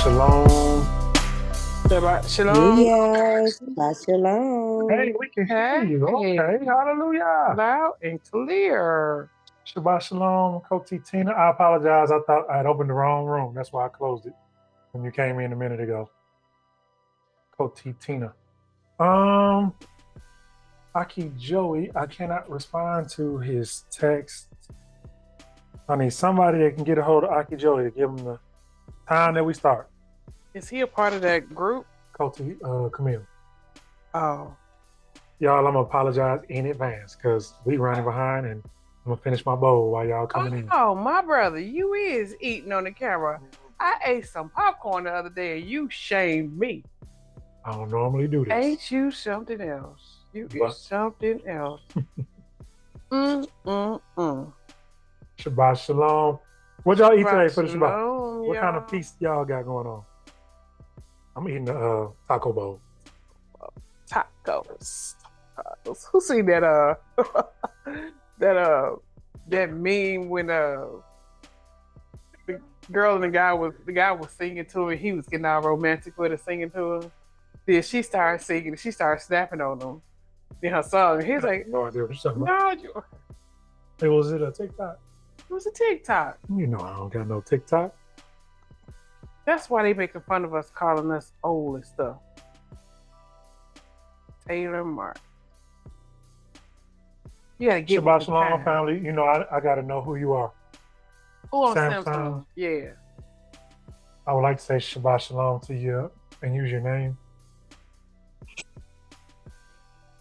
Shalom. Shabbat shalom. Yes, shalom. Hey, we can hear you. Okay, hallelujah. Loud and clear. Shabbat shalom, Coach Tina. I apologize. I thought I had opened the wrong room. That's why I closed it when you came in a minute ago. Coach Tina. Aki Joey, I cannot respond to his text. I need somebody that can get a hold of Aki Joey to give him the time that we start. Is he a part of that group? Coach Camille. Oh. Y'all, I'm gonna apologize in advance because we running behind and I'm gonna finish my bowl while y'all coming in. Oh, my brother, you is eating on the camera. I ate some popcorn the other day and you shamed me. I don't normally do this. Ain't you something else? You is something else. Shabbat shalom. What y'all eat today for the Shabbat? Shalom, What kind of feast y'all got going on? I'm eating the taco bowl. Tacos. Who seen that that meme when the girl and the guy was singing to her, he was getting all romantic with her singing to her. Then she started singing, she started snapping on him in her song. He's like, no idea what you're talking about. no, Hey, was it a TikTok? it was a TikTok. You know I don't got no TikTok. That's why they making fun of us, calling us old and stuff. Taylor Mark. You gotta give Shabbat shalom, family. You know I gotta know who you are. Who on Samsung? Samsung? Yeah. I would like to say Shabbat shalom to you and use your name.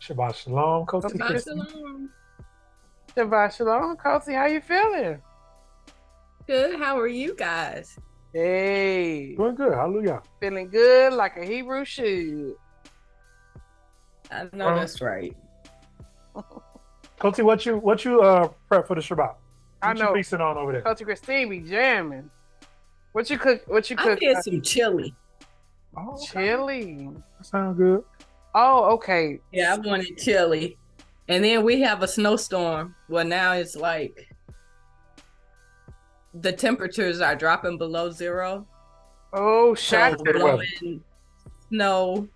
Shabbat shalom, Coach. Shabbat shalom. Shabbat shalom, Kosi. How you feeling? Good. How are you guys? Hey. Doing good. Hallelujah. Feeling good like a Hebrew should. I know that's right. Coach, what you prep for the Shabbat? I What know. you feasting on over there? Coach Christine be jamming. What you cook? I did some chili. Oh, okay. Chili. That sounds good. Oh, okay. Yeah, I wanted chili. And then we have a snowstorm. Well, now it's like the temperatures are dropping below zero. Oh, So shot blowing snow.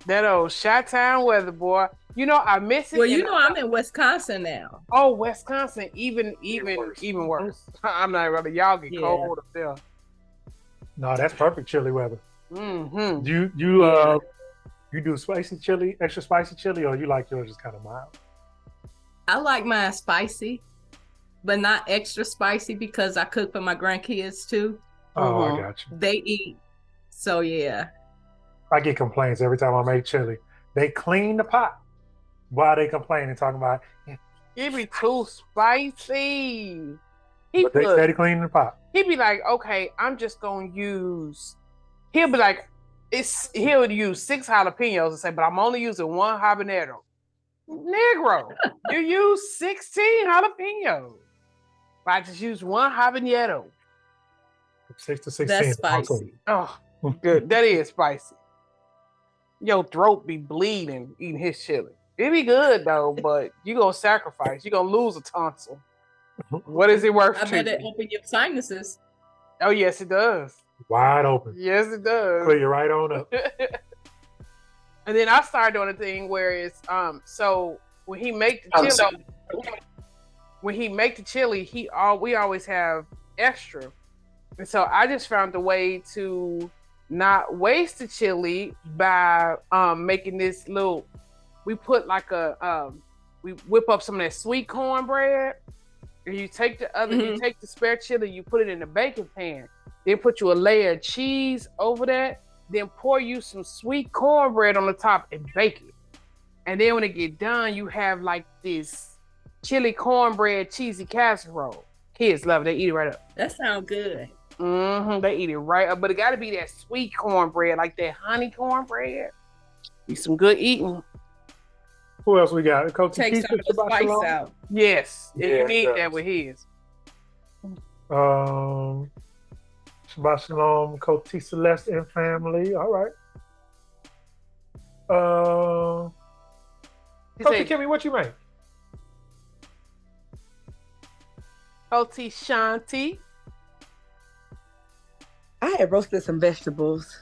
that old Chi-Town weather, boy. You know I miss it. Well, you know I'm in Wisconsin now. Oh, Wisconsin, even worse. I'm not really. Y'all get Yeah. cold up there. No, that's perfect chili weather. Mm-hmm. Do you do spicy chili, extra spicy chili, or you like yours just kind of mild? I like mine spicy, but not extra spicy because I cook for my grandkids too. Oh, I got you. They eat. So yeah. I get complaints every time I make chili. They clean the pot. Why they complaining, talking about? It be too spicy. But they steady cleaning the pot. He'd be like, okay, I'm just gonna use. He'll be like, he'll use 6 jalapenos and say, but I'm only using 1 habanero. Negro, you use 16 jalapenos. But I just use 1 habanero. 6 to 16. That's spicy. Oh, good. That is spicy. Your throat be bleeding eating his chili. It be good though, but you gonna sacrifice. You gonna lose a tonsil. What is it worth I to bet you? it open your sinuses. Oh yes, it does. Wide open. Yes, it does. Clear you right on up. And then I started doing a thing where it's so when he make the chili, we always have extra. And so I just found a way to not waste the chili by making this little. We put like we whip up some of that sweet cornbread, and you take you take the spare chili, you put it in the baking pan, then put you a layer of cheese over that, then pour you some sweet cornbread on the top and bake it. And then when it get done, you have like this chili cornbread cheesy casserole. Kids love it; they eat it right up. That sounds good. They eat it right up, but it got to be that sweet cornbread, like that honey cornbread. Be some good eating. Who else we got? Coach Take some of the spice out. Yes, Yeah, you need it that with his. Shabbat shalom, Coach T Celeste and family. All right. Coach Kimmy, what you make? Coach T Shanti. I had roasted some vegetables.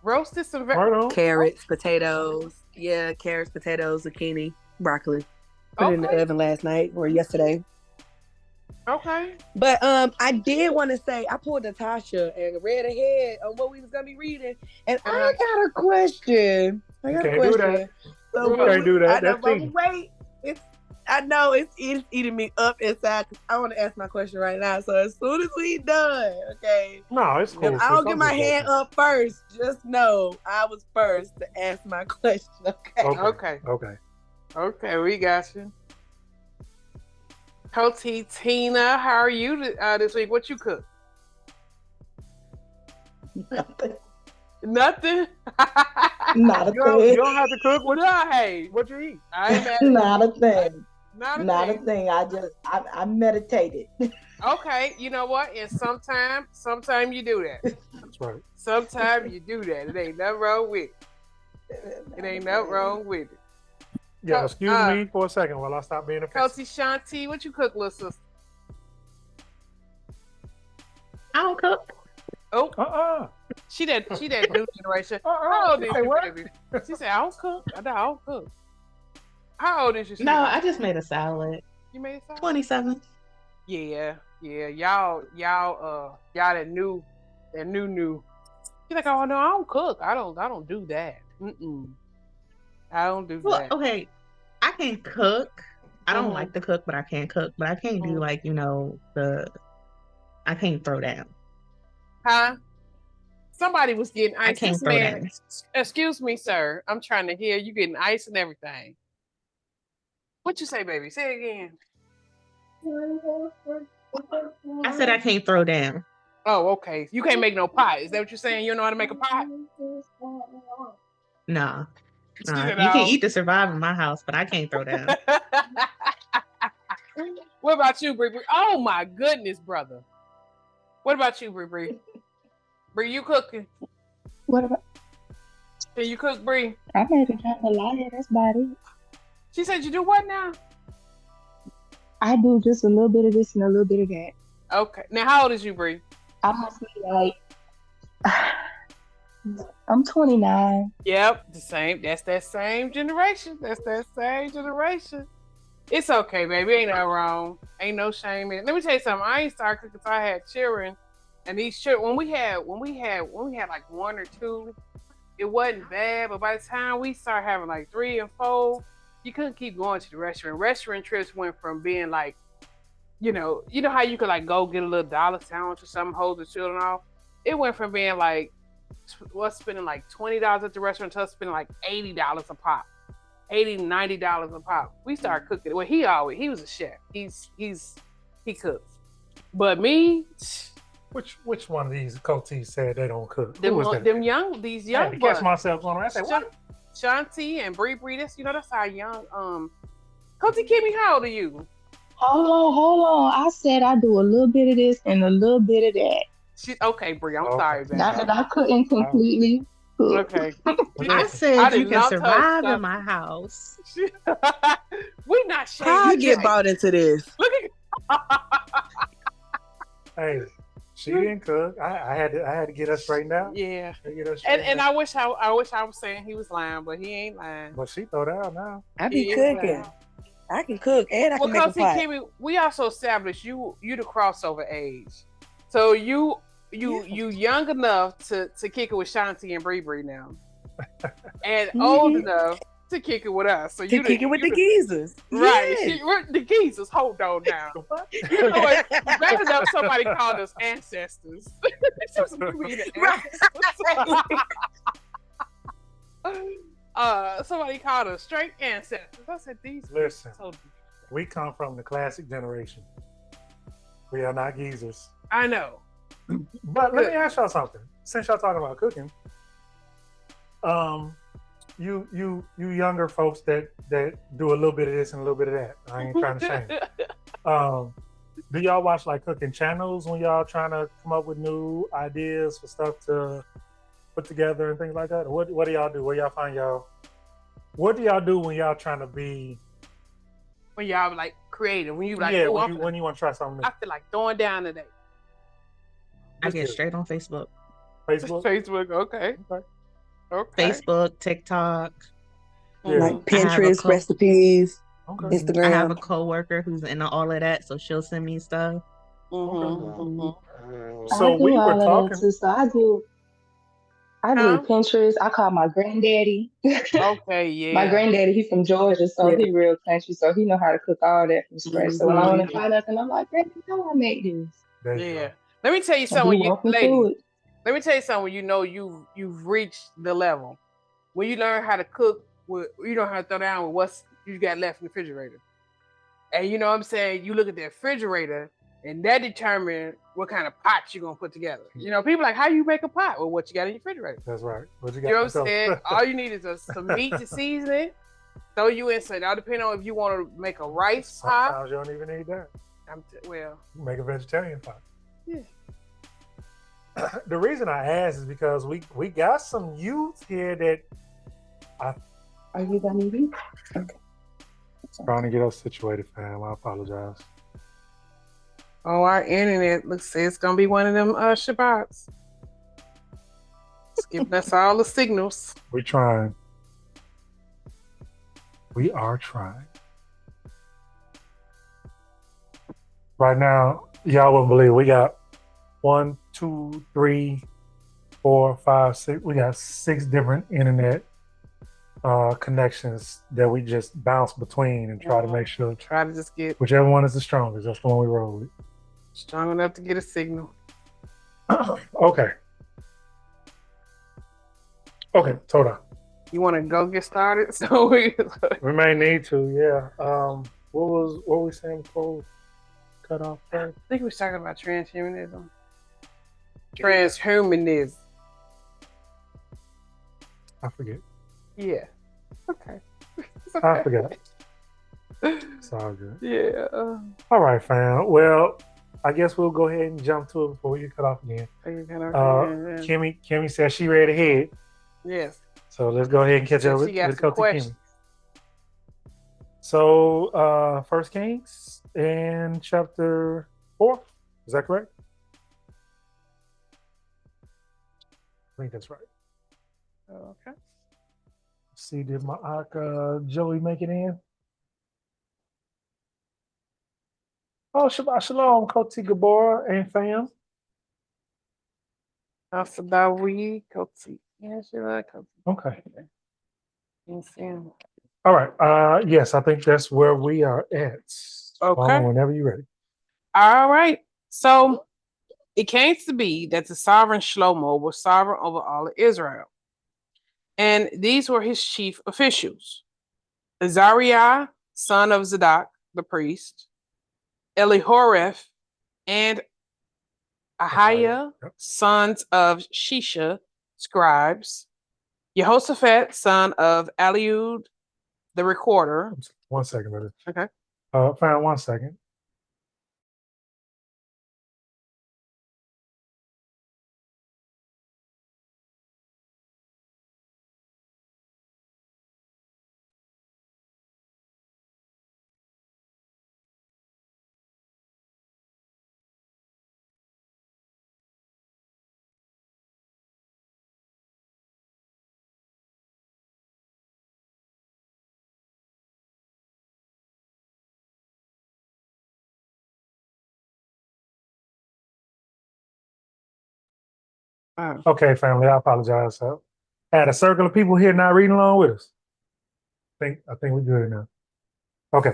Roasted some Right on. Carrots, potatoes. Yeah, carrots, potatoes, zucchini, broccoli. Put it in the oven last night or yesterday. Okay. But I did want to say I pulled Natasha and read ahead on what we was gonna be reading, and I got a question. I got a question. Do that. So You can't do that. I know, That's but cheating. wait, I know it's eating me up inside. I want to ask my question right now. So as soon as we done, okay. No, it's cool. If I don't get my hand up first, just know I was first to ask my question. Okay. Okay, we got you. Coach Tina, how are you this week? What you cook? Nothing. Nothing? Not a You thing. don't have to cook. What you eat? I ain't mad at Not a thing. Not a thing. I meditated. Okay, you know what? And sometime you do that. That's right. Sometimes you do that. It ain't nothing wrong with it. It ain't nothing wrong with it. Yeah, excuse me for a second while I stop being offensive. Coach Shanti, what you cook, little sister? I don't cook. Oh, she that new generation. How old is you, baby? She said, I don't cook. I don't cook. How old is you? No, I just made a salad. You made a salad? 27. Yeah. Y'all that new. She's like, oh no, I don't cook. I don't do that. I don't do Well, that. okay, I can cook. I don't like to cook, but I can cook. But I can't do like, I can't throw down. Huh? Somebody was getting ice. I can't This throw man, down. excuse me, sir. I'm trying to hear you getting ice and everything. What you say, baby? Say it again. I said I can't throw down. Oh, okay. You can't make no pie. Is that what you're saying? You don't know how to make a pie? Nah. She said, You can "No." eat to survive in my house, but I can't throw down. What about you, Bree? Oh my goodness, brother. What about you, Bree? Bree, you cooking? What about? Can you cook, Bree? I made a jambalaya. That's about it. She said you do what now? I do just a little bit of this and a little bit of that. Okay. Now, how old is you, Bree? I must be like, I'm 29. Yep, the same. That's that same generation. It's okay, baby. Ain't no wrong. Ain't no shame in it. Let me tell you something. I ain't started cooking until I had children, and these children, when we had like one or two, it wasn't bad. But by the time we started having like 3 and 4, you couldn't keep going to the restaurant. Restaurant trips went from being like, you know how you could like go get a little dollar sandwich or something, hold the children off. It went from being like, spending like $20 at the restaurant to spending like $80 a pop, $80-$90 a pop. We started cooking. Well, he was a chef. He cooks. But me, Which one of these coaches said they don't cook? these young I had to catch myself on. I said, what? Shanti and Bree, that's our young Coty Kimmy, how old are you? Hold on. I said I do a little bit of this and a little bit of that. Okay, Bree, I'm sorry, baby. Not that I couldn't completely cook. Okay. I said you did can not survive touch in my house. We not shaming. How I get bought into this? Look at Hey, she didn't cook. I had to get us straightened out. Yeah. Get us straightened And out. I wish I was saying he was lying, but he ain't lying. But she throw down now. I be He is cooking. lying. I can cook and I can make a Coty pie. Kimmy, we also established you the crossover age. So you young enough to kick it with Shanti and Bree now. And old enough to kick it with us. So you kick it with the geezers. Right. Yes. We're the geezers. Hold on now. You know what? Bad enough somebody called us ancestors. Somebody called us straight ancestors. I said these. Listen, So, we come from the classic generation. We are not geezers. I know. But let me ask y'all something. Since y'all talking about cooking, you younger folks that do a little bit of this and a little bit of that. I ain't trying to shame. Do y'all watch like cooking channels when y'all trying to come up with new ideas for stuff to put together and things like that? Or what do y'all do? Where y'all find y'all? What do y'all do when y'all trying to be? When y'all like creative, when you like, when you want to try something new. I feel like throwing down today. I get straight on Facebook. Facebook. Facebook. Okay. Okay. Okay. Facebook, TikTok. Yeah. Like I have a Pinterest, recipes, Okay. Instagram. I have a coworker who's into all of that, so she'll send me stuff. So I do we were all of that talking. too. So I do Huh? Pinterest. I call my granddaddy. Okay, yeah. My granddaddy, he from Georgia, so Yeah. he real country, so he know how to cook all that from scratch. So when I want to Mhm. try nothing, I'm like, Granddaddy, how I make this? There you Yeah. go. Let me tell you And he something, walk me ladies. through it. Let me tell you something. You know you've reached the level when you learn how to cook. You know how to throw down with what's you got left in the refrigerator, and you know what I'm saying. You look at the refrigerator, and that determines what kind of pot you're gonna put together. You know, people like how you make a pot. Well, what you got in your refrigerator. That's right. What you You got? know what I'm saying? All you need is some meat to season it. Throw you in. So now, depending on if you want to make a rice pot. Sometimes you don't even need that. Well, You make a vegetarian pot. yeah. The reason I ask is because we got some youth here that Are you done eating? Okay. trying to get us situated, fam. I apologize. Oh, our internet looks like it's gonna be one of them Shabbats. It's giving us all the signals. We're trying. We are trying. Right now, y'all wouldn't believe it. We got 1, 2, 3, 4, 5, 6. We got 6 different internet connections that we just bounce between and try to make sure Try to just get whichever one is the strongest. That's the one we roll with. strong enough to get a signal. Okay. Okay, hold on. You want to go get started? So we We may need to, yeah. What were we saying before we cut off first? I think we was talking about transhumanism. Transhumanism. I forget. Yeah. Okay. It's I okay. forgot. It's all good. Yeah. All right, fam. Well, I guess we'll go ahead and jump to it before you cut off again. Kimmy said she read ahead. Yes. So let's go ahead and catch up She got with some Coach questions. Kimmy. So, First Kings in chapter 4. Is that correct? I think that's right. Okay. Let's see, did my Joey make it in? Oh, Shabbat Shalom, Coach Gabora and fam. Asadawi, Kotsi. Yeah, she like Kotsi. Okay. Insane. All right. Yes, I think that's where we are at. Okay. Whenever you're ready. All right. So it came to be that the sovereign Shlomo was sovereign over all of Israel. And these were his chief officials. Azariah, son of Zadok, the priest, Elihoreph, and Ahiah, sons of Shisha, scribes, Jehoshaphat, son of Eliud, the recorder. 1 second, brother. Okay. Fam, 1 second. Okay, family, I apologize. So, had a circle of people here not reading along with us. I think we're good now. Okay.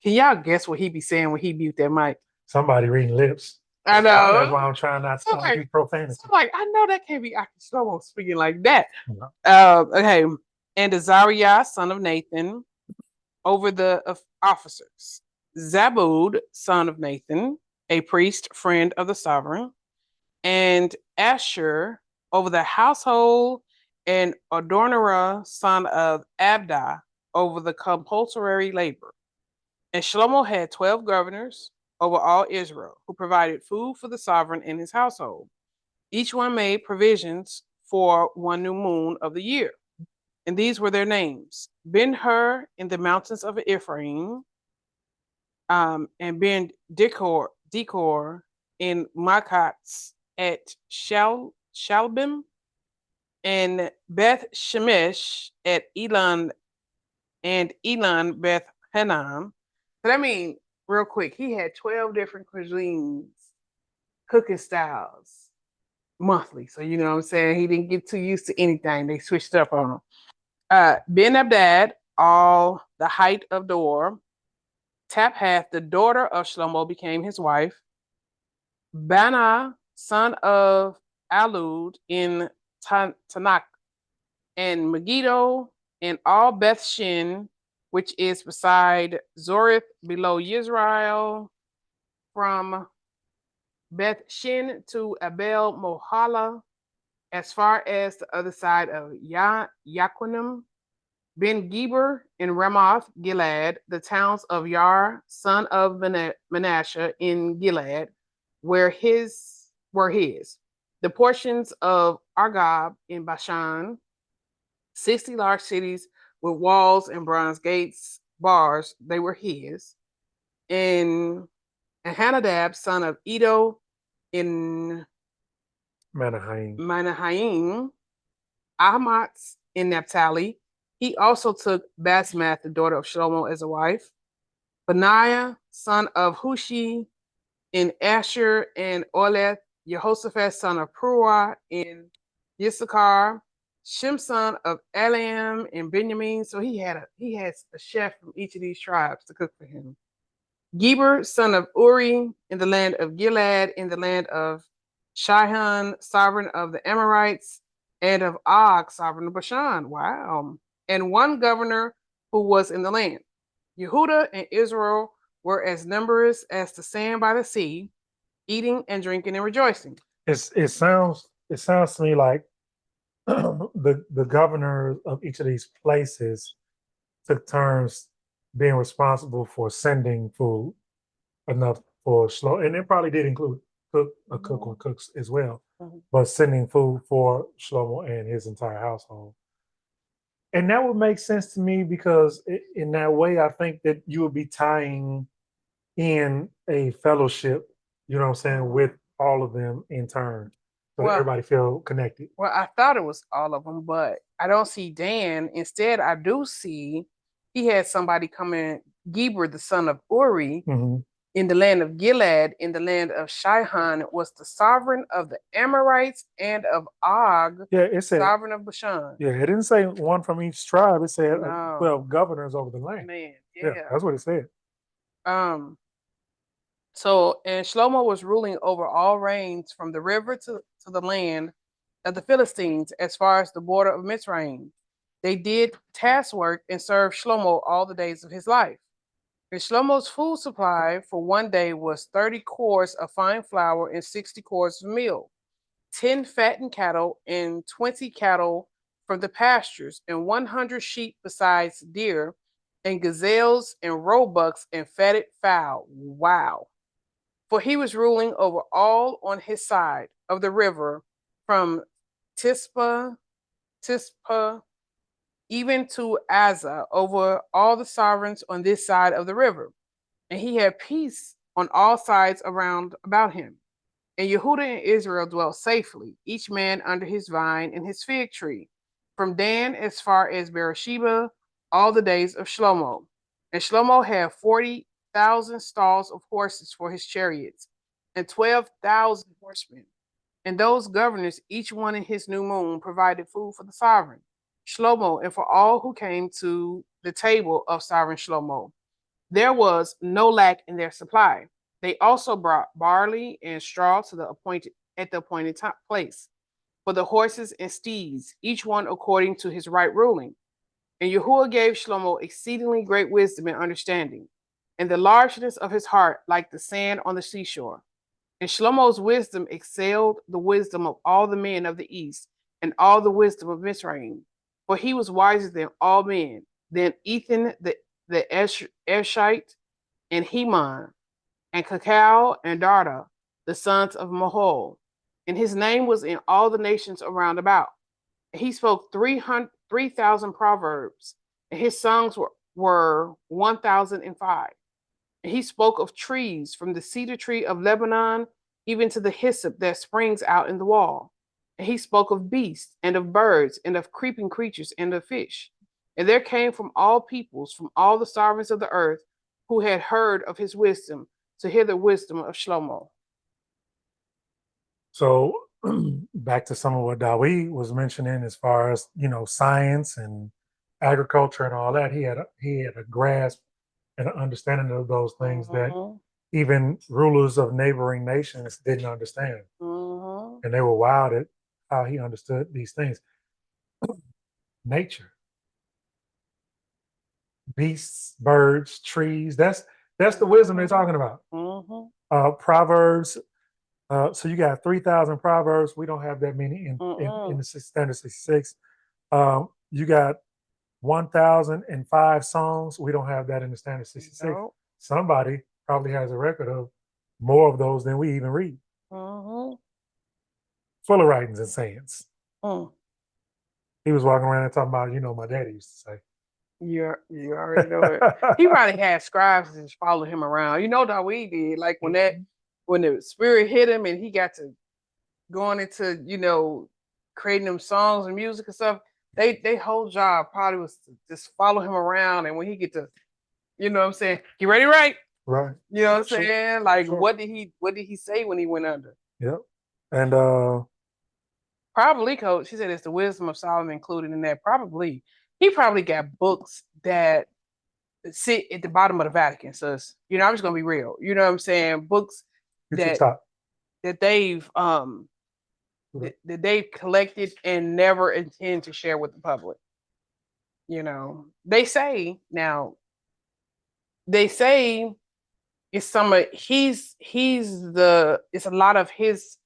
Can y'all guess what he be saying when he mute that mic? Somebody reading lips. I know. That's why I'm trying not to use profanity. I'm like, I know that can't be Shlomo speaking like that. No. Okay. And Azariah, son of Nathan, over the officers. Zabud, son of Nathan, a priest, friend of the sovereign, and Asher over the household, and Adonirah, son of Abda, over the compulsory labor. And Shlomo had 12 governors over all Israel who provided food for the sovereign and his household. Each one made provisions for 1 new moon of the year. And these were their names: Ben-Hur in the mountains of Ephraim, and Ben-Decor in Makats at Shalbim, and Beth Shemesh at Elon and Elon Beth Hanam. But I mean, real quick, he had 12 different cuisines, cooking styles monthly. So you know what I'm saying? He didn't get too used to anything. They switched up on him. Ben Abdad, all the height of Dor. Taphath, the daughter of Shlomo, became his wife. Bana, son of Alud in Tanakh, and Megiddo, and all Beth Shin, which is beside Zorith below Yisrael, from Beth Shin to Abel Mohala, as far as the other side of Yaquanim, Ben Geber in Ramoth Gilead, the towns of Yar, son of Manasseh in Gilead, were his. The portions of Argob in Bashan, 60 large cities with walls and bronze gates, bars, they were his. And Hanadab, son of Edo in Manahaim, Ahmatz in Naphtali. He also took Basmath, the daughter of Shlomo, as a wife. Benaiah, son of Hushi in Asher, and Oleth, Jehoshaphat, son of Pruah in Issachar. Shimson of Elam in Benjamin. So he had a chef from each of these tribes to cook for him. Geber, son of Uri, in the land of Gilead, in the land of Shihon, sovereign of the Amorites, and of Og, sovereign of Bashan. Wow. And one governor who was in the land. Yehudah and Israel were as numerous as the sand by the sea, eating and drinking and rejoicing. It sounds to me like the governors of each of these places took turns being responsible for sending food enough for Shlomo, and it probably did include a cook or cooks as well, but sending food for Shlomo and his entire household. And that would make sense to me because in that way, I think that you would be tying in a fellowship, you know what I'm saying, with all of them in turn. So everybody feel connected. Well, I thought it was all of them, but I don't see Dan. Instead, I do see he had somebody come in, Geber, the son of Uri, in the land of Gilead, in the land of Shihon, was the sovereign of the Amorites and of Og, it said, sovereign of Bashan. Yeah, it didn't say one from each tribe. It said 12 governors over the land. Man, yeah, that's what it said. So, and Shlomo was ruling over all reigns from the river to the land of the Philistines as far as the border of Mitzrayim. They did task work and served Shlomo all the days of his life. And Shlomo's food supply for one day was 30 cores of fine flour and 60 cores of meal, 10 fattened cattle and 20 cattle from the pastures, and 100 sheep besides deer and gazelles and roebucks and fatted fowl. Wow. For he was ruling over all on his side of the river, from Tispa, even to Azza, over all the sovereigns on this side of the river. And he had peace on all sides about him. And Yehudah and Israel dwelt safely, each man under his vine and his fig tree, from Dan as far as Beersheba, all the days of Shlomo. And Shlomo had 40,000 stalls of horses for his chariots, and 12,000 horsemen. And those governors, each one in his new moon, provided food for the sovereign Shlomo and for all who came to the table of sovereign Shlomo. There was no lack in their supply. They also brought barley and straw to the appointed place for the horses and steeds, each one according to his right ruling. And Yahuah gave Shlomo exceedingly great wisdom and understanding, and the largeness of his heart like the sand on the seashore. And Shlomo's wisdom excelled the wisdom of all the men of the east and all the wisdom of Mizraim, for he was wiser than all men, than Ethan the Eshite, and Heman, and Cacao, and Darda, the sons of Mahol. And his name was in all the nations around about. And he spoke 3,000 proverbs, and his songs were 1,005. And he spoke of trees, from the cedar tree of Lebanon even to the hyssop that springs out in the wall. And he spoke of beasts and of birds and of creeping creatures and of fish. And there came from all peoples, from all the sovereigns of the earth, who had heard of his wisdom, to hear the wisdom of Shlomo. So back to some of what Dawi was mentioning as far as, science and agriculture and all that. He had a grasp and an understanding of those things that even rulers of neighboring nations didn't understand. And they were wild at how he understood these things. Nature, beasts, birds, trees. That's the wisdom they're talking about. Proverbs. So you got 3,000 proverbs. We don't have that many in the standard 66. You got 1,005 songs. We don't have that in the standard 66. No. Somebody probably has a record of more of those than we even read. Full of writings and sayings. He was walking around and talking about, my daddy used to say. You already know it. He probably had scribes that just followed him around. You know that we did. Like when the spirit hit him and he got to going into, creating them songs and music and stuff, they whole job probably was to just follow him around. And when he get to, you know what I'm saying, get ready, right? Right. You know what I'm saying? Like what did he say when he went under? Yep. And probably, Coach, she said it's the wisdom of Solomon included in that. Probably. He probably got books that sit at the bottom of the Vatican. So I'm just gonna be real. You know what I'm saying? Books that they've that they've collected and never intend to share with the public. They say it's some of it's a lot of his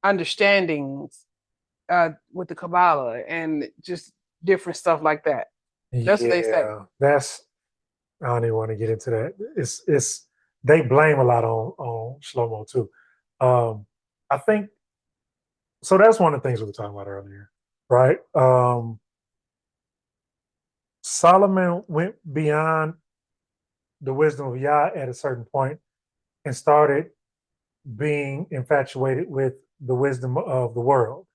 understandings with the Kabbalah and just different stuff like that. That's what they say. I don't even want to get into that. It's they blame a lot on Shlomo too. I think so. That's one of the things we were talking about earlier, right? Solomon went beyond the wisdom of Yah at a certain point and started being infatuated with the wisdom of the world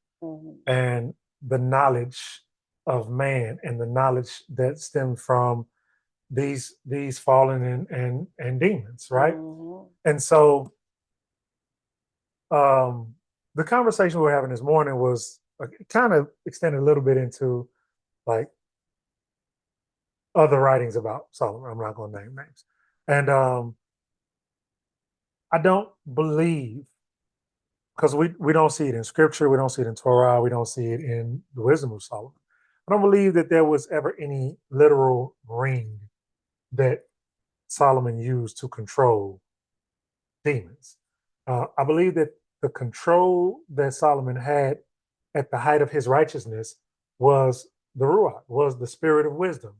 and the knowledge of man and the knowledge that stemmed from these fallen and demons, right? And so the conversation we were having this morning was kind of extended a little bit into like other writings about Solomon. I'm not going to name names. And I don't believe, because we don't see it in scripture, we don't see it in Torah, we don't see it in the wisdom of Solomon. I don't believe that there was ever any literal ring that Solomon used to control demons. I believe that the control that Solomon had at the height of his righteousness was the Ruach, was the spirit of wisdom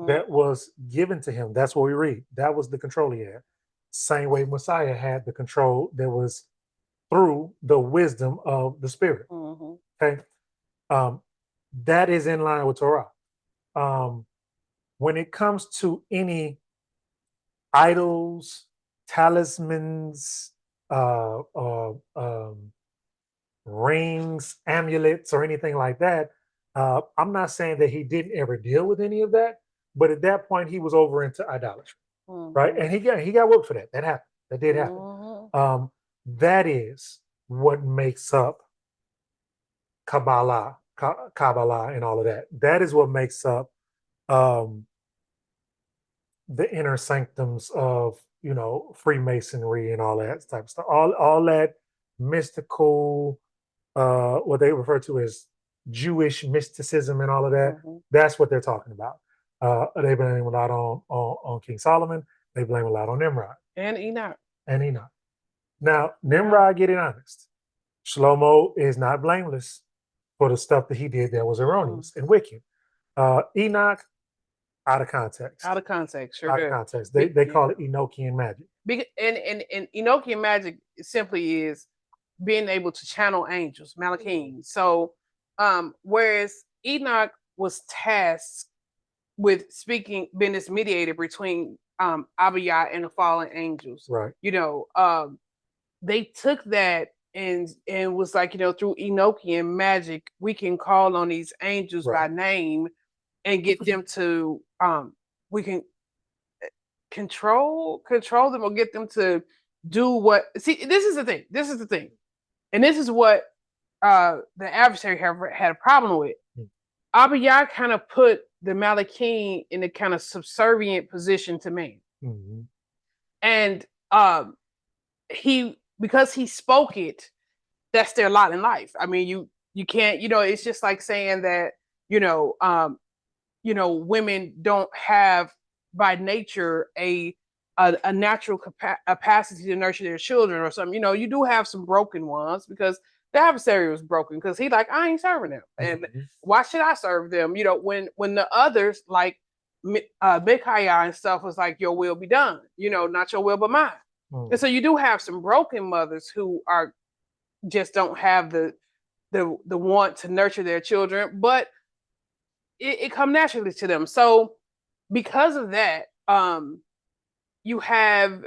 that was given to him. That's what we read. That was the control he had. Same way Messiah had the control that was through the wisdom of the spirit. Okay. That is in line with Torah. When it comes to any idols, talismans, rings, amulets, or anything like that, I'm not saying that he didn't ever deal with any of that, but at that point he was over into idolatry, right? And he got whooped for that. That happened. That did happen. That is what makes up Kabbalah, and all of that. That is what makes up the inner sanctums of Freemasonry and all that type of stuff. All that mystical, what they refer to as Jewish mysticism and all of that. That's what they're talking about. They blame a lot on King Solomon. They blame a lot on Nimrod and Enoch. Now, Nimrod, getting honest, Shlomo is not blameless for the stuff that he did that was erroneous and wicked. Enoch, out of context. Out of context, sure. Out of context. They call it Enochian magic. And Enochian magic simply is being able to channel angels, Malachim. So, whereas Enoch was tasked with being this mediator between Abiyah and the fallen angels. Right. You know, they took that and was like, you know, through Enochian magic, we can call on these angels by name and get them to we can control them or get them to do what. See, this is the thing. And this is what the adversary had a problem with. Abiyah kind of put the Malachim in a kind of subservient position to man. Mm-hmm. And because he spoke it, that's their lot in life. I mean, you can't, you know, it's just like saying that, women don't have by nature a natural capacity to nurture their children or something. You know, you do have some broken ones because the adversary was broken because he like, I ain't serving them. And why should I serve them? You know, when the others like Micaiah and stuff was like, your will be done, you know, not your will, but mine. And so you do have some broken mothers who are just don't have the want to nurture their children, but it come naturally to them. So because of that, you have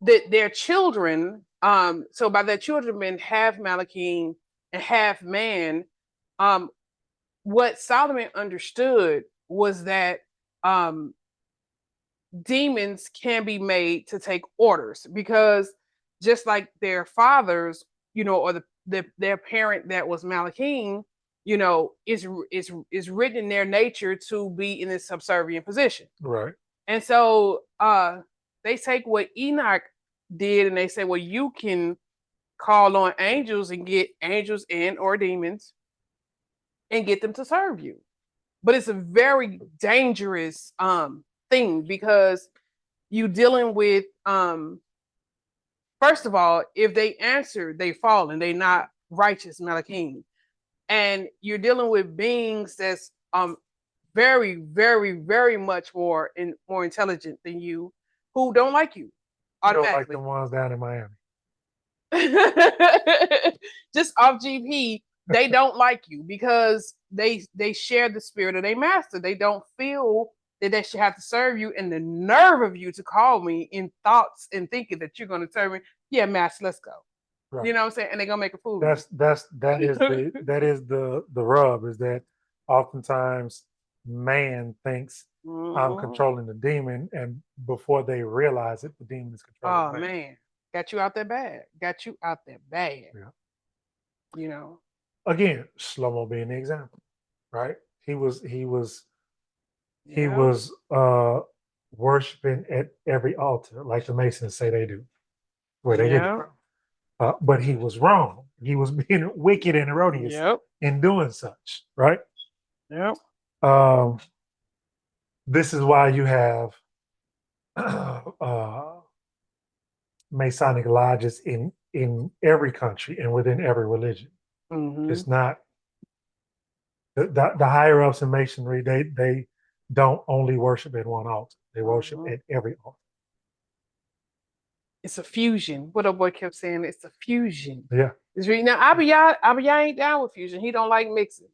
their children. So by their children being half Malachim and half man, what Solomon understood was that demons can be made to take orders, because just like their fathers, you know, or their parent that was Malachim, you know, is written in their nature to be in this subservient position. Right. And so they take what Enoch did and they say, well, you can call on angels and get angels and or demons and get them to serve you. But it's a very dangerous thing, because you dealing with first of all, if they answer, they fall and they not righteous Malachim. And you're dealing with beings that's very, very, very much more intelligent than you, who don't like you. You don't like the ones down in Miami. Just off GP, they don't like you because they share the spirit of their master. They don't feel that they should have to serve you, and the nerve of you to call me in thoughts and thinking that you're going to serve me. Yeah, master, let's go. Right. You know what I'm saying? And they're gonna make a fool. That is the rub, is that oftentimes man thinks I'm controlling the demon, and before they realize it, the demon is controlling. Oh man, got you out there bad. Yeah. You know. Again, Shlomo being the example, right? He was worshiping at every altar, like the Masons say they do, where they get it from. But he was wrong. He was being wicked and erroneous in doing such, right? Yep. This is why you have Masonic lodges in every country and within every religion. Mm-hmm. It's not the higher ups in Masonry. They don't only worship at one altar. They worship at every altar. It's a fusion. What a boy kept saying, it's a fusion. Yeah. It's really, now Abiyah ain't down with fusion. He don't like mixing.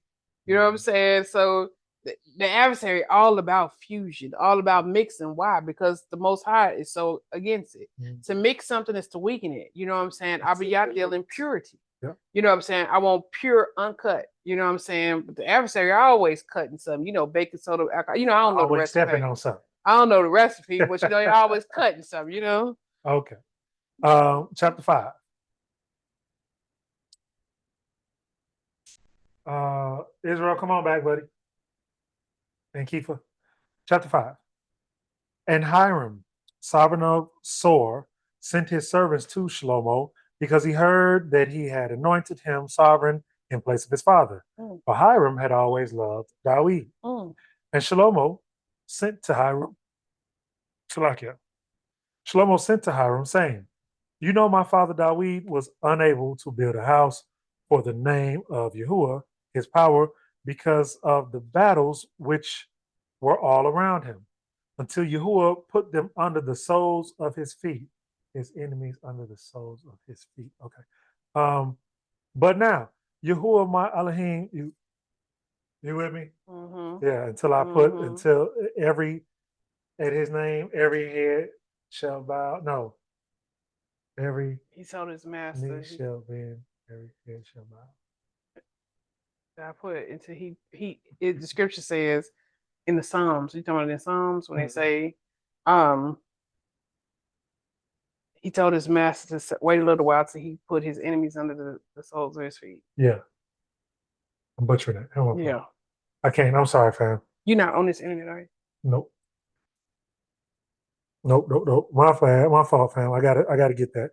You know what I'm saying? So the adversary all about fusion, all about mixing. Why? Because the Most High is so against it. Mm-hmm. To mix something is to weaken it. You know what I'm saying? Abiyah deal in purity. Yeah. You know what I'm saying? I want pure, uncut. You know what I'm saying? But the adversary always cutting something. You know, baking soda, alcohol. You know, I don't know the recipe. Stepping on something. I don't know the recipe, but you know, you're always cutting something. You know. Okay. Chapter 5. Israel, come on back, buddy. And Kiefer. Chapter 5. And Hiram, sovereign of Sor, sent his servants to Shlomo because he heard that he had anointed him sovereign in place of his father. For Hiram had always loved Dawid. And Shlomo sent to Hiram, Shlomo sent to Hiram, saying, you know, my father Dawid was unable to build a house for the name of Yahuah, his power, because of the battles which were all around him, until Yahuah put them under the soles of his feet, his enemies under the soles of his feet. Okay. But now, Yahuah, my Elohim, you with me? Mm-hmm. Yeah, until I put, until every at his name, every head shall bow. No, every He told his master. knee shall bend, every head shall bow. I put it into the scripture says in the Psalms. You talking about in the Psalms when they say, he told his master to wait a little while till he put his enemies under the soles of his feet. Yeah. I'm butchering it. Yeah. I can't. I'm sorry, fam. You're not on this internet, are you? Nope. Nope. My fault, fam. I gotta get that.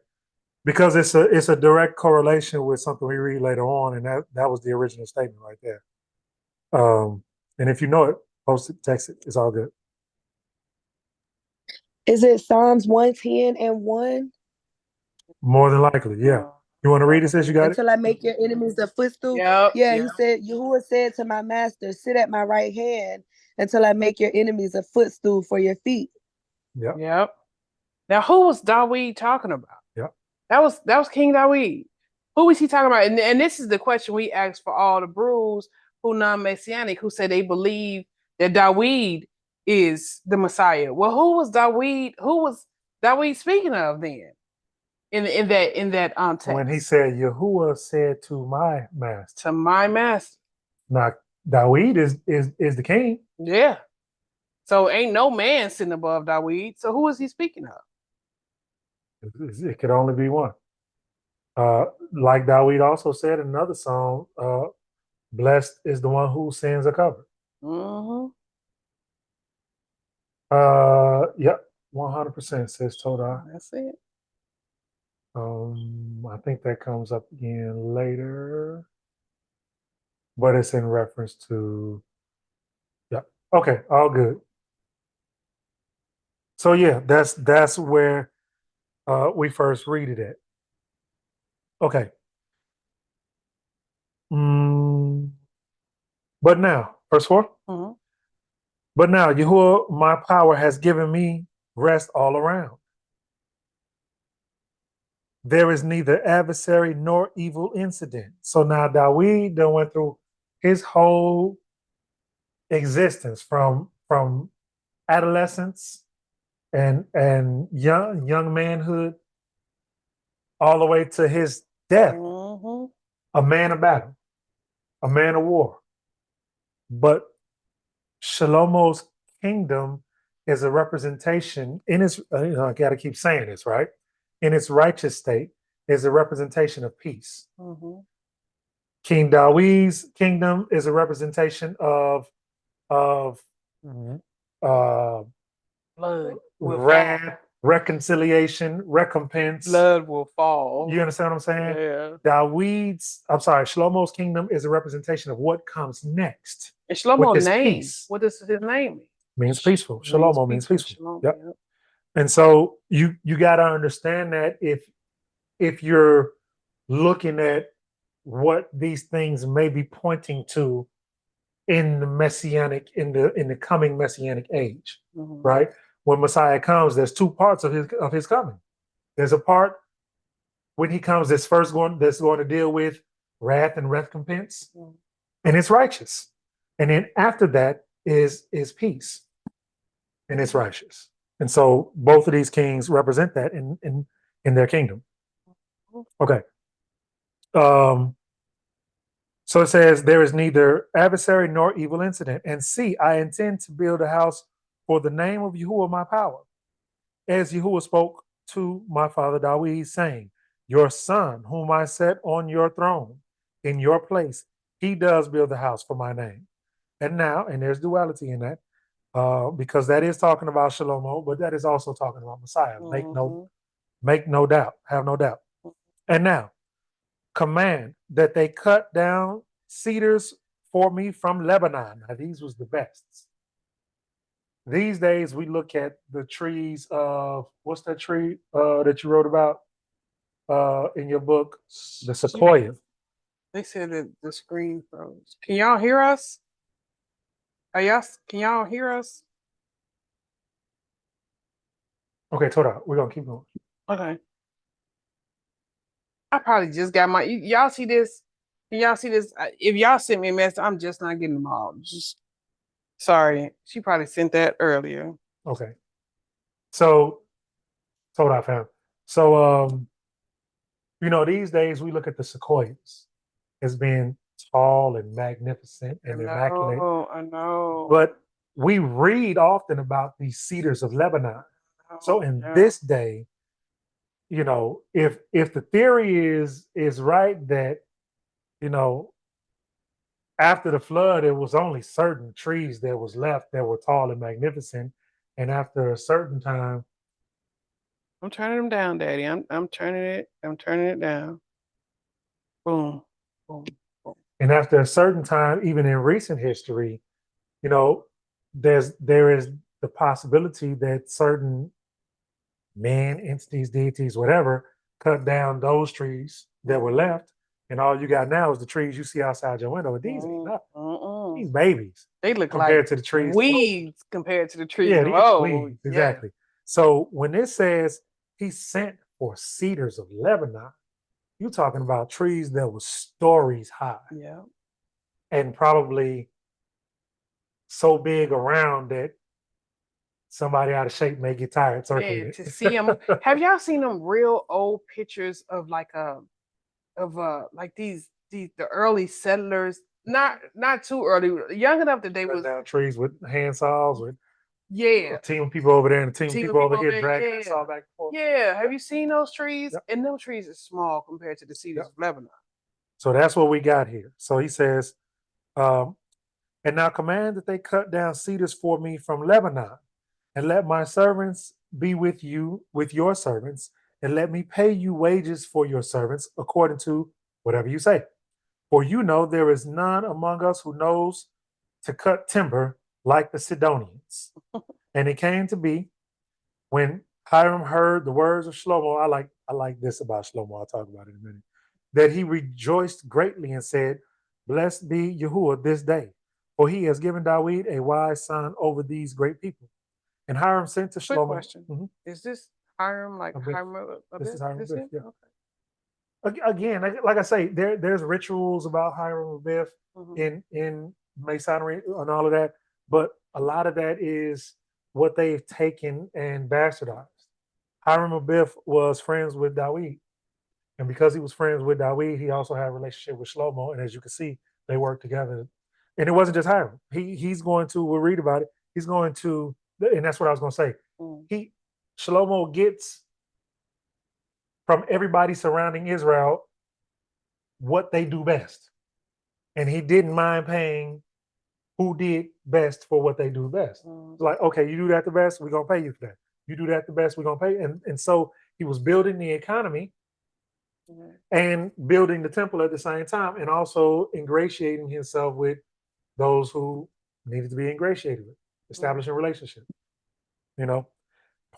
Because it's a direct correlation with something we read later on, and that was the original statement right there. And if you know it, post it, text it. It's all good. Is it Psalms 110 and 1? More than likely, yeah. You want to read it? Says you got it. Until I make your enemies a footstool. Yep. Yeah, he said, Yahuah said to my master, sit at my right hand until I make your enemies a footstool for your feet. Yep. Now, who was Dawid talking about? Yep. That was King Dawid. Who was he talking about? And this is the question we asked for all the brews who non-messianic, who said they believe that Dawid is the Messiah. Well, who was Dawid? Who was Dawid speaking of then? In that text? When he said, Yahuah said to my master. To my master. Now, Dawid is the king. Yeah. So ain't no man sitting above Dawid. So who is he speaking of? It could only be one. Like Dawid also said in another song, blessed is the one whose sins are covered. Mm-hmm. Yep, 100% says Todah. That's it. I think that comes up again later, but it's in reference to, yeah. Okay, all good. So yeah, that's where we first read it at. Okay. But now, verse 4. Mm-hmm. But now, Yahuah, my power has given me rest all around. There is neither adversary nor evil incident. So now Dawid done went through his whole existence from adolescence and young manhood all the way to his death. Mm-hmm. A man of battle, a man of war. But Shlomo's kingdom is a representation in its, I got to keep saying this, right? In its righteous state is a representation of peace. Mm-hmm. King Dawid's kingdom is a representation of Blood, wrath, reconciliation, recompense. Blood will fall. You understand what I'm saying? Yeah. Shlomo's kingdom is a representation of what comes next. And Shlomo's name, peace. what does his name mean? Means peaceful. Shlomo means peaceful. Shalom, yep. And so you got to understand that if you're looking at what these things may be pointing to in the messianic, in the coming messianic age, mm-hmm. right? When Messiah comes, there's two parts of his coming. There's a part when he comes that's going to deal with wrath and recompense, mm-hmm. and it's righteous. And then after that is peace, and it's righteous. And so both of these kings represent that in their kingdom. Okay. So it says, there is neither adversary nor evil incident. And see, I intend to build a house for the name of Yahuah, my power. As Yahuah spoke to my father Dawid, saying, your son, whom I set on your throne in your place, he does build the house for my name. And now, and there's duality in that, because that is talking about Shlomo, but that is also talking about Messiah. Mm-hmm. Make no doubt, have no doubt. And now, command that they cut down cedars for me from Lebanon. Now, these was the best. These days, we look at the trees of, what's that tree that you wrote about in your book? The sequoia. They said that the screen froze. Can y'all hear us? Can y'all hear us? Okay, Todah, we're going to keep going. Okay. I probably just got y'all see this? Can y'all see this? If y'all sent me a message, I'm just not getting them all. Just sorry. She probably sent that earlier. Okay. So, so what I found. So, these days we look at the sequoias as being tall and magnificent and immaculate, I know. but we read often about these cedars of Lebanon. So in this day, if the theory is right that, you know, after the flood, it was only certain trees that was left that were tall and magnificent, and after a certain time, I'm turning them down, Daddy. I'm turning it down. Boom, boom, boom. and after a certain time, even in recent history, you know, there is the possibility that certain men, entities, deities, whatever, cut down those trees that were left, and all you got now is the trees you see outside your window. And these ain't nothing. These babies They look compared like to the trees. weeds compared to the trees. Yeah, of these old. weeds, exactly. So when it says he sent for cedars of Lebanon, you're talking about trees that were stories high Yeah. and probably so big around that somebody out of shape may get tired circling Man, it. to see them. Have y'all seen them real old pictures of like these the early settlers? Not too early, young enough that they Cut was down trees with hand saws, with yeah. a team of people over there and a team of Team of people over people here over there, dragging yeah. that saw back and forth. Yeah, have you seen those trees? Yep. And those trees are small compared to the cedars of Lebanon. So that's what we got here. So he says, and now command that they cut down cedars for me from Lebanon, and let my servants be with you, with your servants, and let me pay you wages for your servants according to whatever you say. For you know there is none among us who knows to cut timber like the Sidonians. And it came to be when Hiram heard the words of Shlomo. I like this about Shlomo. I'll talk about it in a minute. That he rejoiced greatly and said, "Blessed be Yahuah this day, for he has given Dawid a wise son over these great people." And Hiram sent to Quick Shlomo. question: Is this Hiram like Abiff. Hiram? This is Hiram Abiff, yeah. Okay. Again, like I say, there's rituals about Hiram Abiff in Masonry and all of that, but a lot of that is what they've taken and bastardized. Hiram Abiff was friends with Dawid, and because he was friends with Dawid, he also had a relationship with Shlomo, and as you can see, they worked together. And it wasn't just Hiram. He's going to. We'll read about it. He's going to, and that's what I was going to say. Shlomo gets from everybody surrounding Israel what they do best. And he didn't mind paying who did best for what they do best. Like, okay, you do that the best, we're gonna pay you for that. You do that the best, we're gonna pay you. And so he was building the economy and building the temple at the same time, and also ingratiating himself with those who needed to be ingratiated with, establishing relationships.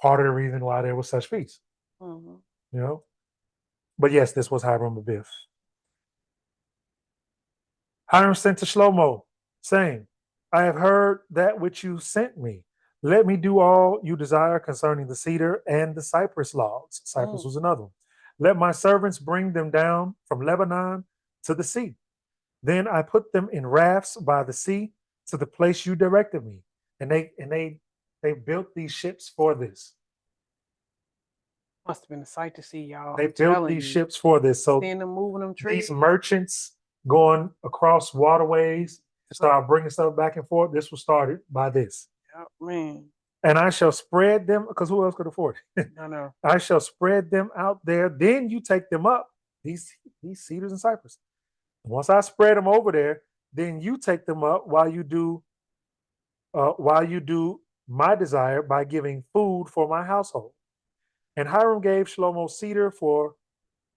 Part of the reason why there was such peace. But yes, this was Hiram Abiff. Hiram sent to Shlomo, saying, I have heard that which you sent me. Let me do all you desire concerning the cedar and the cypress logs. Cypress was another one. Let my servants bring them down from Lebanon to the sea. Then I put them in rafts by the sea to the place you directed me. And they built these ships for this. Must have been a sight to see, y'all. They built these ships for this. So seeing them moving them trees. These merchants going across waterways to start bringing stuff back and forth. This was started by this. Yeah, man. And I shall spread them, because who else could afford it? I know. I shall spread them out there. Then you take them up, these cedars and cypress. Once I spread them over there, then you take them up while you do my desire by giving food for my household. And Hiram gave Shlomo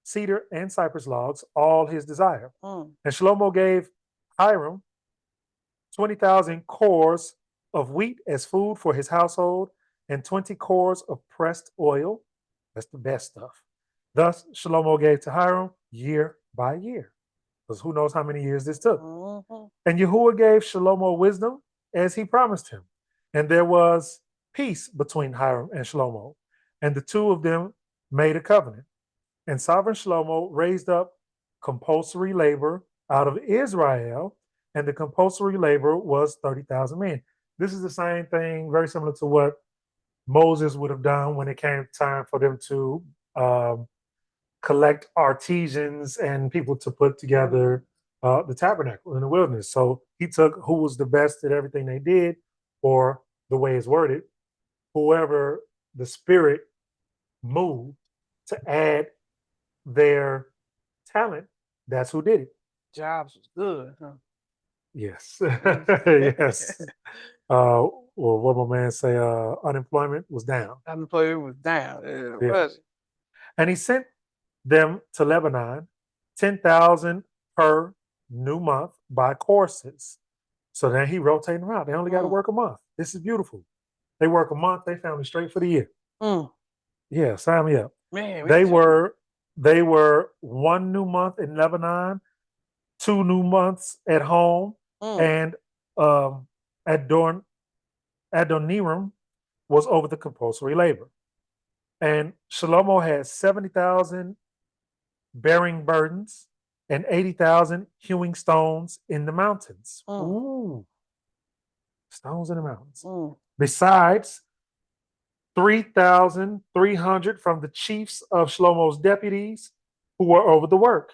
cedar and cypress logs, all his desire. And Shlomo gave Hiram 20,000 cores of wheat as food for his household, and 20 cores of pressed oil. That's the best stuff. Thus, Shlomo gave to Hiram year by year, because who knows how many years this took. And Yahuah gave Shlomo wisdom as he promised him. And there was peace between Hiram and Shlomo, and the two of them made a covenant. And sovereign Shlomo raised up compulsory labor out of Israel, and the compulsory labor was 30,000 men. This is the same thing, very similar to what Moses would have done when it came time for them to collect artisans and people to put together the tabernacle in the wilderness. So he took who was the best at everything they did, or the way it's worded, whoever the Spirit moved to add their talent, that's who did it. Jobs was good, huh? Yes. Yes. Well, what my man say, unemployment was down. Unemployment was down. Yeah. Was it? And he sent them to Lebanon, 10,000 per new month by courses. So then he rotating them out. They only got to work a month. This is beautiful. They work a month, they family straight for the year. Yeah, sign me up. Man, They were 1 new month in Lebanon, 2 new months at home, and Adoniram was over the compulsory labor. And Shlomo had 70,000 bearing burdens and 80,000 hewing stones in the mountains. Ooh, stones in the mountains. Besides 3,300 from the chiefs of Shlomo's deputies who were over the work,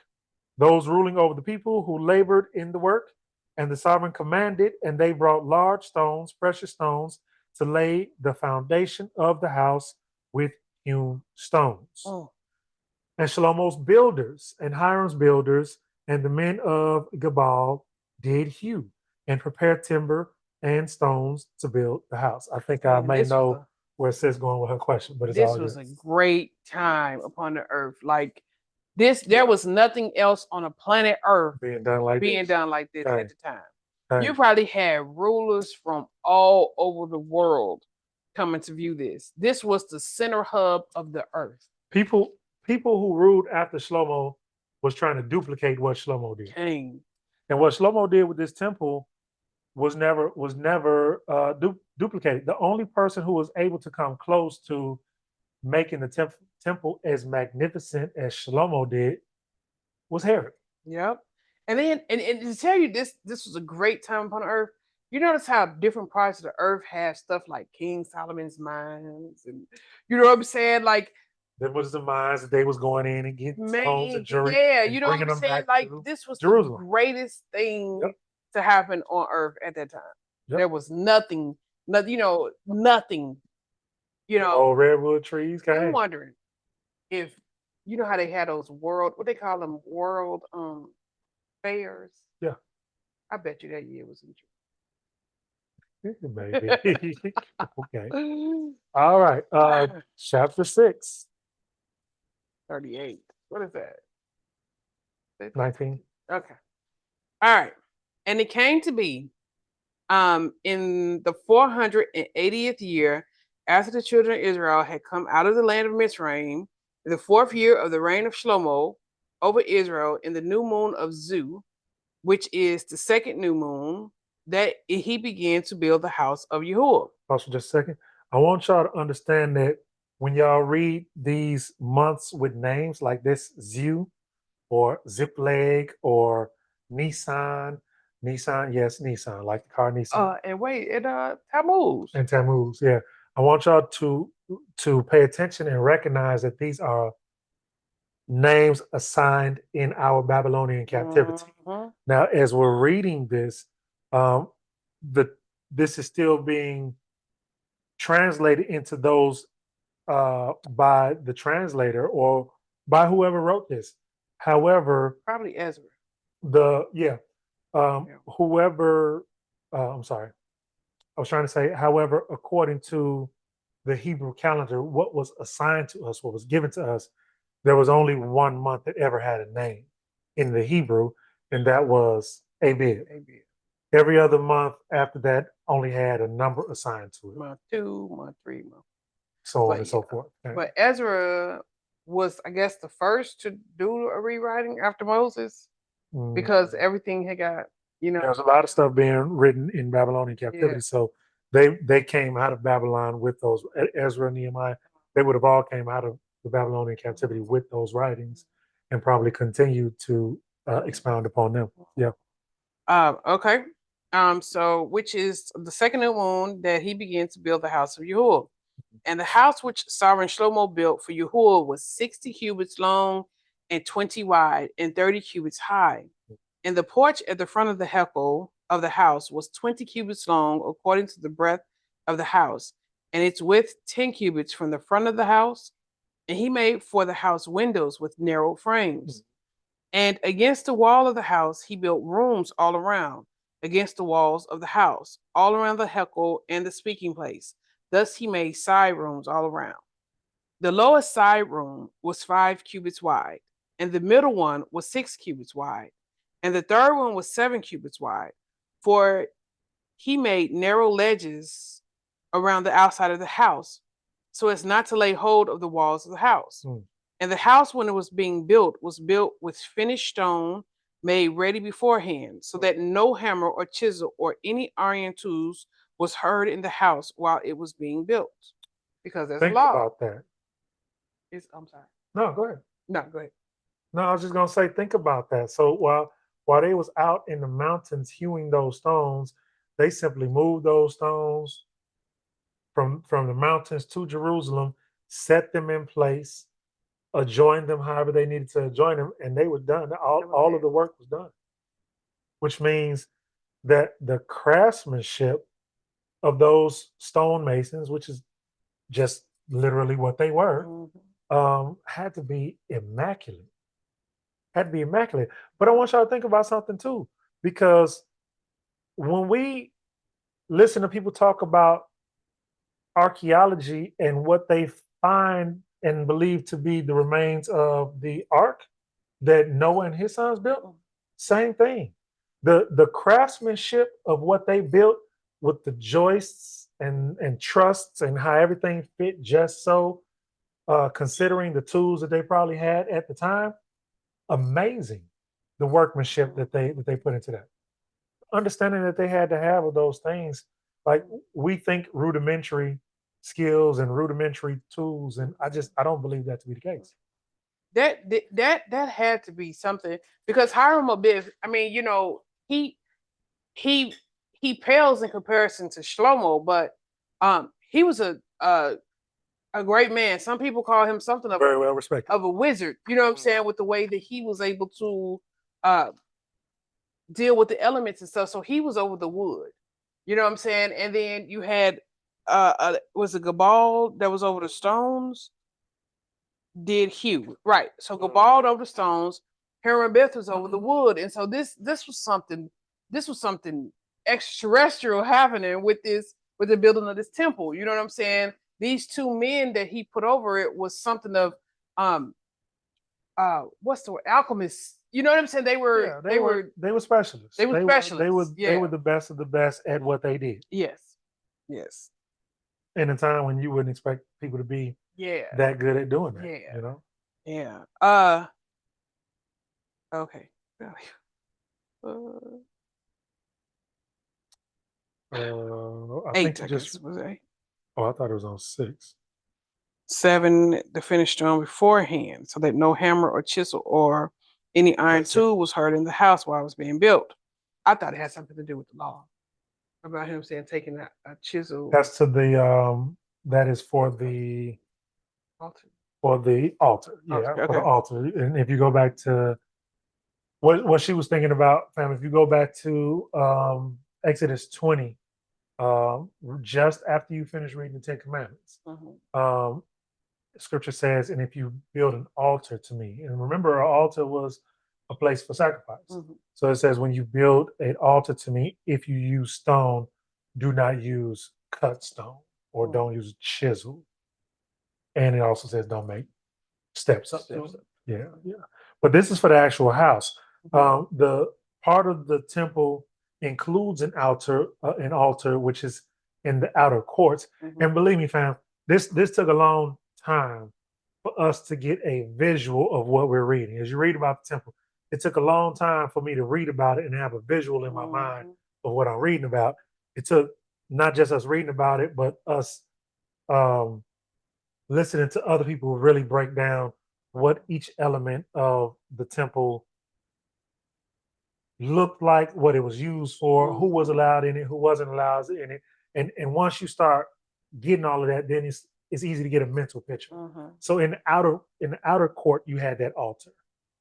those ruling over the people who labored in the work. And the sovereign commanded, and they brought large stones, precious stones, to lay the foundation of the house with hewn stones. And Shlomo's builders and Hiram's builders and the men of Gebal did hew and prepare timber and stones to build the house. I think I may know where sis going with her question, but it's this all was good. a great time upon the earth. Like this, there was nothing else on a planet Earth being done like this at the time. You probably had rulers from all over the world coming to view this. This was the center hub of the earth. People who ruled after Shlomo was trying to duplicate what Shlomo did. King. And what Shlomo did with this temple was never duplicated. The only person who was able to come close to making the temple as magnificent as Shlomo did was Herod. Yep. And then and to tell you this was a great time upon earth. You notice how different parts of the earth have stuff like King Solomon's mines, and you know what I'm saying? Like there was the mines that they was going in and getting stones and jewelry. Yeah, you know what I'm saying? Like this was Jerusalem. The greatest thing to happen on earth at that time. There was nothing, nothing. Old redwood trees. I'm wondering if you know how they had those what they call them, world fairs. Yeah. I bet you that year was in June. Maybe. Okay. All right. Chapter 6. 38. What is that? 19. Okay. All right. And it came to be in the 480th year after the children of Israel had come out of the land of Mizraim, in the 4th year of the reign of Shlomo over Israel, in the new moon of Zu, which is the 2nd new moon, that he began to build the house of Yahuah. Pause for just a second. I want y'all to understand that when y'all read these months with names like this, Zu or Zipleg or Nissan, yes, Nissan, like the car Nissan. And wait, Tammuz. And Tammuz, yeah. I want y'all to pay attention and recognize that these are names assigned in our Babylonian captivity. Now, as we're reading this, this is still being translated into those by the translator or by whoever wrote this. However, probably Ezra. Whoever. I'm sorry. I was trying to say, however, according to the Hebrew calendar, what was assigned to us, what was given to us, there was only 1 month that ever had a name in the Hebrew, and that was Abib. Every other month after that only had a number assigned to it. Month 2, month 3, month. So on and so forth. Okay. But Ezra was, I guess, the first to do a rewriting after Moses, because everything had got, There's a lot of stuff being written in Babylonian captivity. So they came out of Babylon with those. Ezra and Nehemiah, they would have all came out of the Babylonian captivity with those writings and probably continued to expound upon them. Yeah. Okay. So which is the 2nd new moon that he began to build the house of Yahuah. And the house which Sovereign Shlomo built for Yahuah was 60 cubits long and 20 wide and 30 cubits high. And the porch at the front of the hekel of the house was 20 cubits long according to the breadth of the house, and its width 10 cubits from the front of the house. And he made for the house windows with narrow frames. And against the wall of the house, he built rooms all around, against the walls of the house, all around the hekel and the speaking place. Thus he made side rooms all around. The lowest side room was 5 cubits wide, and the middle one was 6 cubits wide, and the third one was 7 cubits wide. For he made narrow ledges around the outside of the house, so as not to lay hold of the walls of the house. And the house, when it was built with finished stone, made ready beforehand, so that no hammer or chisel or any iron tools was heard in the house while it was being built, because there's Think a law. about that. I'm sorry. No, go ahead. No, go ahead. No, I was just gonna say, think about that. So while they was out in the mountains hewing those stones, they simply moved those stones from the mountains to Jerusalem, set them in place, adjoined them however they needed to adjoin them, and they were done. All of the work was done, which means that the craftsmanship of those stonemasons, which is just literally what they were, had to be immaculate. Had to be immaculate. But I want y'all to think about something too, because when we listen to people talk about archaeology and what they find and believe to be the remains of the ark that Noah and his sons built, same thing. The craftsmanship of what they built with the joists and trusts and how everything fit just so, considering the tools that they probably had at the time, amazing. The workmanship that they put into that. Understanding that they had to have of those things, like we think rudimentary skills and rudimentary tools, and I don't believe that to be the case. That had to be something, because Hiram Abiff, I mean, he pales in comparison to Shlomo, but he was a great man. Some people call him something of Very well respected. of a wizard. You know what I'm saying, with the way that he was able to deal with the elements and stuff. So he was over the wood. You know what I'm saying? And then you had was it Gabal that was over the stones? Did Hugh, right? So Gabal over the stones, Hiram Abiff was over the wood, and so this was something extraterrestrial happening with the building of this temple. You know what I'm saying? These two men that he put over it was something of what's the word? Alchemists. You know what I'm saying? They were specialists. They were specialists. They were the best of the best at what they did. Yes. In a time when you wouldn't expect people to be that good at doing that. Yeah. You know? Yeah. Okay. I 8 think seconds was 8. Oh, I thought it was on 6. 7, the finished stone beforehand, so that no hammer or chisel or any iron tool was heard in the house while it was being built. I thought it had something to do with the law. About him saying taking a chisel. That's to the that is for the altar. For the altar. Yeah, Okay. for the altar. And if you go back to what she was thinking about, fam, if you go back to Exodus 20, just after you finish reading the 10 Commandments, Scripture says, and if you build an altar to me, and remember, our altar was a place for sacrifice. So it says, when you build an altar to me, if you use stone, do not use cut stone or don't use a chisel. And it also says, don't make steps up there. Yeah. But this is for the actual house. The part of the temple includes an altar, which is in the outer courts. And believe me, fam, this took a long time for us to get a visual of what we're reading. As you read about the temple, it took a long time for me to read about it and have a visual in my mind of what I'm reading about. It took not just us reading about it, but us listening to other people really break down what each element of the temple looked like, what it was used for, who was allowed in it, who wasn't allowed in it. And once you start getting all of that, then it's easy to get a mental picture. Mhm. So in the outer court, you had that altar.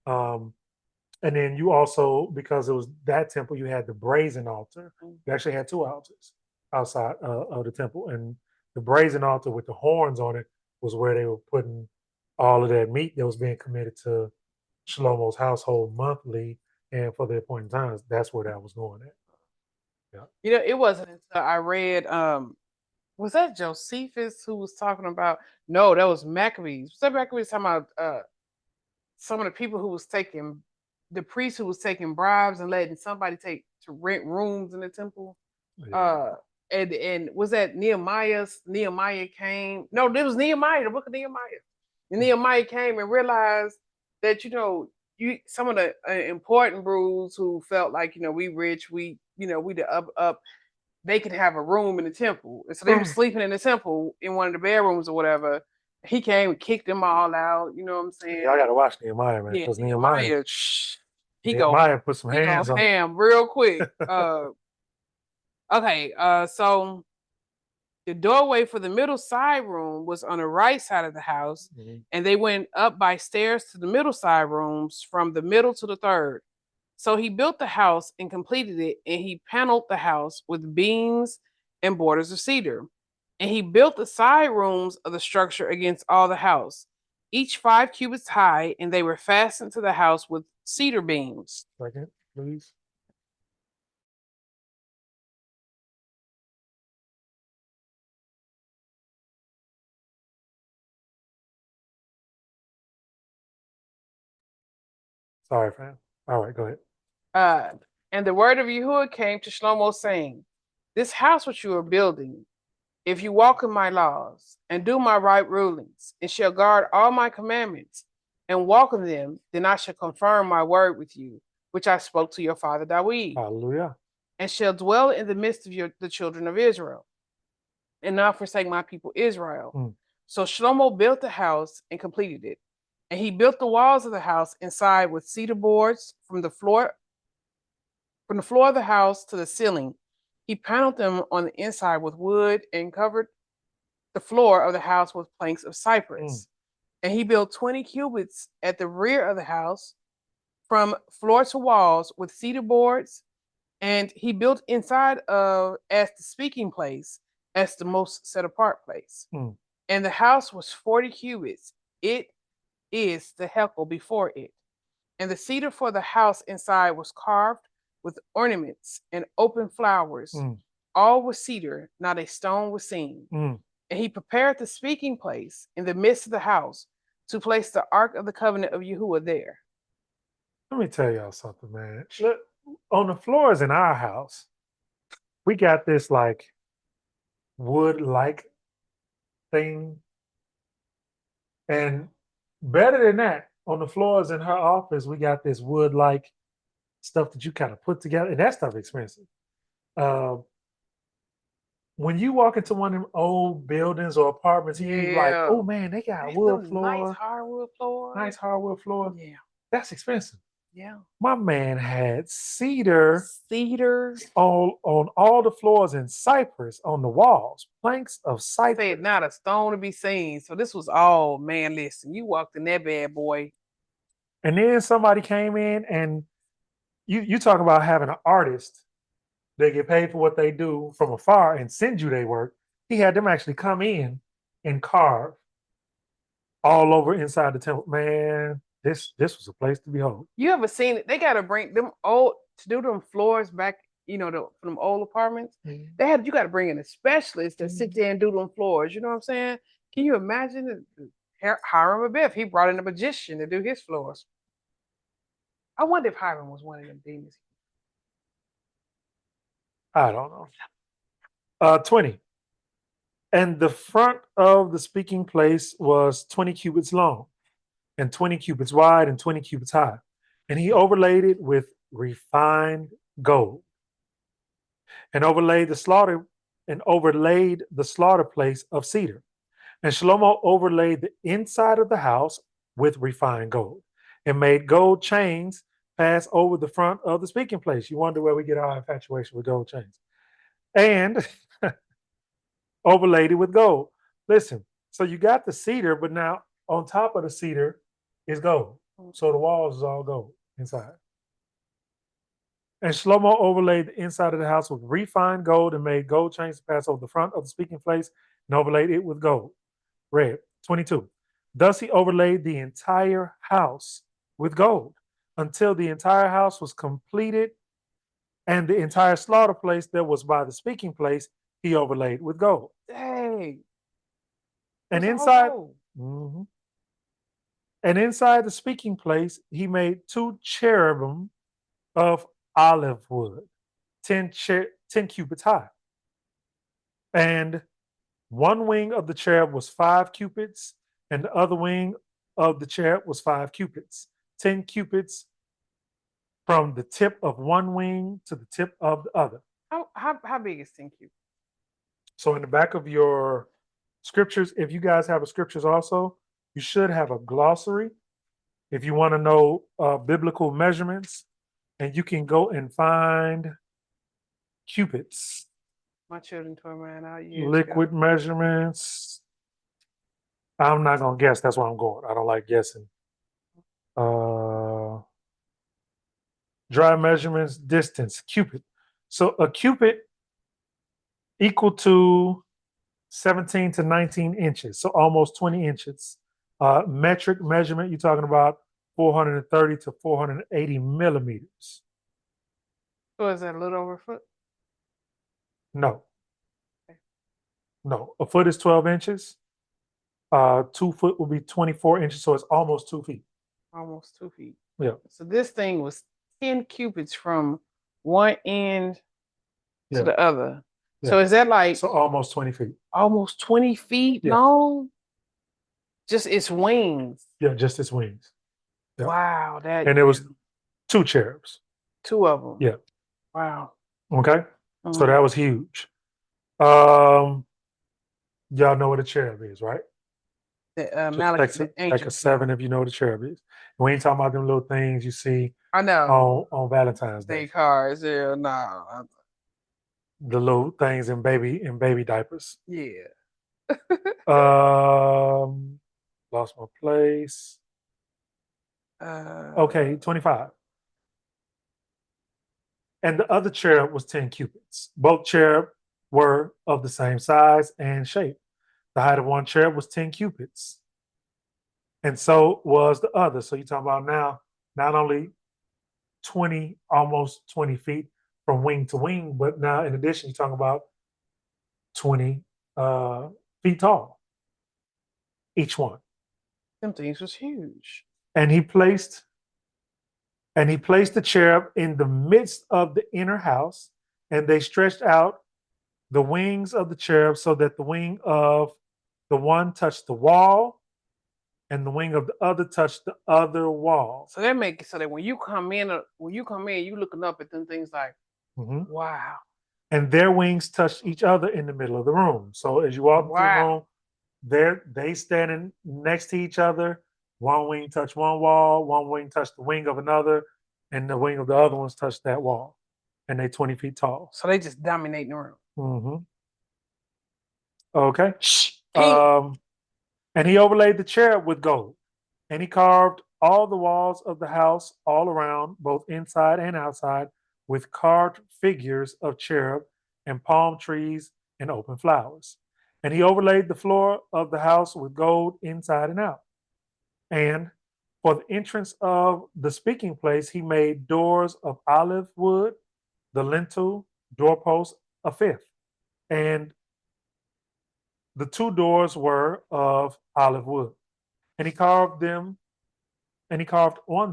And then you also, because it was that temple, you had the brazen altar. You actually had two altars outside of the temple. And the brazen altar with the horns on it was where they were putting all of that meat that was being committed to Shlomo's household monthly and for the appointed times. That's where that was going at. You know, it wasn't until I read was that Josephus who was talking about? No, that was Maccabees. Was that Maccabees talking about some of the people who was taking the priest who was taking bribes and letting somebody take to rent rooms in the temple? Yeah. And was that Nehemiah came? No, it was Nehemiah, the book of Nehemiah. And Nehemiah came and realized that, you know, some of the important brews who felt like, you know, we rich, we the up, they could have a room in the temple. And so they were sleeping in the temple in one of the bedrooms or whatever. He came and kicked them all out. You know what I'm saying? Y'all gotta watch Nehemiah, man, because Nehemiah put some hands on ham real quick. Okay, so the doorway for the middle side room was on the right side of the house, and they went up by stairs to the middle side rooms from the middle to the third. So he built the house and completed it, and he paneled the house with beams and borders of cedar. And he built the side rooms of the structure against all the house, each 5 cubits high, and they were fastened to the house with cedar beams. Second, please. Sorry, fam. All right, go ahead. And the word of Yahuah came to Shlomo, saying, this house which you are building, if you walk in my laws and do my right rulings, and shall guard all my commandments and walk in them, then I shall confirm my word with you, which I spoke to your father David. Hallelujah. And shall dwell in the midst of the children of Israel, and not forsake my people Israel. So Shlomo built the house and completed it. And he built the walls of the house inside with cedar boards from the floor of the house to the ceiling. He paneled them on the inside with wood and covered the floor of the house with planks of cypress. And he built 20 cubits at the rear of the house from floor to walls with cedar boards. And he built inside of as the speaking place, as the most set apart place. And the house was 40 cubits. It is the hekel before it. And the cedar for the house inside was carved with ornaments and open flowers. All was cedar, not a stone was seen. And he prepared the speaking place in the midst of the house to place the ark of the covenant of Yahuah there. Let me tell y'all something, man. Look, on the floors in our house, we got this like wood-like thing. And better than that, on the floors in her office, we got this wood-like stuff that you kind of put together, and that stuff is expensive. When you walk into one of them old buildings or apartments, you're like, oh man, they got wood floor. Nice hardwood floor. Yeah. That's expensive. Yeah. My man had cedar on all the floors and cypress on the walls, planks of cypress. Said not a stone to be seen. So this was all, man, listen, you walked in that bad boy. And then somebody came in, and you talk about having an artist. They get paid for what they do from afar and send you their work. He had them actually come in and carve all over inside the temple. Man, this was a place to behold. You ever seen it? They got to bring them old to do them floors back, you know, from old apartments. You got to bring in a specialist to sit there and do them floors. You know what I'm saying? Can you imagine Hiram Abiff? He brought in a magician to do his floors. I wonder if Hiram was one of them demons. I don't know. 20. And the front of the speaking place was 20 cubits long and 20 cubits wide and 20 cubits high. And he overlaid it with refined gold and overlaid the slaughter place of cedar. And Shlomo overlaid the inside of the house with refined gold and made gold chains pass over the front of the speaking place. You wonder where we get our infatuation with gold chains. And overlaid it with gold. Listen, So you got the cedar, but now on top of the cedar is gold. So the walls is all gold inside. And Shlomo overlaid the inside of the house with refined gold and made gold chains to pass over the front of the speaking place and overlaid it with gold. Red. 22. Thus he overlaid the entire house with gold until the entire house was completed, and the entire slaughter place that was by the speaking place he overlaid with gold. Dang. And It's all inside, gold. Mhm. And inside the speaking place, he made 2 cherubim of olive wood, 10 cubits high. And one wing of the cherub was 5 cubits, and the other wing of the cherub was 5 cubits, 10 cubits from the tip of one wing to the tip of the other. How big is 10 cubits? So in the back of your scriptures, if you guys have a scriptures also, you should have a glossary if you want to know biblical measurements, and you can go and find cubits, My children tore mine out years liquid ago. measurements. I'm not gonna guess. That's where I'm going. I don't like guessing. Dry measurements, distance, cubit. So a cubit equal to 17 to 19 inches, so almost 20 inches. Metric measurement, you're talking about 430 to 480 millimeters. So is that a little over a foot? No. No. A foot is 12 inches. 2 foot will be 24 inches, so it's almost 2 feet. Almost 2 feet. Yeah. So this thing was 10 cubits from one end Yeah. to the other. Yeah. So is that like So almost 20 feet. almost 20 feet Yeah. long? Just its wings. Yeah, just its wings. Yeah. Wow. And it was 2 cherubs. 2 of them. Yeah. Wow. Okay. So Mhm. that was huge. Y'all know what a cherub is, right? The Just Melak, take the a 7 if you know what a cherub is. We ain't talking about them little things you see I know. on Valentine's Day. They cars. Yeah, no. The little things in baby diapers. Yeah. Lost my place. Okay, 25. And the other cherub was 10 cubits. Both cherub were of the same size and shape. The height of one cherub was 10 cubits. And so was the other. So you're talking about now not only 20, almost 20 feet from wing to wing, but now in addition, you're talking about 20 feet tall, each one. Them things was huge. And he placed the cherub in the midst of the inner house, and they stretched out the wings of the cherub so that the wing of the one touched the wall and the wing of the other touched the other wall. So that make it so that when you come in, you looking up at them things like, wow. And their wings touched each other in the middle of the room. So as you walk into the room, they standing next to each other. One wing touched one wall, one wing touched the wing of another, and the wing of the other ones touched that wall. And they 20 feet tall. So they just dominate the room. Okay. And he overlaid the cherub with gold. And he carved all the walls of the house all around, both inside and outside, with carved figures of cherub and palm trees and open flowers. And he overlaid the floor of the house with gold inside and out. And for the entrance of the speaking place, he made doors of olive wood, the lintel, doorpost, a fifth. And the 2 doors were of olive wood. And he carved on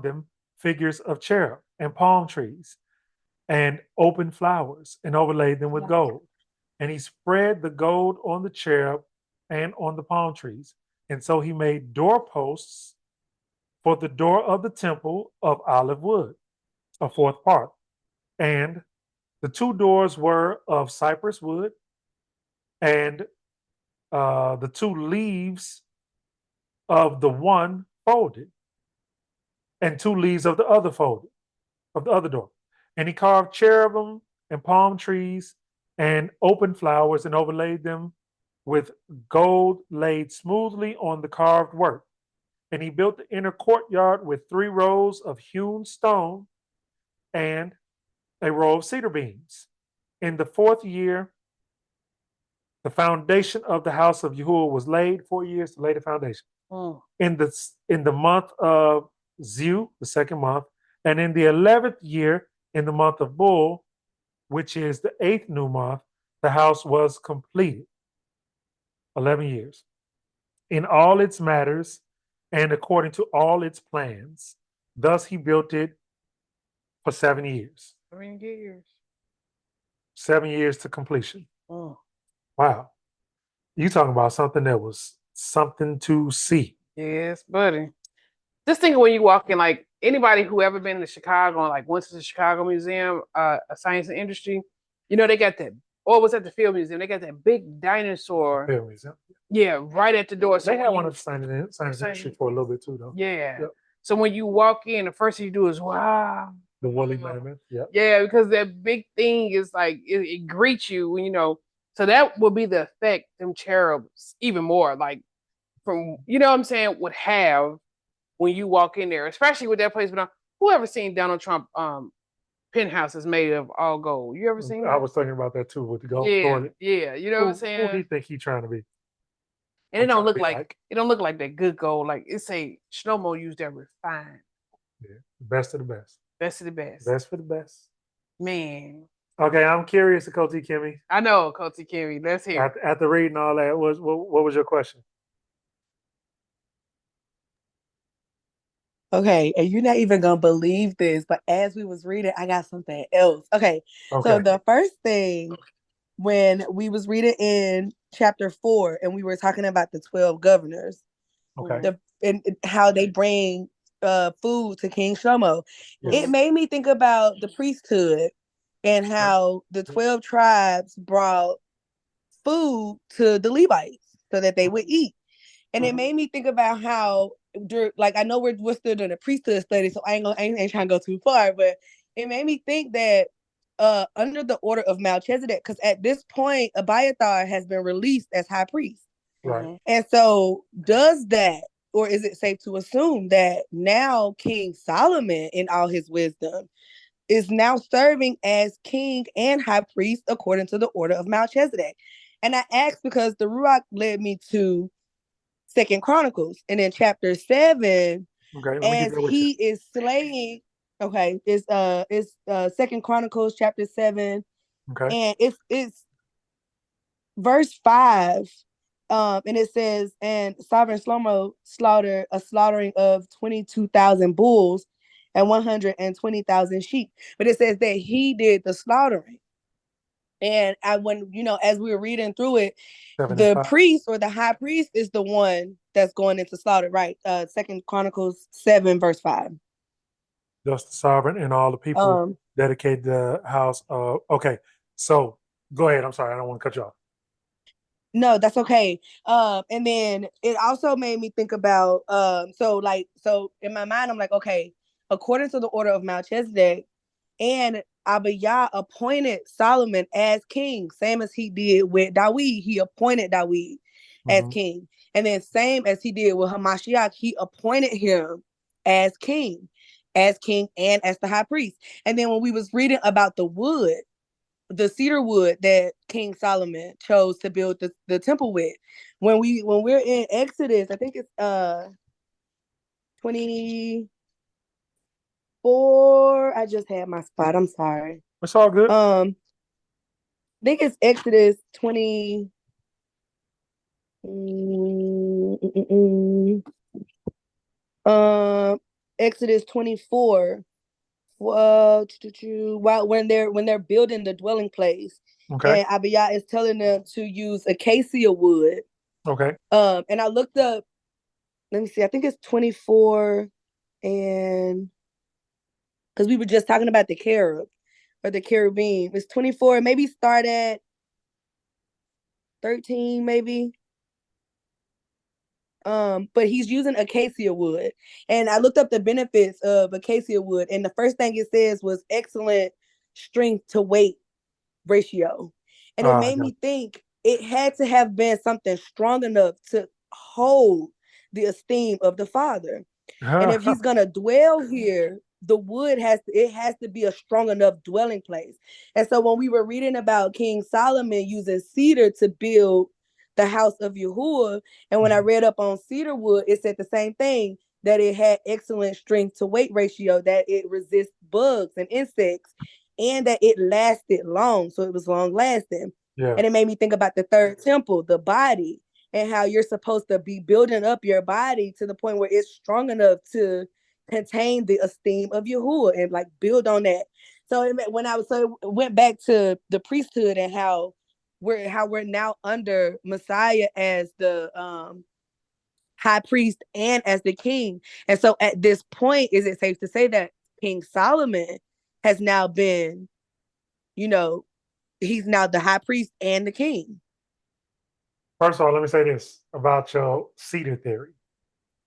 them figures of cherub and palm trees and open flowers and overlaid them with gold. And he spread the gold on the cherub and on the palm trees. And so he made doorposts for the door of the temple of olive wood, a 4th part. And the 2 doors were of cypress wood, and the 2 leaves of the one folded, and 2 leaves of the other folded, of the other door. And he carved cherubim and palm trees and open flowers and overlaid them with gold laid smoothly on the carved work. And he built the inner courtyard with 3 rows of hewn stone and a row of cedar beams. In the 4th year, the foundation of the house of Yahuah was laid. 4 years to lay the foundation. In the month of Ziu, the 2nd month, and in the 11th year, in the month of Bull, which is the 8th new month, the house was completed. 11 years. In all its matters and according to all its plans. Thus he built it for 7 years. 7 years. 7 years to completion. Oh. Wow. You talking about something that was something to see. Yes, buddy. Just think when you walk in, like anybody who ever been to Chicago, like went to the Chicago Museum, Science and Industry, you know, they got that, or was at the Field Museum, they got that big dinosaur. Field Museum. Yeah, right at the door. So they had one of the Science and Industry for a little bit too, though. Yeah. Yep. So when you walk in, the first thing you do is, wow. The woolly mammoth. Yep. Yeah, because that big thing is like, it greets you, you know. So that would be the effect them cherubs even more, like from, you know what I'm saying, would have when you walk in there, especially with that place. But whoever seen Donald Trump penthouse is made of all gold. You ever seen that? I was thinking about that too with the gold. Yeah, you know what I'm saying? Who do you think he trying to be? And it don't look like it don't look like that good gold. Like it say Shlomo used that refined. Yeah, best of the best. Best of the best. Best for the best. Man. Okay, I'm curious, Koti Kimmy. I know, Koti Kimmy. Let's hear. After reading all that, what was your question? Okay, and you're not even gonna believe this, but as we was reading, I got something else. Okay. So the first thing when we was reading in chapter 4, and we were talking about the 12 governors, and how they bring food to King Shlomo, it made me think about the priesthood and how the 12 tribes brought food to the Levites so that they would eat. And it made me think about how, like, I know we're still doing a priesthood study, so I ain't trying to go too far, but it made me think that under the order of Melchizedek, because at this point, Abiathar has been released as high priest. Right. And so does that, or is it safe to assume that now King Solomon, in all his wisdom, is now serving as king and high priest according to the order of Melchizedek? And I asked because the Ruach led me to 2nd Chronicles, and in chapter 7, as he is slaying, it's 2nd Chronicles chapter 7, and it's verse 5, and it says, and Sovereign Shlomo slaughtered a slaughtering of 22,000 bulls and 120,000 sheep, but it says that he did the slaughtering. And when as we were reading through it, the priest or the high priest is the one that's going into slaughter, right? 2nd Chronicles 7 verse 5. Just the sovereign and all the people dedicate the house. Okay, so go ahead. I'm sorry, I don't want to cut you off. No, that's okay. And then it also made me think about so in my mind, I'm like, okay, according to the order of Melchizedek, and Abiyah appointed Solomon as king, same as he did with Dawid. He appointed Dawid as king. And then same as he did with Hamashiach, he appointed him as king and as the high priest. And then when we was reading about the wood, the cedar wood that King Solomon chose to build the temple with, when we're in Exodus, I think it's 24. I just had my spot. I'm sorry. It's all good. I think it's Exodus 20. Exodus 24. Well, when they're building the dwelling place, and Abiyah is telling them to use acacia wood. Okay. And I looked up. Let me see. I think it's 24, and because we were just talking about the cherub or the cherubim, it's 24. Maybe start at 13, maybe. But he's using acacia wood, and I looked up the benefits of acacia wood, and the first thing it says was excellent strength to weight ratio, and it made me think it had to have been something strong enough to hold the esteem of the Father. And if he's gonna dwell here, the wood has to be a strong enough dwelling place. And so when we were reading about King Solomon using cedar to build the house of Yahuah, and when I read up on cedar wood, it said the same thing, that it had excellent strength to weight ratio, that it resists bugs and insects, and that it lasted long. So it was long lasting. Yeah. And it made me think about the third temple, the body, and how you're supposed to be building up your body to the point where it's strong enough to contain the esteem of Yahuah and like build on that. So it went back to the priesthood and how we're now under Messiah as the high priest and as the king. And so at this point, is it safe to say that King Solomon has now been, he's now the high priest and the king? First of all, let me say this about your cedar theory.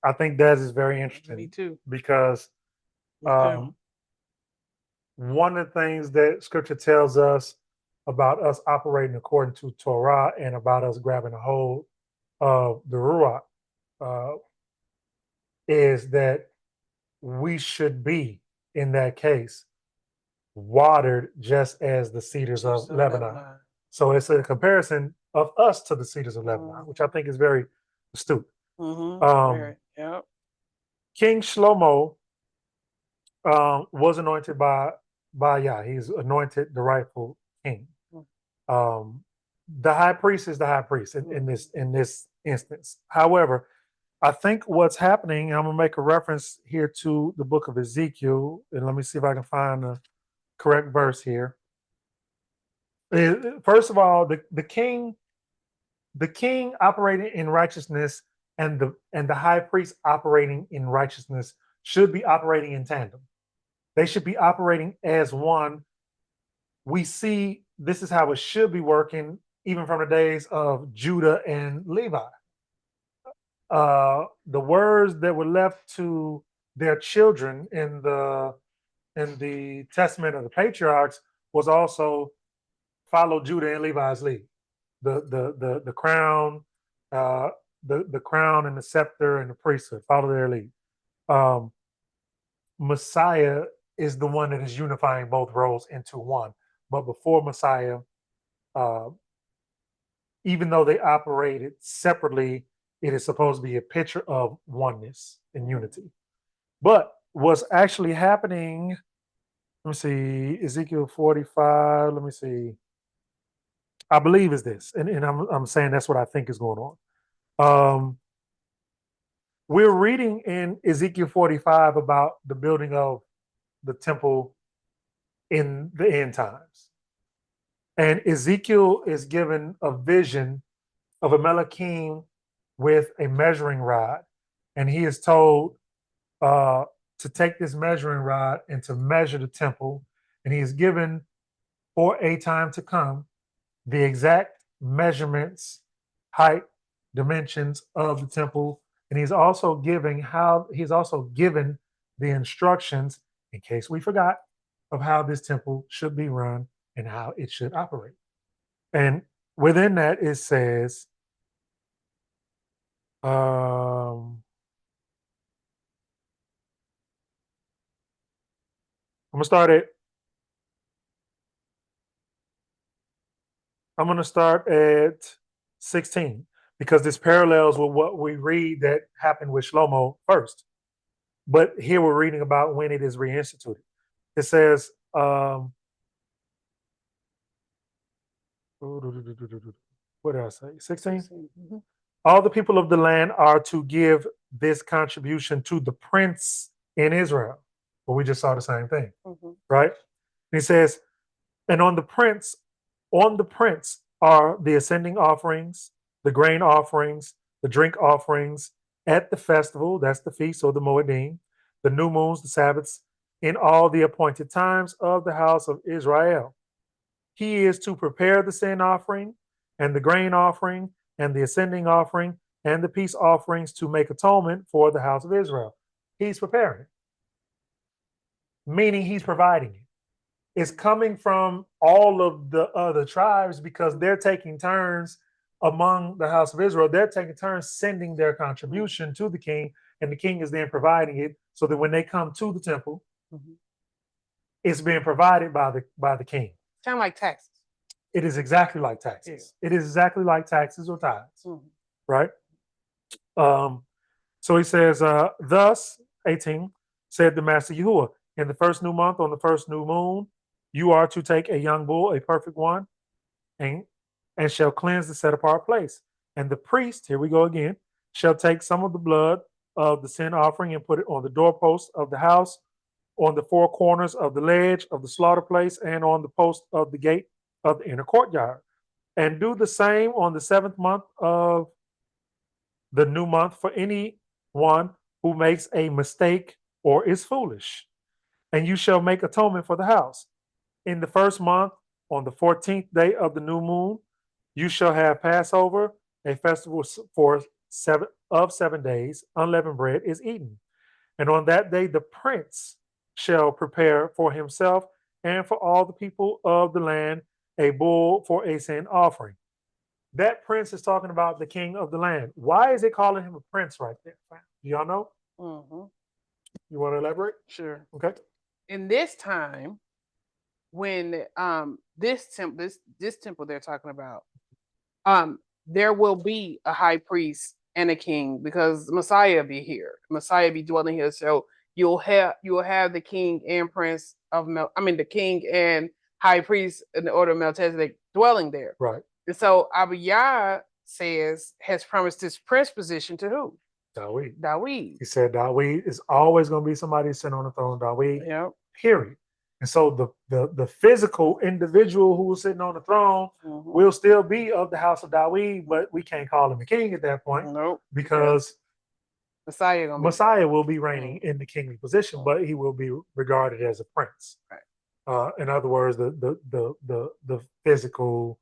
I think that is very interesting. Me too. Because Me too. one of the things that scripture tells us about us operating according to Torah and about us grabbing a hold of the Ruach is that we should be, in that case, watered just as the cedars of Lebanon. So it's a comparison of us to the cedars of Lebanon, which I think is very astute. Yep. King Shlomo was anointed by Yah. He's anointed the rightful king. The high priest is the high priest in this instance. However, I think what's happening, I'm gonna make a reference here to the book of Ezekiel, and let me see if I can find the correct verse here. First of all, the king operating in righteousness and the high priest operating in righteousness should be operating in tandem. They should be operating as one. We see this is how it should be working, even from the days of Judah and Levi. The words that were left to their children in the testament of the patriarchs was also follow Judah and Levi's lead. The crown, the crown and the scepter and the priesthood follow their lead. Messiah is the one that is unifying both roles into one. But before Messiah, even though they operated separately, it is supposed to be a picture of oneness and unity. But what's actually happening, let me see, Ezekiel 45, let me see. I believe is this, and I'm saying that's what I think is going on. We're reading in Ezekiel 45 about the building of the temple in the end times. And Ezekiel is given a vision of a Melak with a measuring rod. And he is told to take this measuring rod and to measure the temple. And he is given for a time to come the exact measurements, height, dimensions of the temple. And he's also given the instructions, in case we forgot, of how this temple should be run and how it should operate. And within that, it says, I'm going to start at 16 because this parallels with what we read that happened with Shlomo first. But here we're reading about when it is reinstituted. It says, what did I say? 16? Mm-hmm. All the people of the land are to give this contribution to the prince in Israel. But we just saw the same thing, right? And he says, and on the prince are the ascending offerings, the grain offerings, the drink offerings at the festival, that's the feast or the Moedim, the new moons, the Sabbaths, in all the appointed times of the house of Israel. He is to prepare the sin offering and the grain offering and the ascending offering and the peace offerings to make atonement for the house of Israel. He's preparing it, meaning he's providing it. It's coming from all of the other tribes because they're taking turns among the house of Israel, they're taking turns sending their contribution to the king, and the king is then providing it so that when they come to the temple, it's being provided by the king. Sound like taxes. It is exactly like taxes. It is exactly like taxes or tithes, right? So he says, thus, 18, said the master Yahuah, in the first new month, on the first new moon, you are to take a young bull, a perfect one, and shall cleanse the set apart place. And the priest, here we go again, shall take some of the blood of the sin offering and put it on the doorpost of the house, on the four corners of the ledge of the slaughter place, and on the post of the gate of the inner courtyard. And do the same on the 7th month of the new month for anyone who makes a mistake or is foolish. And you shall make atonement for the house. In the first month, on the 14th day of the new moon, you shall have Passover, a festival for 7 days. Unleavened bread is eaten. And on that day, the prince shall prepare for himself and for all the people of the land a bull for a sin offering. That prince is talking about the king of the land. Why is it calling him a prince right there? Do y'all know? You want to elaborate? Sure. Okay. In this time, when this temple they're talking about, there will be a high priest and a king because Messiah be here. Messiah be dwelling here. So you'll have the king and prince of the king and high priest in the order of Melchizedek dwelling there. Right. And so Abiyah has promised this prince position to who? Dawid. He said Dawid is always going to be somebody sitting on the throne. Dawid. Yep. Period. And so the physical individual who was sitting on the throne will still be of the house of Dawid, but we can't call him a king at that point. Nope. Because Messiah will be reigning in the kingly position, but he will be regarded as a prince. Right. In other words, the physical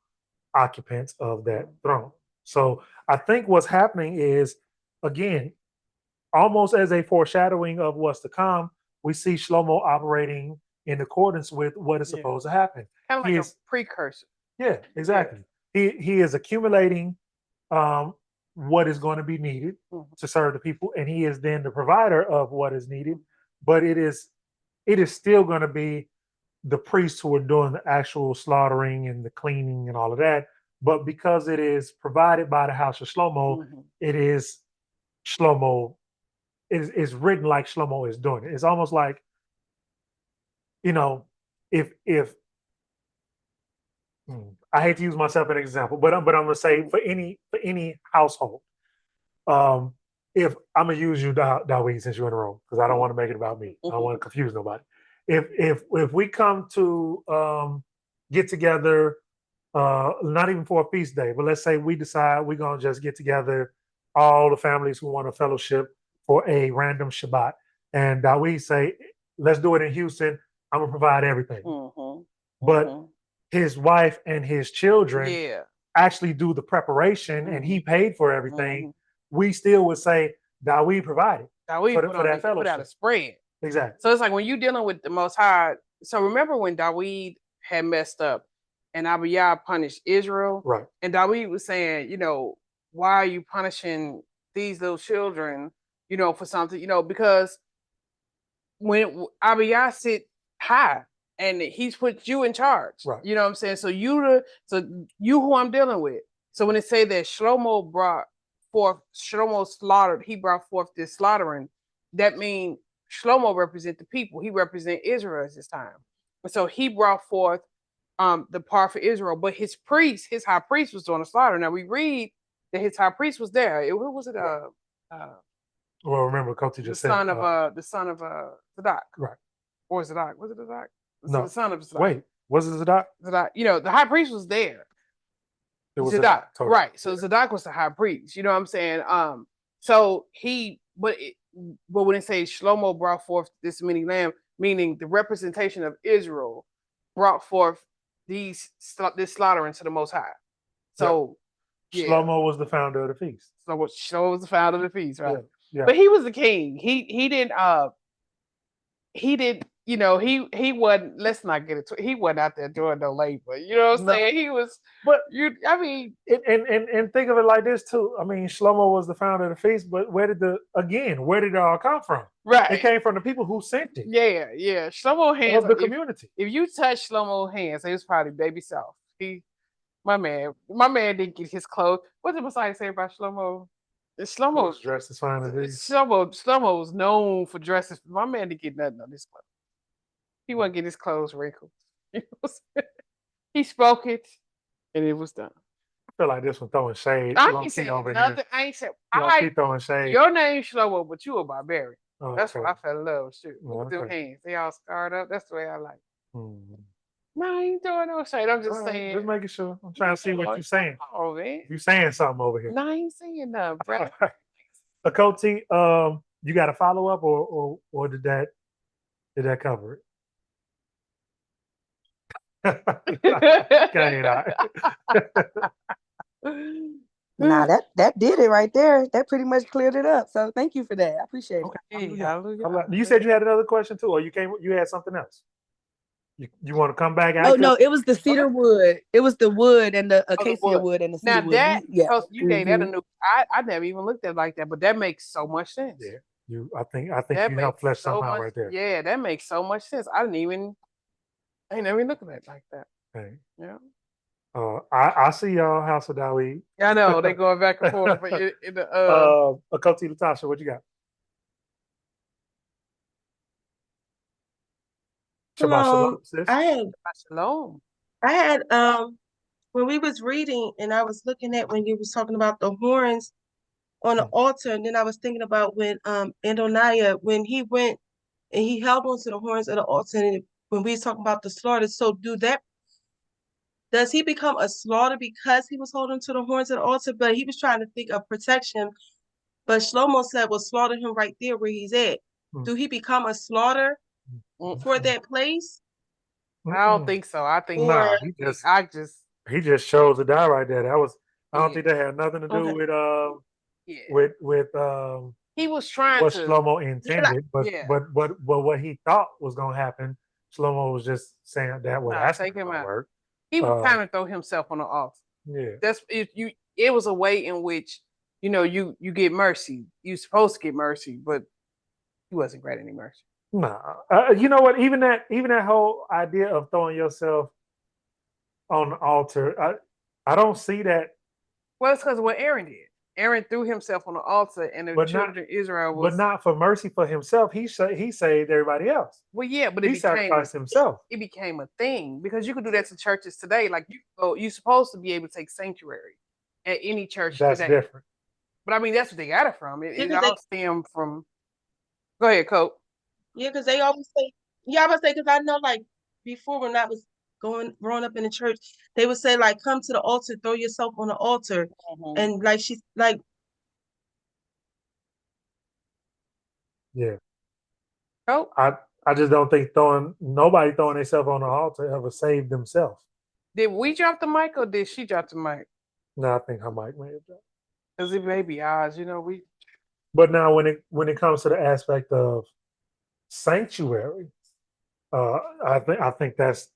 occupants of that throne. So I think what's happening is, again, almost as a foreshadowing of what's to come, we see Shlomo operating in accordance with what is supposed to happen. Kind of like a precursor. Yeah, exactly. He is accumulating what is going to be needed to serve the people, and he is then the provider of what is needed. But it is still going to be the priests who are doing the actual slaughtering and the cleaning and all of that. But because it is provided by the house of Shlomo, it is Shlomo. It is written like Shlomo is doing it. It's almost like, if I hate to use myself as an example, but I'm going to say for any household, if I'm going to use you, Dawid, since you're in the room, because I don't want to make it about me. I don't want to confuse nobody. If we come to get together, not even for a feast day, but let's say we decide we're going to just get together, all the families who want a fellowship for a random Shabbat, and Dawid say, let's do it in Houston. I'm going to provide everything. But his wife and his children actually do the preparation, and he paid for everything. We still would say Dawid provided for that fellowship. Put out a spread. Exactly. So it's like when you're dealing with the Most High. So remember when Dawid had messed up and Abiyah punished Israel? Right. And Dawid was saying, why are you punishing these little children, for something, because when Abiyah sit high and he's put you in charge, right. You know what I'm saying? So you who I'm dealing with. So when it say that Shlomo slaughtered, he brought forth this slaughtering, that means Shlomo represent the people. He represent Israel at this time. And so he brought forth the part for Israel, but his high priest was doing the slaughter. Now we read that his high priest was there. Who was it? Well, remember, Coach just said the son of Zadok. Right. Or Zadok. Was it Zadok? No. The son of Zadok. Wait, was it Zadok? Zadok. The high priest was there. It was Zadok. Totally. Right. So Zadok was the high priest. You know what I'm saying? But when it says Shlomo brought forth this many lamb, meaning the representation of Israel brought forth this slaughtering to the Most High. So Shlomo was the founder of the feast. So Shlomo was the founder of the feast, right? Yeah. But he was the king. He you know, he wasn't. Let's not get it. He wasn't out there doing no labor. You know what I'm No. saying? He was. But I mean, and think of it like this too. I mean, Shlomo was the founder of the feast, but where did it all come from? right? It came from the people who sent it. Yeah. Shlomo hands Of the community. If you touch Shlomo hands, it was probably baby soft. My man didn't get his clothes. What did Messiah say about Shlomo? Shlomo was dressed as fine as this. Shlomo was known for dresses. My man didn't get nothing on his clothes. He wasn't getting his clothes wrinkled. He spoke it, and it was done. I feel like this one throwing shade. I ain't saying nothing. I ain't saying. Keep throwing shade. Your name's Shlomo, but you a barbarian. Okay. That's what I fell in love with. Shoot, Okay. with them hands, they all scarred up. That's the way I like. Hmm. No, I ain't doing no shade. I'm just saying. Just making sure. I'm trying to see what you're saying. Oh man, You saying something over here? no, I ain't saying nothing, bro. Akoti, you got a follow up, or did that cover it? Nah, that did it right there. That pretty much cleared it up. So thank you for that. I appreciate it. Okay, hallelujah. You said you had another question too, or you had something else. You want to come back? Oh no, it was the cedar wood. It was the wood and the acacia wood and the cedar wood. Now that you gave that a new. I never even looked at it like that, but that makes so much sense. Yeah, I think you helped flesh something out right there. Yeah, that makes so much sense. I ain't never even looked at it like that. Okay. Yeah. I see y'all House of Dawid. I know they going back and forth in the Akoti Latasha, what you got? Shabbat shalom, sis. I had when we was reading and I was looking at when you was talking about the horns on the altar, and then I was thinking about when Adoniah, when he went and he held onto the horns of the altar, and when we was talking about the slaughter. So does he become a slaughter because he was holding to the horns of the altar? But he was trying to think of protection. But Shlomo said, "Well, slaughter him right there where he's at." Do he become a slaughter for that place? I don't think so. I think he just chose to die right there. That was I don't think that had nothing to do with he was trying what to Shlomo intended, but what he thought was gonna happen. Shlomo was just saying that that's take him out. Work. He was trying to throw himself on the altar. Yeah, that's it was a way in which you get mercy. You're supposed to get mercy, but he wasn't granting any mercy. Nah, you know what? Even that whole idea of throwing yourself on the altar, I don't see that. Well, it's because of what Aaron did. Aaron threw himself on the altar, and the children of Israel was. But not for mercy for himself. He saved everybody else. Well, yeah, but he sacrificed himself. It became a thing because you could do that to churches today. Like you're supposed to be able to take sanctuary at any church That's today. Different. But I mean, that's what they got it from. It all stemmed from. Go ahead, Cope. Yeah, because they always say. Yeah, I would say because I know, like before when I was growing up in the church, they would say like, "Come to the altar, throw yourself on the altar," and like she's like. Yeah. Oh. I just don't think nobody throwing themselves on the altar ever saved themselves. Did we drop the mic or did she drop the mic? No, I think her mic may have dropped. Because it may be ours, we. But now when it comes to the aspect of sanctuary, I think that's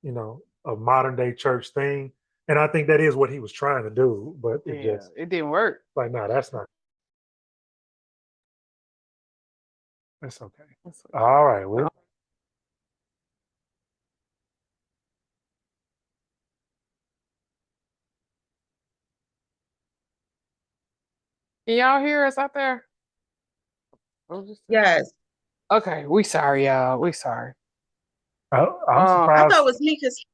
a modern day church thing, and I think that is what he was trying to do, but it didn't work. Like, no, that's not. That's okay. All right. Well. Can y'all hear us out there? Yes. Okay, we sorry, y'all. We sorry. I'm surprised. I thought it was me because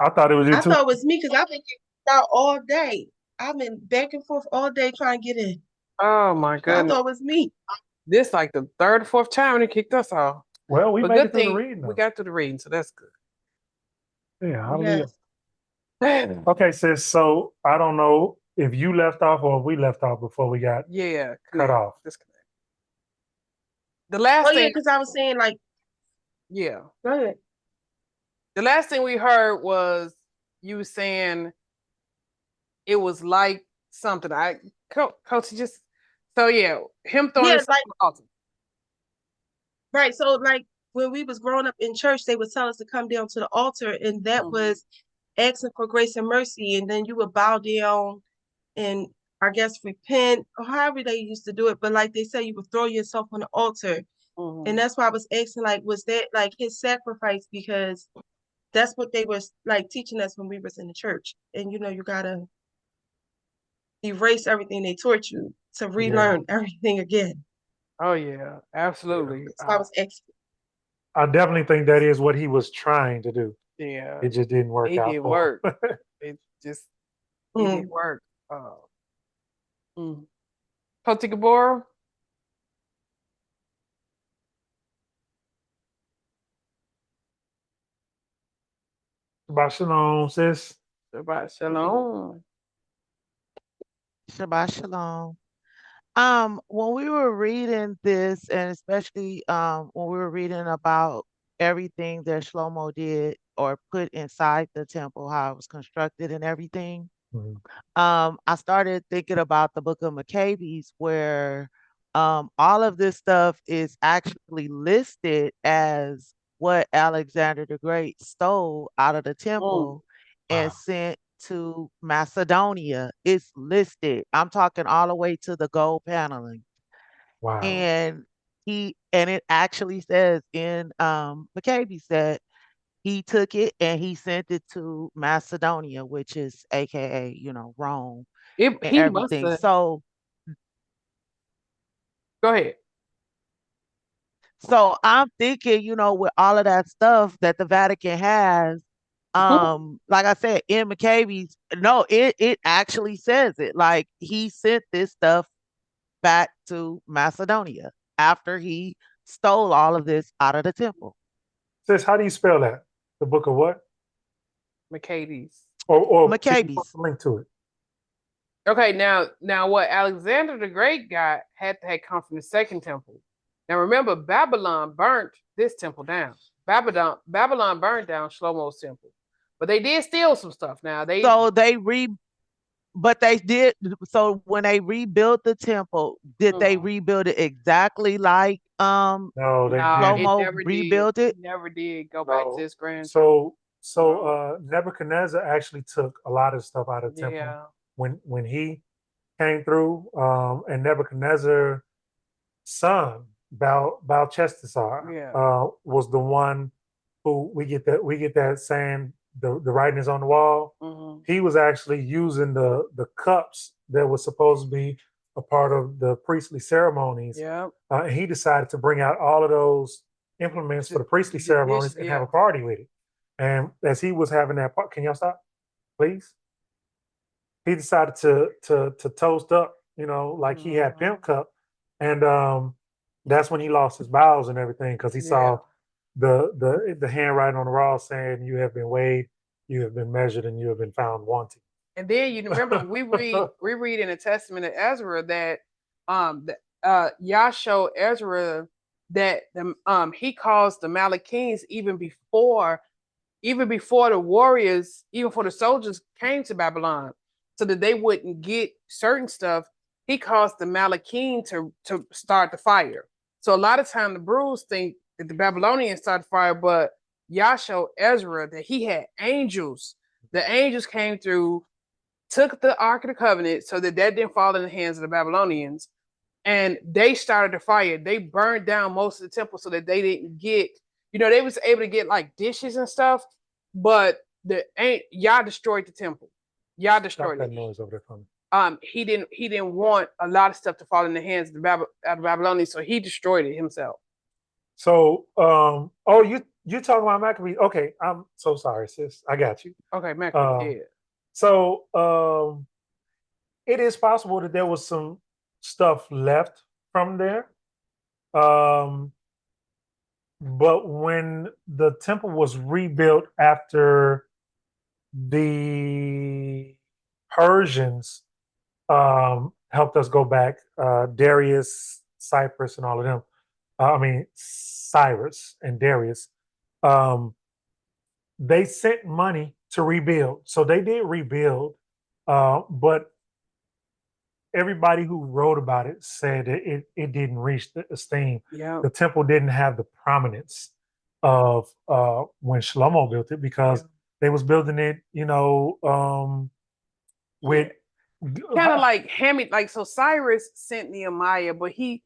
I thought it was you too. I thought it was me because I've been getting out all day. I've been back and forth all day trying to get in. Oh my goodness! I thought it was me. This like the third or fourth time they kicked us off. Well, we made it through the reading. We got through the reading, so that's good. Yeah, hallelujah. Yes. Okay, sis. So I don't know if you left off or if we left off before we got cut off. The last thing. Yeah, because I was saying like. Yeah. Go ahead. The last thing we heard was you saying it was like something. Coach just. So yeah, him throwing like. Awesome. Right. So like when we was growing up in church, they would tell us to come down to the altar, and that was asking for grace and mercy, and then you would bow down and I guess repent, or however they used to do it. But like they said, you would throw yourself on the altar. And that's why I was asking, like, was that like his sacrifice? Because that's what they was like teaching us when we was in the church. And you gotta erase everything they taught you to relearn everything again. Oh yeah, absolutely. That's why I was asking. I definitely think that is what he was trying to do. Yeah, It just didn't work it out. didn't for work. him. It didn't work. Koti Gabor? Shabbat shalom, sis. Shabbat shalom. Shabbat shalom. When we were reading this, and especially when we were reading about everything that Shlomo did or put inside the temple, how it was constructed and everything, I started thinking about the book of Maccabees, where all of this stuff is actually listed as what Alexander the Great stole out of the temple and sent to Macedonia. It's listed. I'm talking all the way to the gold paneling. Wow. And it actually says in Maccabees that he took it and he sent it to Macedonia, which is AKA, Rome and He must everything. have. So Go ahead. So I'm thinking, with all of that stuff that the Vatican has, like I said, in Maccabees, no, it actually says it. Like he sent this stuff back to Macedonia after he stole all of this out of the temple. Sis, how do you spell that? The book of what? Maccabees. Or Maccabees. link to it. Okay, now what Alexander the Great got had to have come from the second temple. Now remember, Babylon burnt this temple down. Babylon burned down Shlomo's temple, but they did steal some stuff. Now but they did. So when they rebuilt the temple, did they rebuild it exactly like No, they Shlomo rebuilt it? Never did go back to his grand. So Nebuchadnezzar actually took a lot of stuff out of the temple when he came through, and Nebuchadnezzar's son Belshazzar was the one who we get that saying the writing is on the wall. He was actually using the cups that was supposed to be a part of the priestly ceremonies. And he decided to bring out all of those implements for the priestly ceremonies and have a party with it. And as he was having that part, can y'all stop, please? He decided to toast up, like he had pimp cup, and that's when he lost his bowels and everything because he saw the handwriting on the wall saying, "You have been weighed, you have been measured, and you have been found wanting." And then you remember we read in the Testament of Ezra that Yah showed Ezra that he caused the Malachians even before the warriors, even before the soldiers came to Babylon, so that they wouldn't get certain stuff. He caused the Malachian to start the fire. So a lot of time the Brews think that the Babylonians started fire, but Yah showed Ezra that he had angels. The angels came through, took the Ark of the Covenant so that didn't fall in the hands of the Babylonians, and they started the fire. They burned down most of the temple so that they didn't get, they was able to get like dishes and stuff, but Yah destroyed the temple. Yah destroyed Stop it. that noise over there for me. He didn't want a lot of stuff to fall in the hands of the Babylonians, so he destroyed it himself. So, you talking about Maccabees? Okay, I'm so sorry, sis. I got you. Okay, Maccabees. So, it is possible that there was some stuff left from there. But when the temple was rebuilt after the Persians helped us go back, Darius, Cyprus, and all of them. Cyrus and Darius. They sent money to rebuild, so they did rebuild. But everybody who wrote about it said it didn't reach the esteem. Yeah. The temple didn't have the prominence of when Shlomo built it, because they was building it, with kind of like Hamid, like so Cyrus sent Nehemiah, but he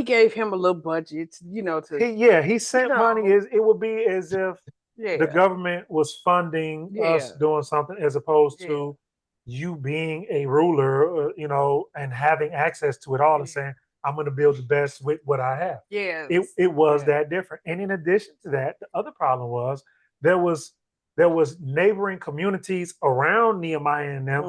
gave him a little budget, he sent money. It would be as if the yeah, government was funding us doing something, as opposed to you being a ruler, and having access to it all, and saying, I'm going to build the best with what I have. Yes. It was that different. And in addition to that, the other problem was there was neighboring communities around Nehemiah and them,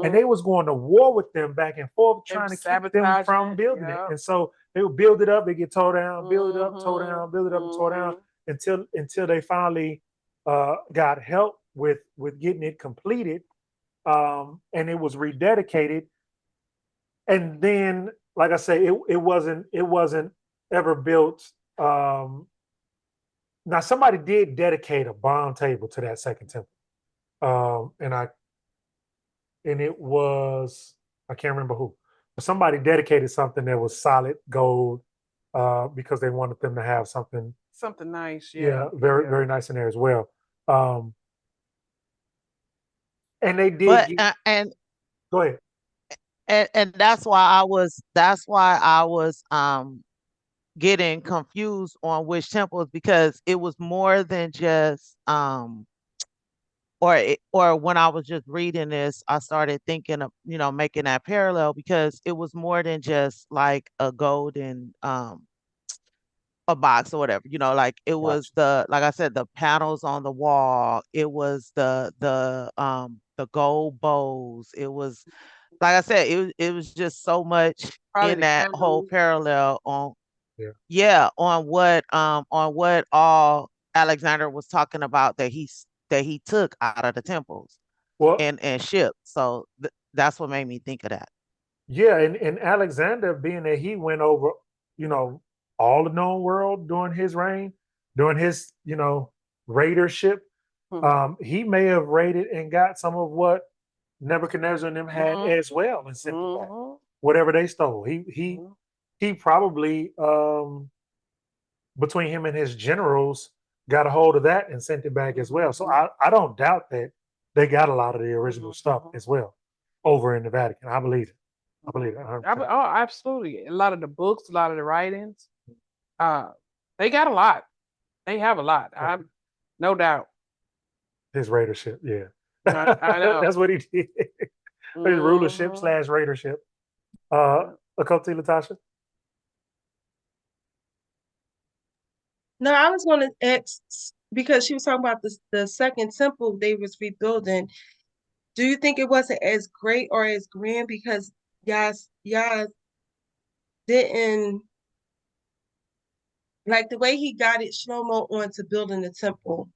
and they was going to war with them back and forth, trying to keep them from building it. And so they would build it up, they get tore down, build it up, tore down, build it up, and tore down, until they finally got help with getting it completed, and it was rededicated. And then, like I say, it wasn't ever built. Now somebody did dedicate a bronze table to that second temple, and it was, I can't remember who, but somebody dedicated something that was solid gold, because they wanted them to have something nice. Very very nice in there as well. And they did. But and go ahead. And that's why I was getting confused on which temples, because it was more than just or when I was just reading this, I started thinking of, making that parallel, because it was more than just like a golden a box or whatever, like it was like I said, the panels on the wall, it was the gold bows, it was, like I said, it was just so much Probably in that candles. whole parallel on on what all Alexander was talking about that he took out of the temples and shipped. So that's what made me think of that. Yeah, and Alexander, being that he went over, all the known world during his reign, during his, raidership, he may have raided and got some of what Nebuchadnezzar and them had as well, and sent it back. Whatever they stole. He probably, between him and his generals, got a hold of that and sent it back as well. So I don't doubt that they got a lot of the original stuff as well over in the Vatican. I believe it. I believe it. Oh, absolutely. A lot of the books, a lot of the writings, they got a lot. They have a lot. No doubt. His raidership, yeah. I know. That's what he did. His rulership / raidership. Occult Latasha? No, I was going to ask, because she was talking about the second temple they was rebuilding. Do you think it wasn't as great or as grand because Yah didn't, like the way he got it Shlomo onto building the temple,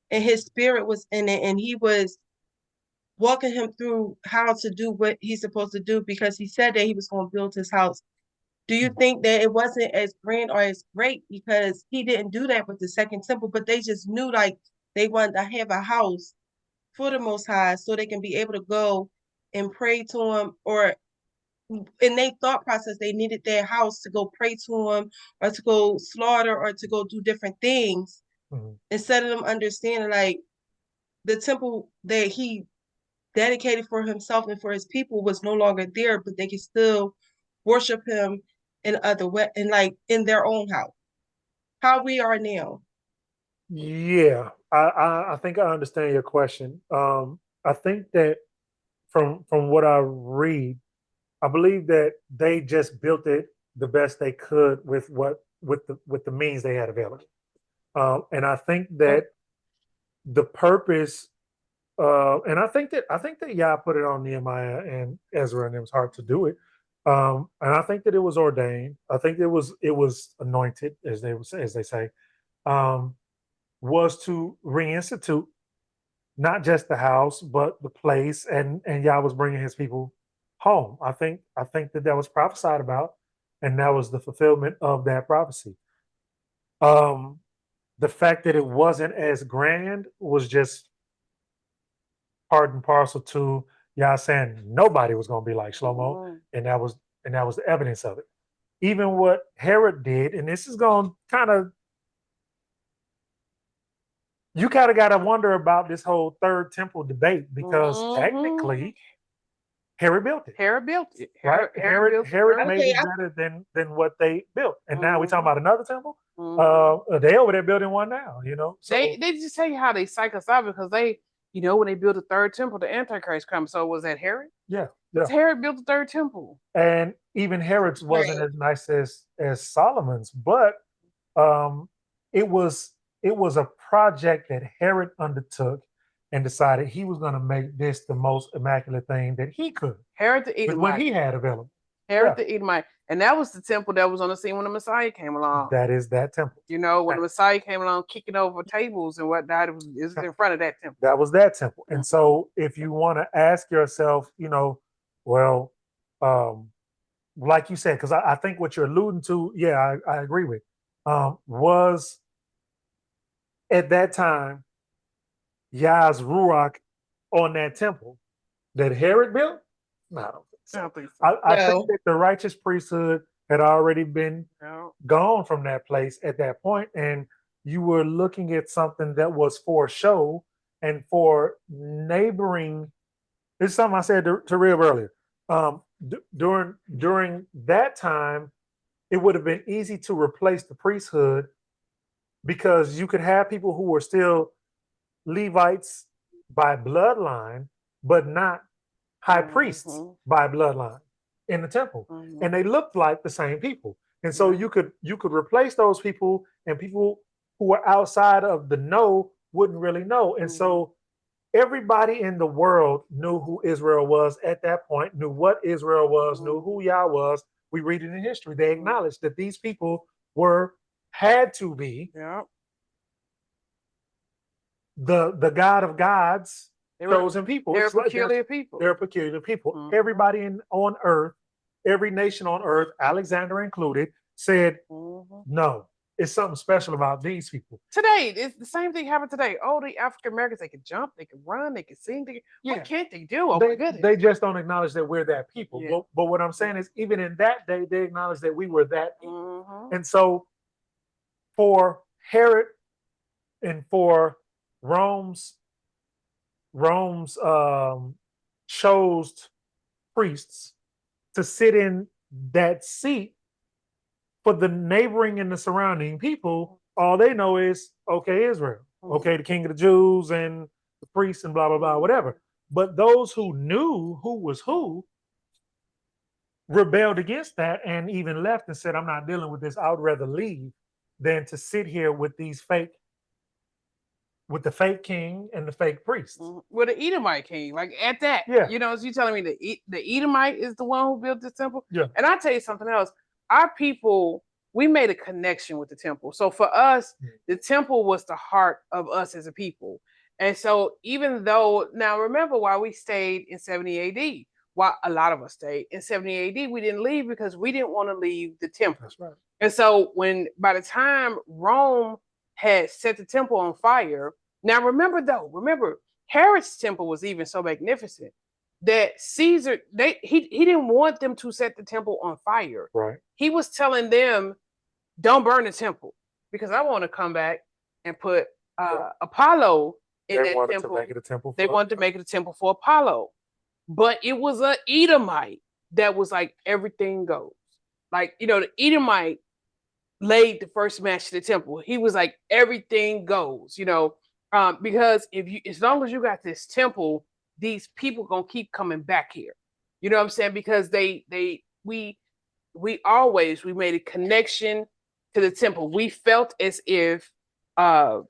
and his spirit was in it, and he was walking him through how to do what he's supposed to do, because he said that he was going to build his house. Do you think that it wasn't as grand or as great because he didn't do that with the second temple, but they just knew like they wanted to have a house for the Most High so they can be able to go and pray to him, or in their thought process, they needed their house to go pray to him or to go slaughter or to go do different things, instead of them understanding like the temple that he dedicated for himself and for his people was no longer there, but they could still worship him in other way, and like in their own house, how we are now. Yeah, I think I understand your question. I think that from what I read, I believe that they just built it the best they could with the means they had available, and I think that the purpose, and I think that Yah put it on Nehemiah and Ezra and them's heart to do it, and I think that it was ordained. I think it was anointed, as they say, was to reinstitute not just the house but the place, and Yah was bringing His people home. I think that was prophesied about, and that was the fulfillment of that prophecy. The fact that it wasn't as grand was just part and parcel to Yah saying nobody was going to be like Shlomo, and that was the evidence of it. Even what Herod did, and this is going to kind of you kind of got to wonder about this whole third temple debate because Mhm. technically Herod built it. Herod built it. Right? Herod built made Okay, it better than what they built. And now we're talking about another temple. Mhm. They over there building one now, you know. So They just tell you how they psych us out because they, when they built the third temple, the Antichrist comes. So was that Herod? yeah. Because Herod built the third temple. And even Herod's wasn't Right. as nice as Solomon's, but um, it was a project that Herod undertook and decided he was going to make this the most immaculate thing that he could Herod the with what Edomite. he had available. Herod the Edomite. And that was the temple that was on the scene when the Messiah came along. That is that temple. When the Messiah came along kicking over tables and whatnot, it was in front of that temple. That was that temple. And so if you want to ask yourself, well, like you said, because I think what you're alluding to, I agree with, was at that time, Yah's Ruach on that temple that Herod built? No, I don't think so. I don't think so. I think that the righteous priesthood had already been No. gone from that place at that point, and you were looking at something that was for show and for neighboring. This is something I said to Rib earlier. During that time, it would have been easy to replace the priesthood because you could have people who were still Levites by bloodline, but not high priests by bloodline in the temple, and they looked like the same people. And so you could replace those people, and people who were outside of the know wouldn't really know. And so everybody in the world knew who Israel was at that point, knew what Israel was, knew who Yah was. We read it in history. They acknowledged that these people had to be the God of gods, chosen people. They're peculiar people. They're peculiar people. Everybody on earth, every nation on earth, Alexander included, said, no, it's something special about these people. Today, it's the same thing happened today. Oh, the African Americans, they can jump, they can run, they can sing. What can't they do? Oh, my goodness. They just don't acknowledge that we're that people. But what I'm saying is, even in that day, they acknowledged that we were that people. And so for Herod and for Rome's chose priests to sit in that seat for the neighboring and the surrounding people, all they know is, okay, Israel, okay, the king of the Jews and the priests and blah, blah, blah, whatever. But those who knew who was who rebelled against that and even left and said, I'm not dealing with this. I would rather leave than to sit here with the fake king and the fake priest. With the Edomite king, like at that. Yeah. So you telling me the Edomite is the one who built this temple? Yeah. And I'll tell you something else. Our people, we made a connection with the temple. So for us, the temple was the heart of us as a people. And so even though, now remember why we stayed in 70 AD, why a lot of us stayed in 70 AD, we didn't leave because we didn't want to leave the temple. That's right. And so by the time Rome had set the temple on fire, now remember Herod's temple was even so magnificent that Caesar, he didn't want them to set the temple on fire. Right. He was telling them, don't burn the temple because I want to come back and put Apollo in that temple. They wanted to make it a temple for Apollo. But it was an Edomite that was like, everything goes. Like, the Edomite laid the first match to the temple. He was like, everything goes, because as long as you got this temple, these people gonna keep coming back here. You know what I'm saying? Because we made a connection to the temple. We felt as if the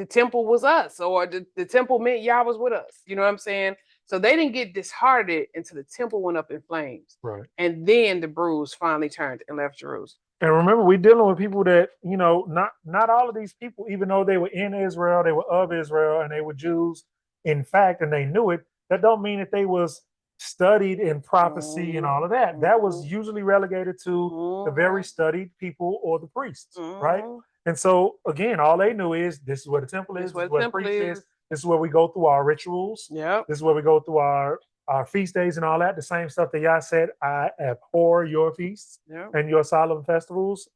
temple was us, or the temple meant Yah was with us. You know what I'm saying? So they didn't get disheartened until the temple went up in flames. Right. And then the bruise finally turned and left Jerusalem. And remember, we're dealing with people that, not all of these people, even though they were in Israel, they were of Israel, and they were Jews, in fact, and they knew it, that don't mean that they was studied in prophecy and all of that. That was usually relegated to the very studied people or the priests, right? And so, again, all they knew is this is where the temple is, this is where the priest is, this is where we go through our rituals, this is where we go through our feast days and all that, the same stuff that Yah said, I abhor your feasts and your solemn festivals.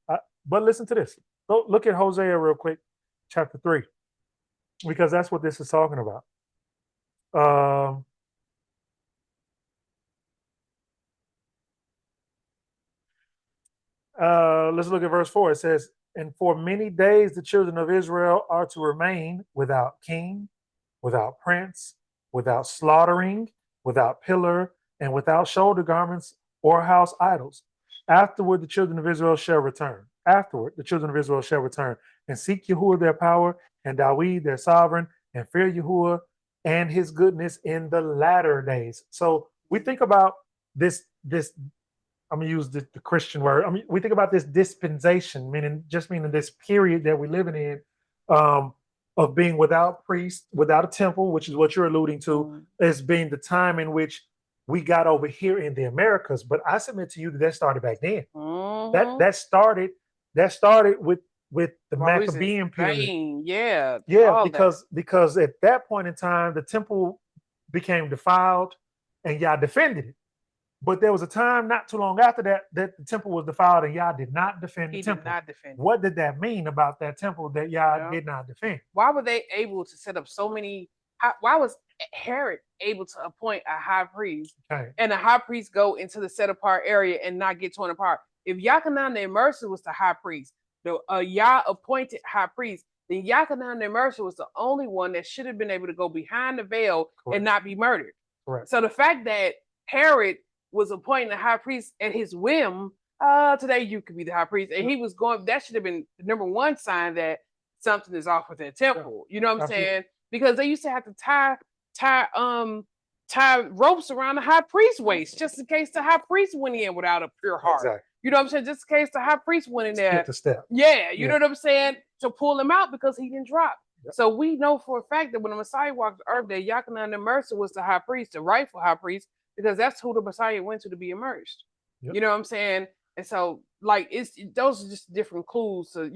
But listen to this. look at Hosea real quick, chapter 3, because that's what this is talking about. Let's look at verse 4. It says, "And for many days the children of Israel are to remain without king, without prince, without slaughtering, without pillar, and without shoulder garments or house idols. Afterward the children of Israel shall return. Afterward the children of Israel shall return and seek Yahuah their power and Dawid their sovereign and fear Yahuah and his goodness in the latter days." So we think about this I'm gonna use the Christian word. I mean, we think about this dispensation, meaning this period that we're living in, of being without priest, without a temple, which is what you're alluding to, as being the time in which we got over here in the Americas. But I submit to you that started back then. That started with the Maccabean period. Yeah, because at that point in time, the temple became defiled, and Yah defended it. But there was a time not too long after that the temple was defiled and Yah did not defend the temple. Did not defend. What did that mean about that temple that Yah did not defend? Why were they able to set up so many? Why was Herod able to appoint a high priest and the high priest go into the set apart area and not get torn apart? If Yachanan the Immerser was the high priest, the Yah appointed high priest, then Yachanan the Immerser was the only one that should have been able to go behind the veil and not be murdered. So the fact that Herod was appointing the high priest at his whim, today you could be the high priest, and he was going, that should have been the number one sign that something is off with that temple. You know what I'm saying? Because they used to have to tie ropes around the high priest's waist just in case the high priest went in without a pure heart. You know what I'm saying? Just in case the high priest went in there. The step. You know what I'm saying? To pull him out because he didn't drop. So we know for a fact that when the Messiah walked the earth, that Yachanan the Immerser was the high priest, the rightful high priest, because that's who the Messiah went to be immersed. You know what I'm saying? And so, like, those are just different clues to,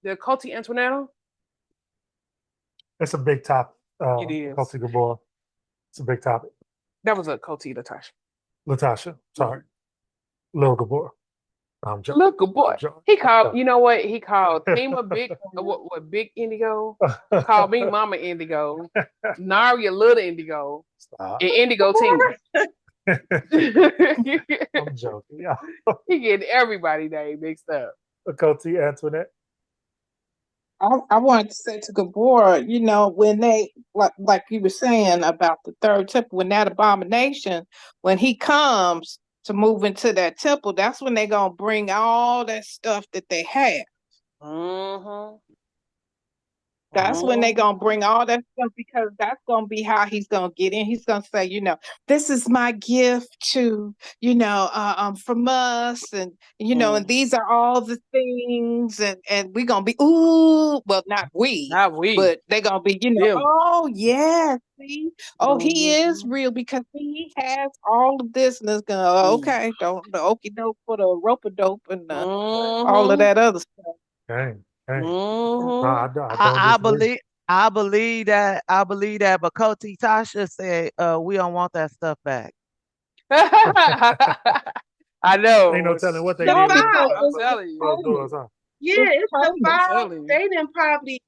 the Culti Antoinette. It's a big topic. It is. Culti Gabor. It's a big topic. That was a Culti Latasha. Sorry. Lil Gabor. I'm joking. Look, good boy. He called, you know what? He called Thema Big, what Big Indigo? Called me Mama Indigo. Naria Little Indigo. And Indigo Tima. I'm joking. Yeah. He getting everybody name mixed up. Culti Antoinette. I wanted to say to Gabor, when they, like you were saying about the third temple, when that abomination, when he comes to move into that temple, that's when they're going to bring all that stuff that they have. That's when they're going to bring all that stuff, because that's going to be how he's going to get in. He's going to say, this is my gift to, from us. And, and these are all the things. And we're going to be, not we, but they're going to be, oh, yeah, see, he is real because he has all of this. And it's going to, okay, don't the okie doke for the rope-a-dope and all of that other stuff. Dang. I believe that, but Coty Tasha said we don't want that stuff back. I know. Ain't no telling what they did. I'm telling you. Yeah, it's the file. They didn't probably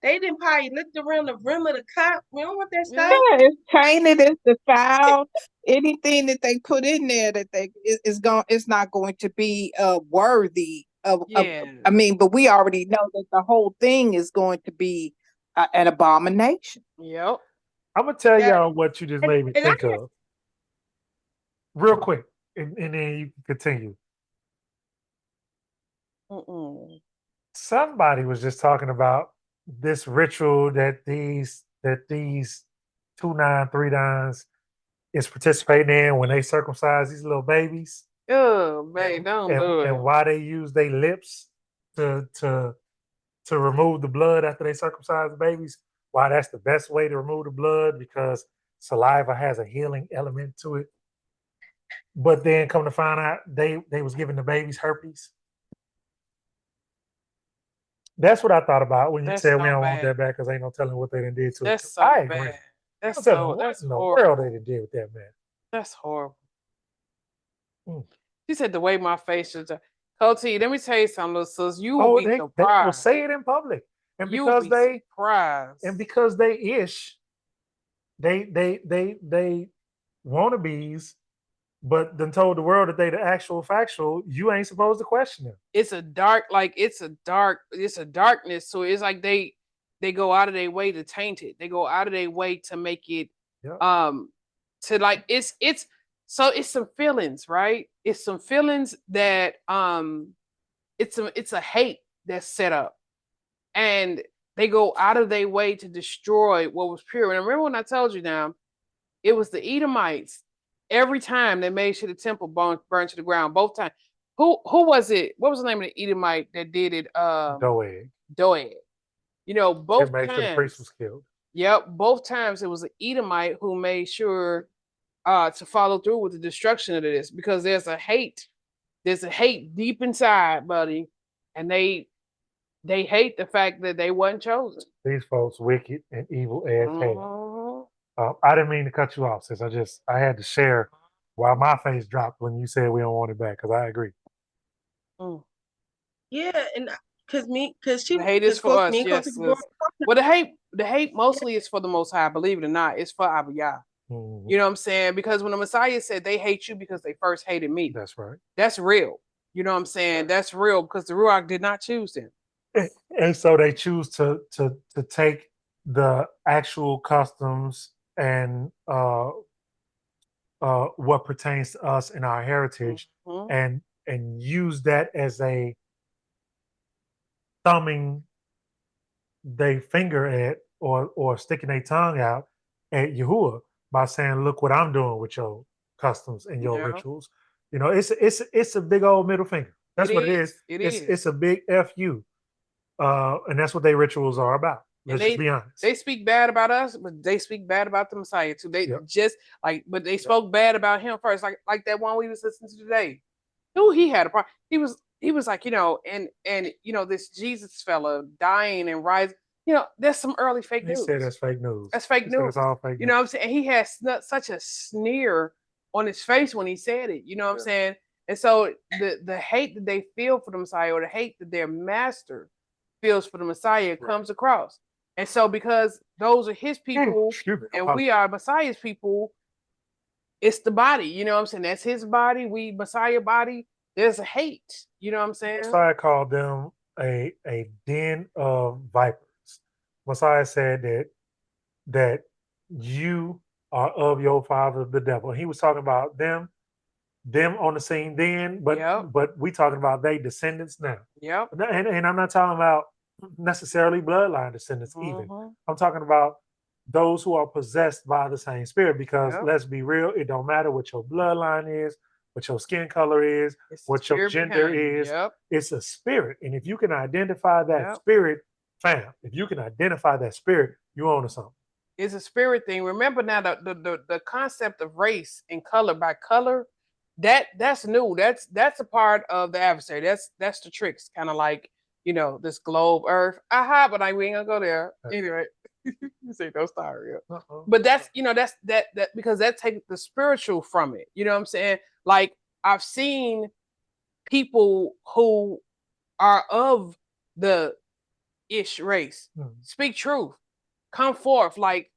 licked around the rim of the cup. We don't want that stuff. Yeah, it's tainted, it's defiled. Anything that they put in there that it's not going to be worthy. But we already know that the whole thing is going to be an abomination. Yep. I'm gonna tell y'all what you just made me think of, real quick, and then you can continue. Somebody was just talking about this ritual that these 2-9-3-9s is participating in when they circumcise these little babies. Oh, man, don't do it. And why they use their lips to remove the blood after they circumcise the babies. Why that's the best way to remove the blood, because saliva has a healing element to it. But then come to find out they was giving the babies herpes. That's what I thought about when you said we don't want that back because ain't no telling what they done did to it. That's so bad. That's so what in the world they done did with that man. That's horrible. She said the way my face is, Coty, let me tell you something, little sis. You will Oh, be they will surprised. say it in public, and You will be surprised. because they ish, they wannabes, but then told the world that they the actual factual. You ain't supposed to question them. It's a darkness. So it's like they go out of their way to taint it. They go out of their way to make it Yep. to like it's so it's some feelings, right? It's some feelings that it's a hate that's set up, and they go out of their way to destroy what was pure. And remember when I told you now, it was the Edomites. Every time they made sure the temple burned to the ground, both times. Who was it? What was the name of the Edomite that did it? Doeg. Doeg. You know, both made sure the priest times. was killed. Yep, both times it was an Edomite who made sure to follow through with the destruction of this, because there's a hate deep inside, buddy, and they hate the fact that they wasn't chosen. These folks wicked and evil as hell. Mhm. I didn't mean to cut you off, sis. I had to share why my face dropped when you said we don't want it back, because I agree. Mm. Yeah, and because The hate is for us, me and yes. Coach were Well, the hate mostly is for the Most High. Believe it or not, it's for Abiyah. Mhm. You know what I'm saying? Because when the Messiah said they hate you because they first hated me, That's right. that's real. You know what I'm saying? That's real, because the Ruach did not choose them. And so they choose to take the actual customs and what pertains to us and our heritage, Mhm. and use that as a thumbing they finger at, or sticking their tongue out at Yahuah by saying, "Look what I'm doing with your customs and your Yeah. rituals." You know, it's a big old middle finger. That's what it is. It It's a big fu, and that's what their rituals are about. And Let's just be honest. they speak bad about us, but they speak bad about the Messiah too. They Yep. just like, but they spoke bad about him first, like that one we was listening to today. Who he had a problem. He was like, you know, and you know, this Jesus fella dying and rising. You know, there's some early fake He news. said that's fake news. That's fake He said news. it's all fake You news. know what I'm saying? And he has such a sneer on his face when he said it. You know what I'm saying? And so the hate that they feel for the Messiah, or the hate that their master feels for the Messiah, comes across. And so because those are his people and we are Messiah's people, it's the body. You know what I'm saying? That's his body. We Messiah body. There's a hate. You know what I'm saying? Messiah called them a den of vipers. Messiah said that you are of your father the devil. He was talking about them on the scene then, but we talking about they descendants now. Yep. And I'm not talking about necessarily bloodline descendants even. I'm talking about those who are possessed by the same spirit, because let's be real, it don't matter what your bloodline is, what your skin color is, what your gender is. It's a spirit. And if you can identify that spirit, fam, if you can identify that spirit, you own something. It's a spirit thing. Remember now the concept of race and color by color, that's new. That's a part of the adversary. That's the tricks, kind of like, you know, this globe earth. Aha, but we ain't gonna go there. Anyway. You say don't start real. But that's, you know, that because that takes the spiritual from it. You know what I'm saying? Like, I've seen people who are of the ish race speak truth, come forth, like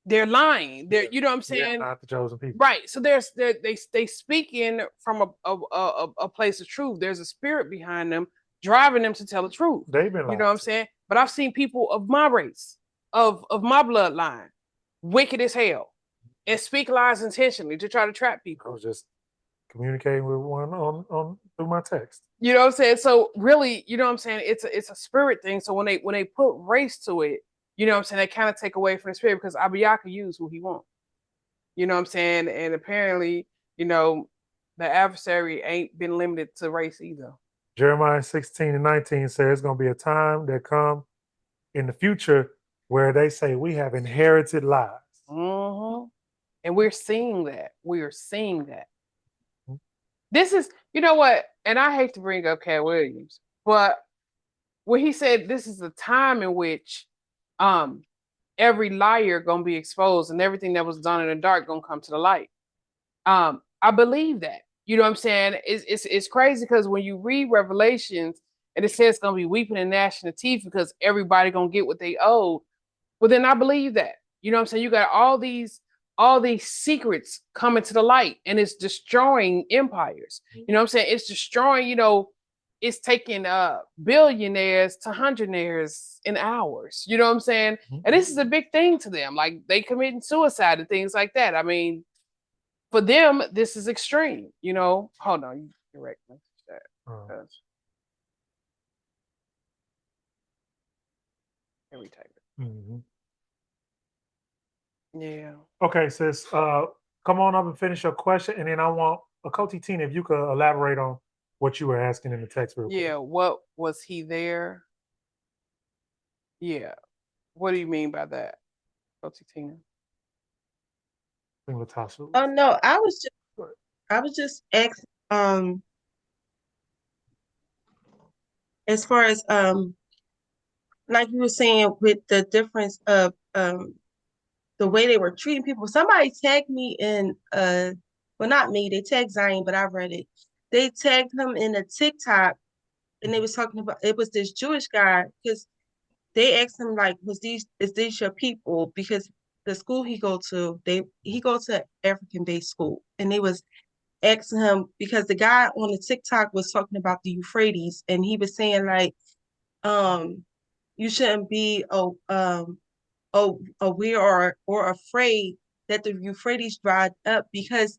they're lying. They're, you know what I'm saying? Not the chosen people. Right. So they speaking from a place of truth. There's a spirit behind them driving them to tell the truth. They've been, you know what I'm saying? But I've seen people of my race, of my bloodline, wicked as hell, and speak lies intentionally to try to trap people. I was just communicating with one on through my text. You know what I'm saying? So really, you know what I'm saying? It's a spirit thing. So when they put race to it, you know what I'm saying, they kind of take away from the spirit, because Abiyah can use who he wants. You know what I'm saying? And apparently, you know, the adversary ain't been limited to race either. Jeremiah 16:19 says it's going to be a time that come in the future where they say we have inherited lies. And we're seeing that. We are seeing that. This is, you know what? And I hate to bring up Cat Williams, but when he said this is the time in which every liar gonna be exposed and everything that was done in the dark gonna come to the light. I believe that. You know what I'm saying? It's crazy because when you read Revelations and it says it's gonna be weeping and gnashing of teeth because everybody gonna get what they owe. Well, then I believe that. You know what I'm saying? You got all these secrets coming to the light and it's destroying empires. You know what I'm saying? It's destroying, it's taking billionaires to hundredaires in hours. You know what I'm saying? And this is a big thing to them. Like they committing suicide and things like that. I mean, for them, this is extreme. Hold on, you correct me. Let me type it. Mm-hmm. Yeah. Okay, sis. Come on up and finish your question, and then I want Akoti Tina, if you could elaborate on what you were asking in the text real quick. Yeah. What was he there? Yeah. What do you mean by that, Akoti Tina? I think Latasha. Oh no, I was just asking as far as like you were saying with the difference of the way they were treating people. Somebody tagged me in well, not me, they tagged Zion, but I read it. They tagged him in a TikTok and they was talking about, it was this Jewish guy, because they asked him like, is these your people? Because the school he go to, he goes to African-based school, and they was asking him, because the guy on the TikTok was talking about the Euphrates, and he was saying like, you shouldn't be aware or afraid that the Euphrates dried up, because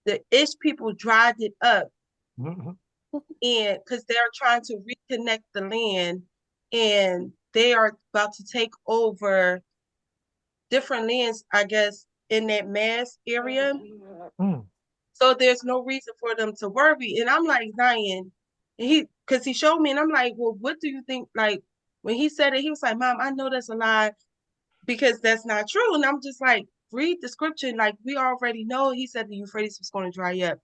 the Ish people dried it up, and because they're trying to reconnect the land, and they are about to take over different lands, I guess, in that mass area. So there's no reason for them to worry. And I'm like, Zion, and because he showed me, and I'm like, well, what do you think? Like, when he said it, he was like, Mom, I know that's a lie because that's not true. And I'm just like, read the scripture. Like, we already know he said the Euphrates was going to dry up.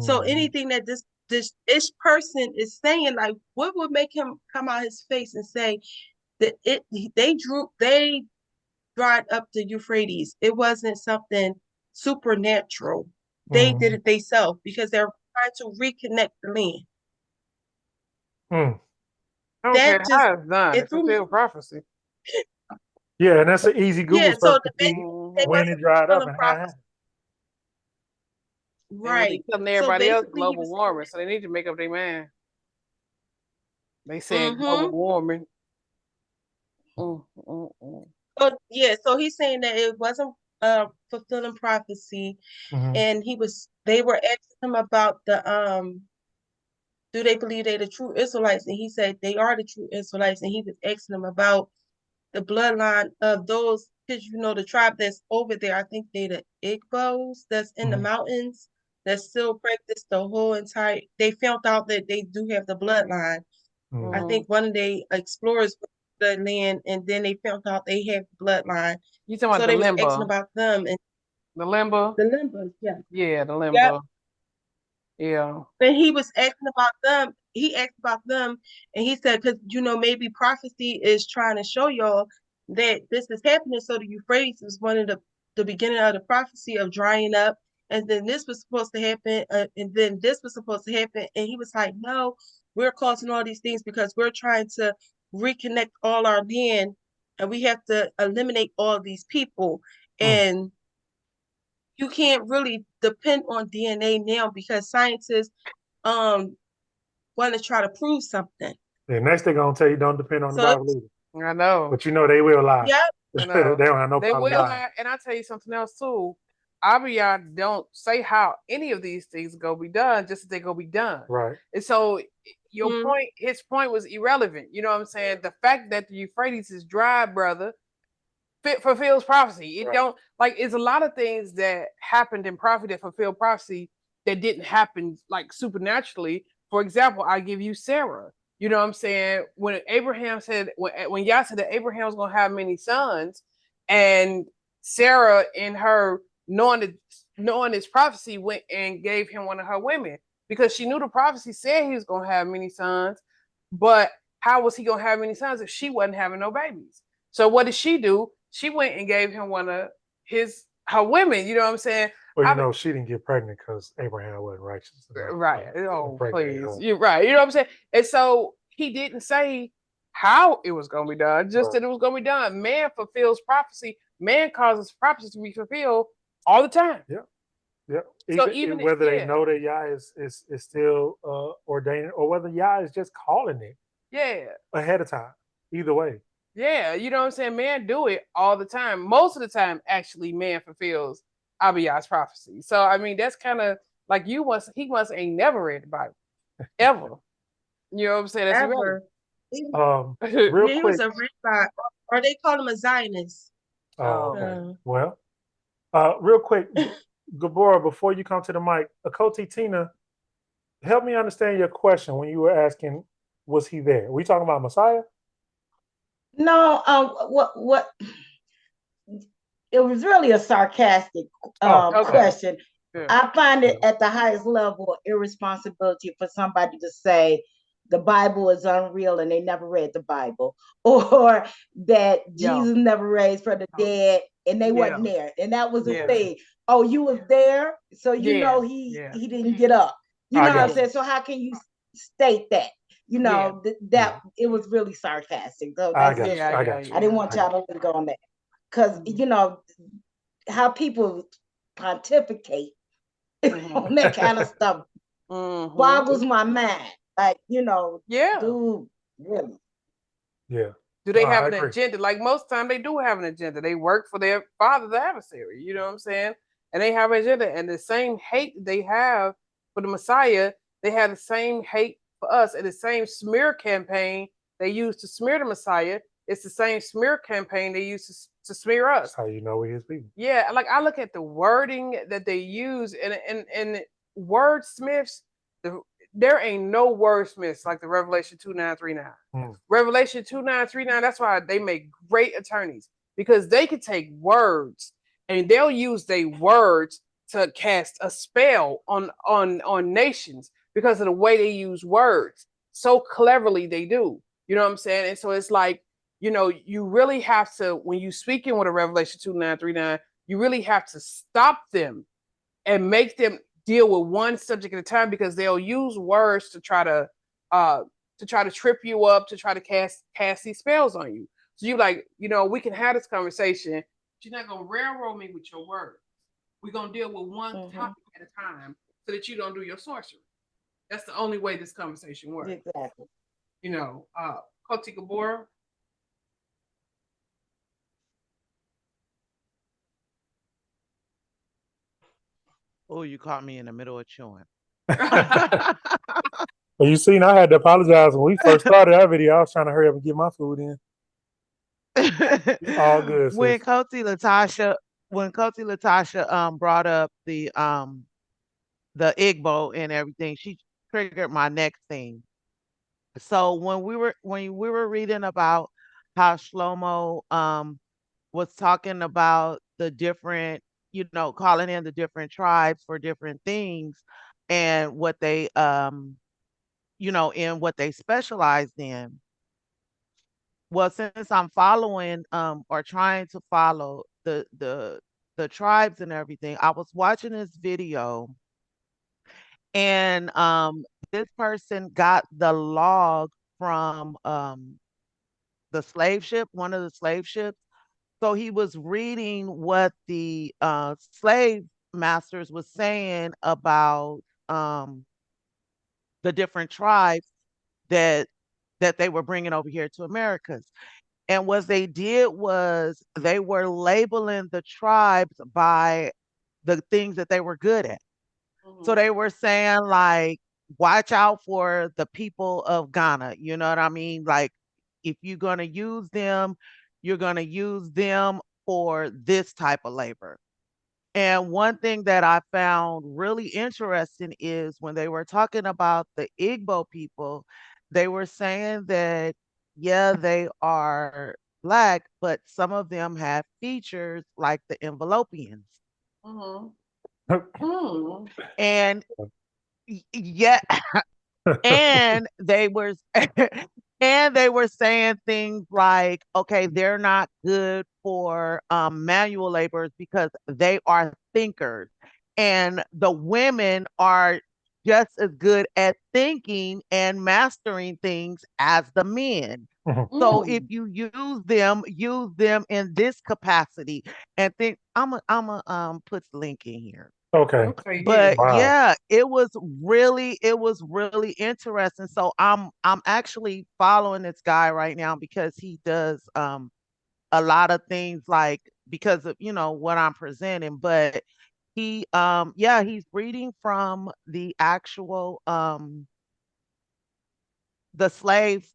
So anything that this ish person is saying, like, what would make him come out his face and say that they dried up the Euphrates? It wasn't something supernatural. They did it themselves because they're trying to reconnect the land. Okay, how it's done. It's fulfilled prophecy. Yeah, and that's an easy Google search to see when it dried up and how it happened. Right. They're telling everybody else global warming, so they need to make up their mind. They said global warming. So yeah, so he's saying that it wasn't fulfilling prophecy, and they were asking him about the do they believe they're the true Israelites, and he said they are the true Israelites, and he was asking them about the bloodline of those, because the tribe that's over there, I think they the Igbos that's in the mountains that still practice the whole entire. They found out that they do have the bloodline. I think one of the explorers the land, and then they found out they have the bloodline. You talking about so the they limbo? Was asking about them and the limbo. The limbos, yeah. Yeah, the limbo. Yep. Yeah. Then he was asking about them. He asked about them, and he said, because maybe prophecy is trying to show y'all that this is happening. So the Euphrates was one of the beginning of the prophecy of drying up, and then this was supposed to happen, and then this was supposed to happen. And he was like, no, we're causing all these things because we're trying to reconnect all our land, and we have to eliminate all these people. And you can't really depend on DNA now because scientists want to try to prove something. The next they're gonna tell you don't depend on the Bible either. I know. But they will lie. Yeah. They don't have no problem lying. And I'll tell you something else too. Abiyah don't say how any of these things go be done, just that they go be done. Right. And so his point was irrelevant. You know what I'm saying? The fact that the Euphrates is dry, brother, fulfills prophecy. It don't, like, it's a lot of things that happened in prophecy that fulfilled prophecy that didn't happen like supernaturally. For example, I give you Sarah. You know what I'm saying? When Abraham said, when Yah said that Abraham was going to have many sons, and Sarah, in her knowing this prophecy, went and gave him one of her women because she knew the prophecy said he was going to have many sons. But how was he going to have many sons if she wasn't having no babies? So what did she do? She went and gave him one of her women. You know what I'm saying? Well, I you mean, know, she didn't get pregnant because Abraham wasn't righteous enough right. to Oh, impregnate please. her. You're right. You know what I'm saying? And so he didn't say how it was going to be done, just Right. that it was going to be done. Man fulfills prophecy. Man causes prophecy to be fulfilled all the time. Yeah. Yeah. So Even even whether they yeah, know that Yah is still ordaining, or whether Yah is just calling it yeah, ahead of time. Either way. yeah. You know what I'm saying? Man do it all the time. Most of the time, actually, man fulfills Abiyah's prophecy. So I mean, that's kind of like he must ain't never read the Bible ever. You know what I'm saying? That's irrelevant. Ever. He, Real yeah, he was quick. a rabbi, or they call him a Zionist. Oh, Oh. okay. Well, real quick, Gabora, before you come to the mic, Akoti Tina, help me understand your question when you were asking, was he there? We talking about Messiah? No, what it was really a sarcastic Oh, Okay. question. Yeah. I find it at the highest level of irresponsibility for somebody to say the Bible is unreal and they never read the Bible, or that Yeah. Jesus never raised from the dead and they Yeah. wasn't there. And that was the Yeah. thing. Oh, you was there, so you Yeah. know Yeah. he didn't get up. You I know what I'm got saying? So how can you state that? You know, that it was really sarcastic. So I that's got just you. I got you. I didn't want I got y'all to go on that. Because you know how people pontificate on that kind of stuff boggles my mind. Like, you know, Yeah. dude, really. Yeah. Do they No, have I an agree. agenda? Like most time they do have an agenda. They work for their father, the adversary. You know what I'm saying? And they have an agenda. And the same hate they have for the Messiah, they have the same hate for us. And the same smear campaign they use to smear the Messiah, it's the same smear campaign they use to smear us. That's how you know we his people. Yeah, like I look at the wording that they use, and wordsmiths. There ain't no wordsmiths like the Revelation 2939. Revelation 2939. That's why they make great attorneys, because they can take words and they'll use their words to cast a spell on nations because of the way they use words. So cleverly they do. You know what I'm saying? And so it's like, you know, you really have to, when you speaking with a Revelation 2939, you really have to stop them and make them deal with one subject at a time, because they'll use words to try to trip you up, to try to cast these spells on you. So you like, you know, we can have this conversation, but you're not gonna railroad me with your words. We're gonna deal with one topic at a time so that you don't do your sorcery. That's the only way this conversation works. Exactly. You know, Koti Gabor. Oh, you caught me in the middle of chewing. Well, you seen, I had to apologize when we first started our video. I was trying to hurry up and get my food in. All good. When Koti Latasha brought up the Igbo and everything, she triggered my next thing. So when we were reading about how Shlomo was talking about the different, you know, calling in the different tribes for different things and what they you know, in what they specialized in. Well, since I'm following or trying to follow the tribes and everything, I was watching this video, and this person got the log from the slave ship, one of the slave ships. So he was reading what the slave masters was saying about the different tribes that they were bringing over here to Americas. And what they did was they were labeling the tribes by the things that they were good at. So they were saying, like, watch out for the people of Ghana. You know what I mean? Like, if you're going to use them, you're going to use them for this type of labor. And one thing that I found really interesting is when they were talking about the Igbo people, they were saying that, yeah, they are Black, but some of them have features like the Envelopians. And yeah, and they were and they were saying things like, okay, they're not good for manual laborers because they are thinkers. and the women are just as good at thinking and mastering things as the men. So if you use them in this capacity, and think I'm a put the link in here. Okay. But Wow. yeah, it was really interesting. So I'm actually following this guy right now because he does a lot of things, like, because of what I'm presenting, but he he's reading from the actual the slave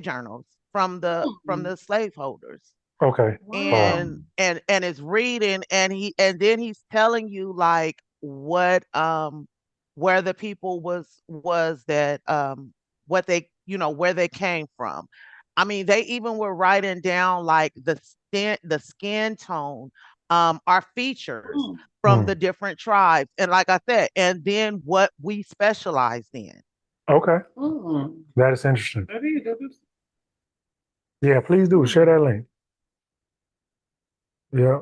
journals from the slaveholders. Okay. And it's reading, and then he's telling you, like, what where the people was that what they where they came from. I mean, they even were writing down, like, the skin tone, our features from the different tribes, and like I said, and then what we specialized in. Okay. That is interesting. Yeah, please do share that link. Yeah.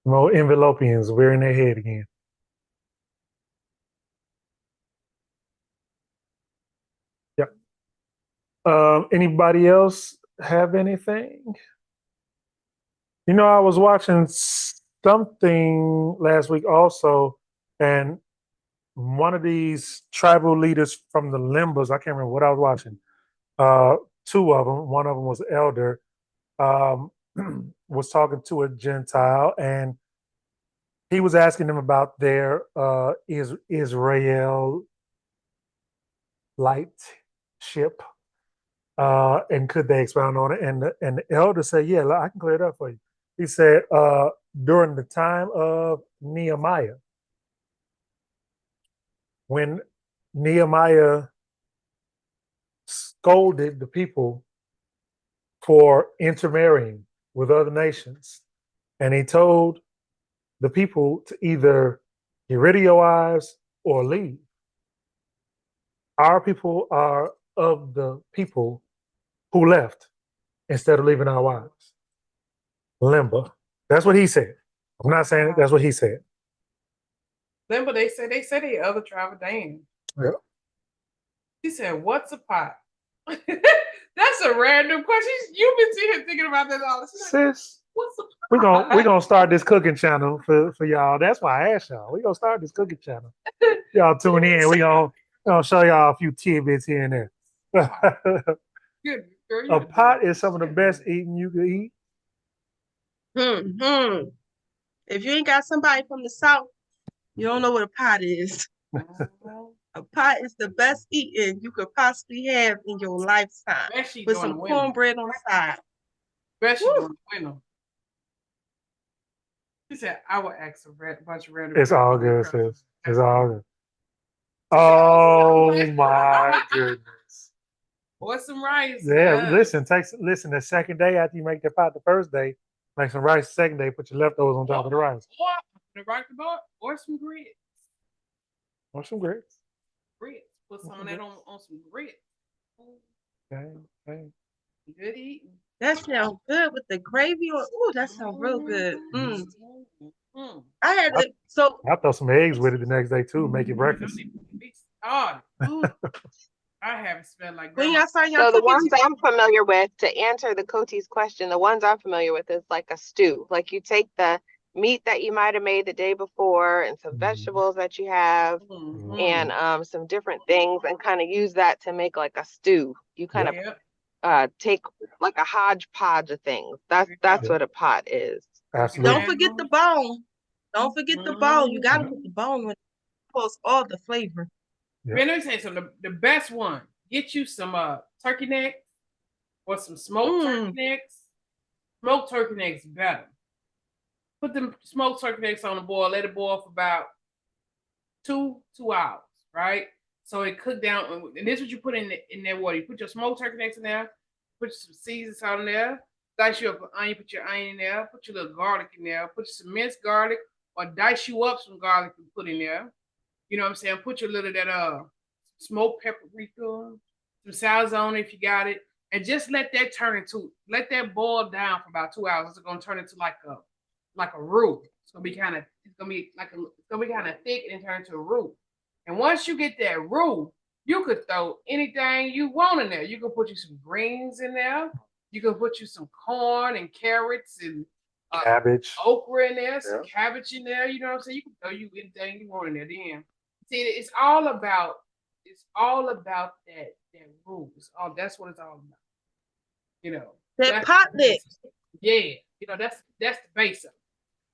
More envelopians wearing their head again. Yep. Anybody else have anything? I was watching something last week also, and one of these tribal leaders from the Limbas, I can't remember what I was watching. Two of them, one of them was elder, um, was talking to a Gentile, and he was asking them about their Israel light ship, and could they expound on it? And the elder said, "Yeah, I can clear it up for you." He said, during the time of Nehemiah, when Nehemiah scolded the people for intermarrying with other nations, and he told the people to either get rid of your wives or leave. Our people are of the people who left instead of leaving our wives. Limba. That's what he said. I'm not saying it. That's what he said. Limba, they said they other tribal name. Yeah. She said, "What's a pot?" That's a random question. You've been sitting here thinking about that all the time. Sis, what's a pot? we're gonna start this cooking channel for y'all. That's why I asked y'all. We're gonna start this cooking channel. Y'all tune in. We're gonna show y'all a few tidbits here and there. Good, girl, a pot is some of the best eating you can eat. If you ain't got somebody from the South, you don't know what a pot is. A pot is the best eating you could possibly have in your lifetime, with some cornbread on the side. Especially during winter. She said, "I would ask a bunch of random." It's all good, sis. It's all good. Oh my goodness. Or some rice. Yeah, listen. The second day after you make the pot, the first day, make some rice. The second day, put your leftovers on top of the rice. Or some grits. Or some grits. Grits. Put some of that on some grits. Okay. Good eating. That sounds good with the gravy. Ooh, that sounds real good. I had it. So I throw some eggs with it the next day too. Make it breakfast. I haven't smelled like when y'all saw So the ones I'm familiar with, to answer the Koti's question, the ones I'm familiar with is like a stew. Like you take the meat that you might have made the day before and some vegetables that you have and some different things and kind of use that to make like a stew. You kind of take like a hodgepodge of things. That's what a pot is. Absolutely. Don't forget the bone. Don't forget the bone. You gotta put the bone when it pulls all the flavor. Man, let me say something. The best one, get you some turkey necks or some smoked turkey necks. Smoked turkey necks better. Put them smoked turkey necks on the boil. Let it boil for about 2 hours, right? So it cooked down. And this is what you put in that water. You put your smoked turkey necks in there. Put some seasons on there. Dice you up an onion. Put your onion in there. Put your little garlic in there. Put some minced garlic, or dice you up some garlic and put in there. You know what I'm saying? Put your little that smoked paprika, some salsa if you got it, and just let that boil down for about 2 hours. It's gonna turn into like a roux. It's it's gonna be kind of thick and turn to a roux. And once you get that roux, you could throw anything you want in there. You can put you some greens in there. You can put you some corn and carrots and cabbage, okra in there, some cabbage in there. You know what I'm saying? You can throw you anything you want in there. Then see, it's all about that roux. That's what it's all about. You know, that pot lick. Yeah, you know that's the base of it.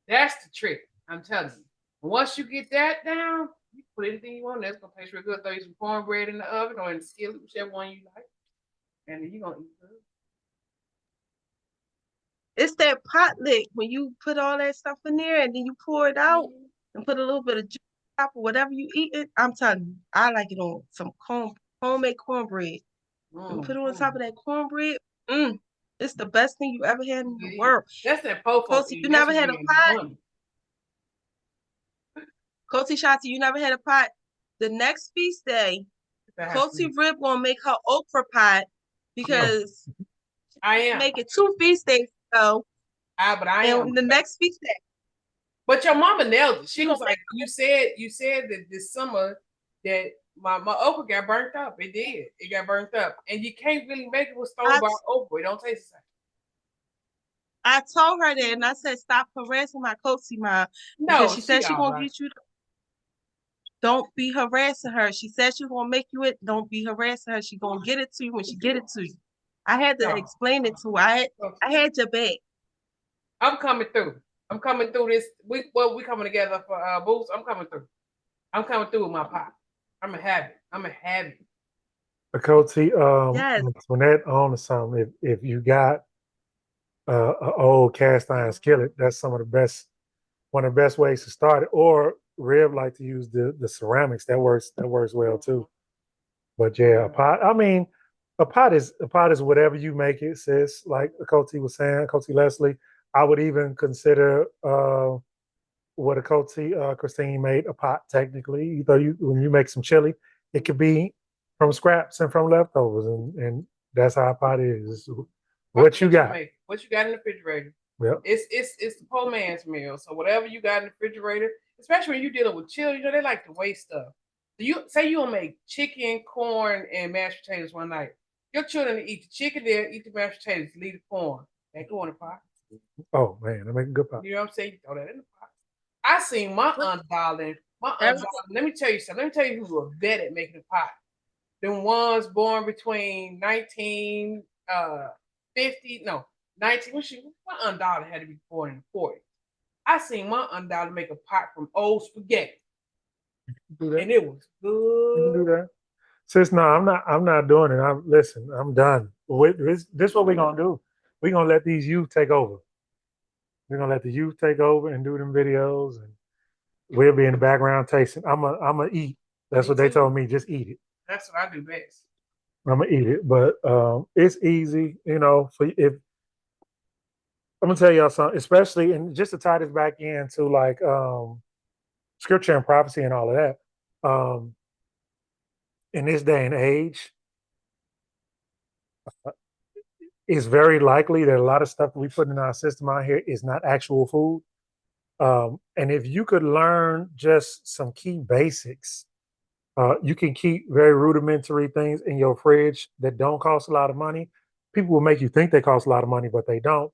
That's the trick. I'm telling you. Once you get that down, you put anything you want. That's gonna taste real good. Throw you some cornbread in the oven or in the skillet, whichever one you like, and then you're gonna eat it. It's that pot lick when you put all that stuff in there and then you pour it out and put a little bit of juice on top of whatever you eat it. I'm telling you, I like it on some homemade cornbread. And put it on top of that cornbread. It's the best thing you ever had in the world. That's that pofo. Kosi, you never had a pot? Kosi Shanti, you never had a pot? The next feast day, Kosi Rib gonna make her okra pot because I am making 2 feast days ago. But I am the next feast day. But your mama nailed it. She was like, you said that this summer that my okra got burnt up. It did. It got burnt up. And you can't really make it with store-bought okra. It don't taste the same. I told her that and I said, stop harassing my Kosi mom. Because she said she gonna get you. Don't be harassing her. She said she gonna make you it. Don't be harassing her. She gonna get it to you when she get it to you. I had to explain it to her. I had your back. I'm coming through. I'm coming through this. We coming together for Boots. I'm coming through. I'm coming through with my pot. I'm gonna have it. Coachy, yes. Antoinette on something. If you got an old cast iron skillet, that's one of the best ways to start it. Or Rib like to use the ceramics. That works well too. But yeah, a pot. I mean, a pot is whatever you make it, sis. Like Coachy was saying, Coachy Leslie. I would even consider what a Coachy Christine made a pot. Technically, when you make some chili, it could be from scraps and from leftovers, and that's how a pot is. What you got? What you got in the refrigerator? Yep. It's the poor man's meal. So whatever you got in the refrigerator, especially when you're dealing with children, they like to waste stuff. So you say you'll make chicken, corn, and mashed potatoes one night. Your children eat the chicken there, eat the mashed potatoes, leave the corn. They go in the pot. Oh man, that make a good pot. You know what I'm saying? You throw that in the pot. I seen my aunt darling. Let me tell you something. Let me tell you who was a vet at making a pot. Them ones born between 19. My aunt Dolly had to be born in the 40s. I seen my aunt Dolly make a pot from old spaghetti. And it was good. You can do that. Sis, no, I'm not doing it. I'm done. This is what we're gonna do. We're gonna let these youth take over. We're gonna let the youth take over and do them videos, and we'll be in the background tasting. I'm gonna eat. That's what they told me. Just eat it. That's what I do best. I'm gonna eat it, but it's easy, I'm gonna tell y'all something, especially, and just to tie this back into like scripture and prophecy and all of that. In this day and age, it's very likely that a lot of stuff that we put in our system out here is not actual food. And if you could learn just some key basics, you can keep very rudimentary things in your fridge that don't cost a lot of money. People will make you think they cost a lot of money, but they don't.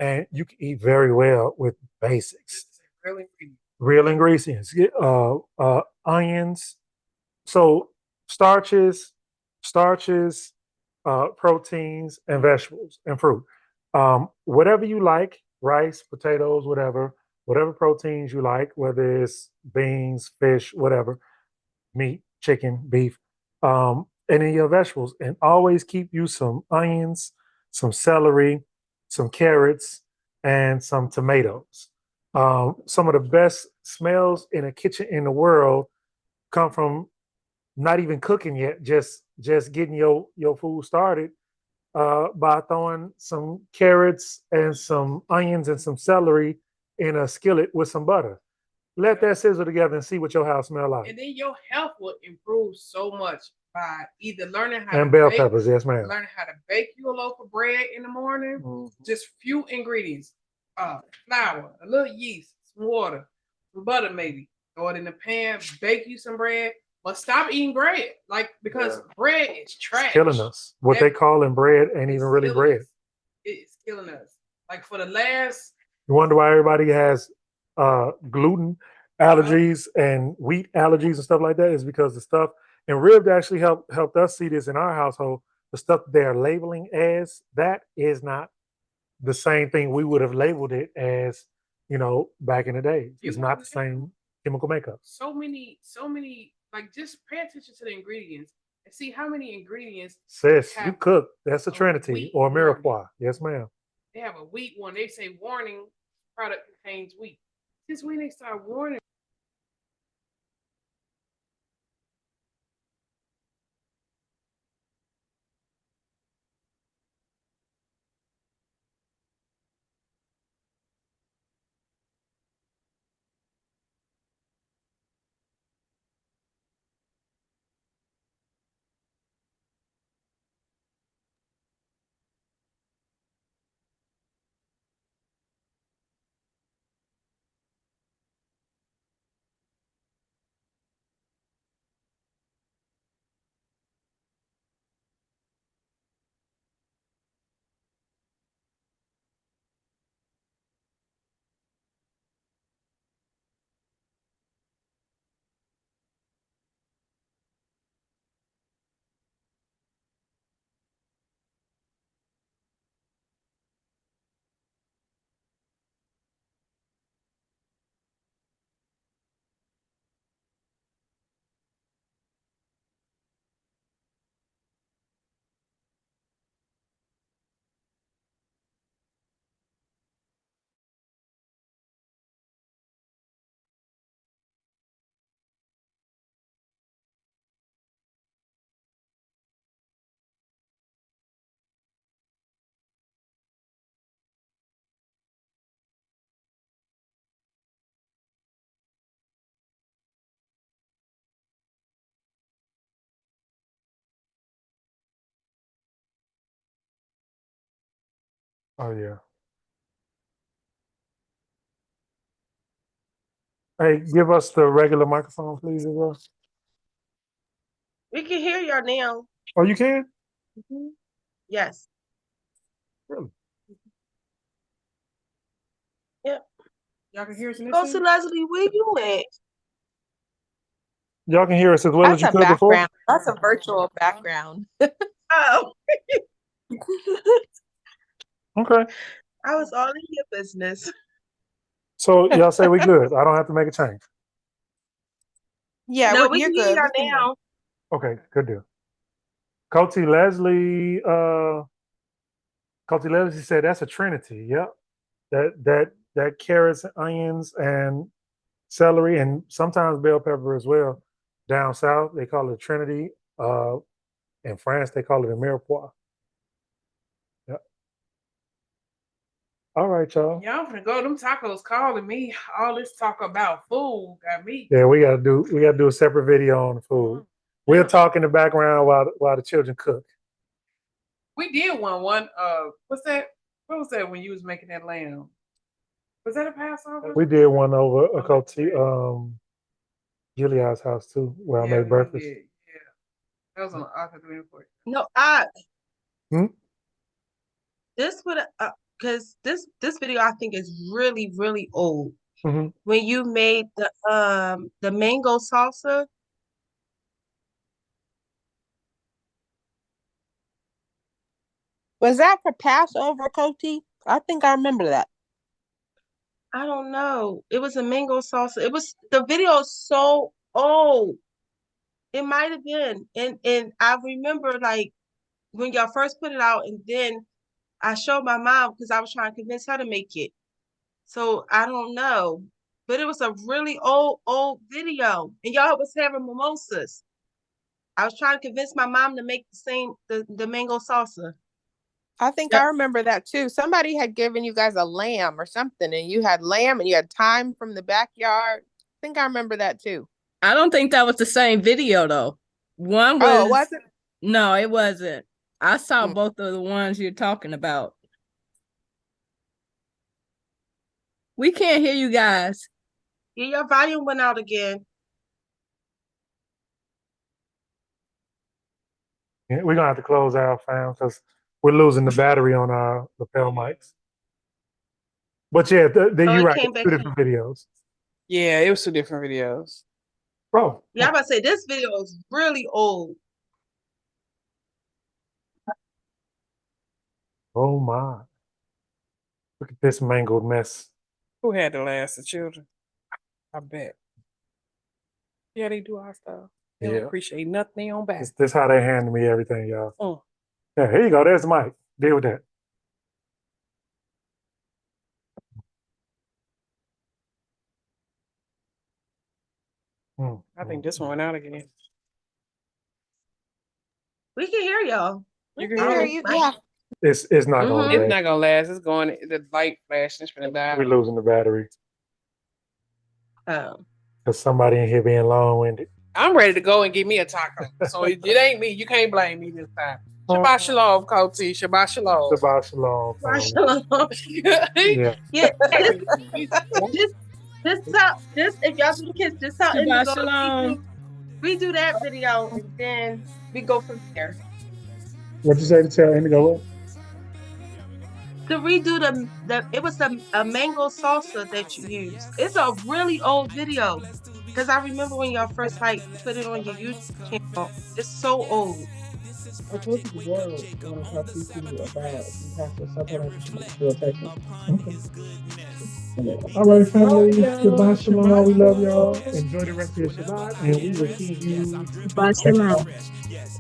And you can eat very well with basics. Real ingredients. Onions. So starches, proteins, and vegetables and fruit. Whatever you like, rice, potatoes, whatever proteins you like, whether it's beans, fish, whatever, meat, chicken, beef, and then your vegetables. And always keep you some onions, some celery, some carrots, and some tomatoes. Some of the best smells in a kitchen in the world come from not even cooking yet, just getting your food started by throwing some carrots and some onions and some celery in a skillet with some butter. Let that sizzle together and see what your house smell like. And then your health will improve so much by either learning how and bell peppers, yes, ma'am. Learning how to bake you a loaf of bread in the morning. Just few ingredients: flour, a little yeast, some water, some butter maybe. Throw it in the pan, bake you some bread, but stop eating bread. Like, because bread is trash. It's killing us. What they call in bread ain't even really bread. It's killing us. Like for the last. You wonder why everybody has gluten allergies and wheat allergies and stuff like that is because the stuff, and Rib actually helped us see this in our household. The stuff they're labeling as that is not the same thing we would have labeled it as, back in the day. It's not the same chemical makeup. So many, like just pay attention to the ingredients and see how many ingredients. Sis, you cook. That's a trinity or a mirepoix. Yes, ma'am. They have a wheat one. They say warning, product contains wheat. Since when they start warning? Oh yeah. Hey, give us the regular microphone, please, as well. We can hear y'all now. Oh, you can? Mm-hmm. Yes. Really? Yep. Y'all can hear us in this. Go to Leslie, where you at? Y'all can hear us as well as you could before? That's a virtual background. Oh. Okay. I was all in your business. So y'all say we good. I don't have to make a change. Yeah, no, we can hear y'all now. Okay, good deal. Coty Leslie said that's a trinity. Yep. That carrots, onions, and celery, and sometimes bell pepper as well. Down south, they call it a trinity. In France, they call it a mirepoix. Yep. All right, y'all. Y'all finna go. Them tacos calling me. All this talk about food got me. Yeah, we gotta do a separate video on the food. We'll talk in the background while the children cook. We did one. What's that? What was that when you was making that lamb? Was that a Passover? We did one over a Coty, Julia's house too, where I made breakfast. Yeah, that was on Edwina Fort. No, this would because this video I think is really, really old. Mm-hmm. When you made the mango salsa. Was that for Passover, Coty? I think I remember that. I don't know. It was a mango salsa. The video is so old. It might have been. And I remember like when y'all first put it out, and then I showed my mom because I was trying to convince her to make it. So I don't know. But it was a really old video. And y'all was having mimosas. I was trying to convince my mom to make the mango salsa. I think I remember that too. Somebody had given you guys a lamb or something, and you had lamb and you had thyme from the backyard. I think I remember that too. I don't think that was the same video though. One was. Oh, it wasn't? No, it wasn't. I saw both of the ones you're talking about. We can't hear you guys. Yeah, your volume went out again. Yeah, we're gonna have to close out, fam, because we're losing the battery on our lapel mics. But yeah, you're right. Came back Two different videos. Yeah, it was 2 different videos. Bro. Yeah, I'm about to say this video is really old. Oh my. Look at this mangled mess. Who had the last? The children? I bet. Yeah, they do our stuff. They don't appreciate nothing they own back. This how they hand me everything, y'all. Mm. Yeah, here you go. There's the mic. Deal with that. I think this one went out again. We can hear y'all. You can hear you? Yeah. It's not gonna It's last. not gonna last. It's going. The light flashing. It's gonna die. We're losing the battery. Oh. Because somebody in here being long-winded. I'm ready to go and get me a taco. So it ain't me. You can't blame me this time. Shabbat shalom, Koti. Shabbat shalom. Shabbat shalom. Shabbat Yeah. Yeah. This if y'all do the kids, this how Shabbat shalom. We do that video and then we go from there. What'd you say to tell Indigo? To redo it was a mango salsa that you used. It's a really old video because I remember when y'all first like put it on your YouTube channel. It's so old. I told you before when I talked to you about Pastor Supplement. All right, family. Shabbat shalom. We love y'all. Enjoy the rest of your Shabbat. And we will see you. Shabbat shalom.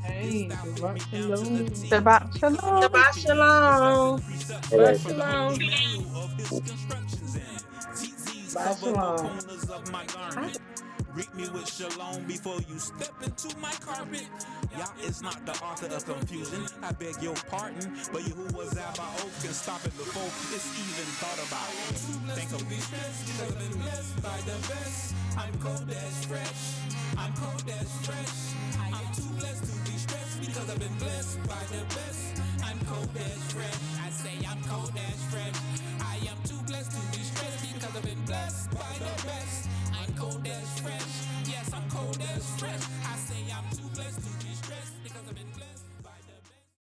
Hey, Shabbat shalom. Shabbat shalom. Shabbat shalom. Shabbat shalom. Shabbat shalom. Greet me with shalom before you step into my carpet. Yah is not the author of confusion. I beg your pardon, but Yahuah Zabaoth can stop it before it's even thought about. Think of me. By the best. I'm cold as fresh. I'm cold as fresh. I'm too blessed to be stressed because I've been blessed by the best. I'm cold as fresh. I say I'm cold as fresh. I am too blessed to be stressed because I've been blessed by the best. I'm cold as fresh. Yes, I'm cold as fresh. I say I'm too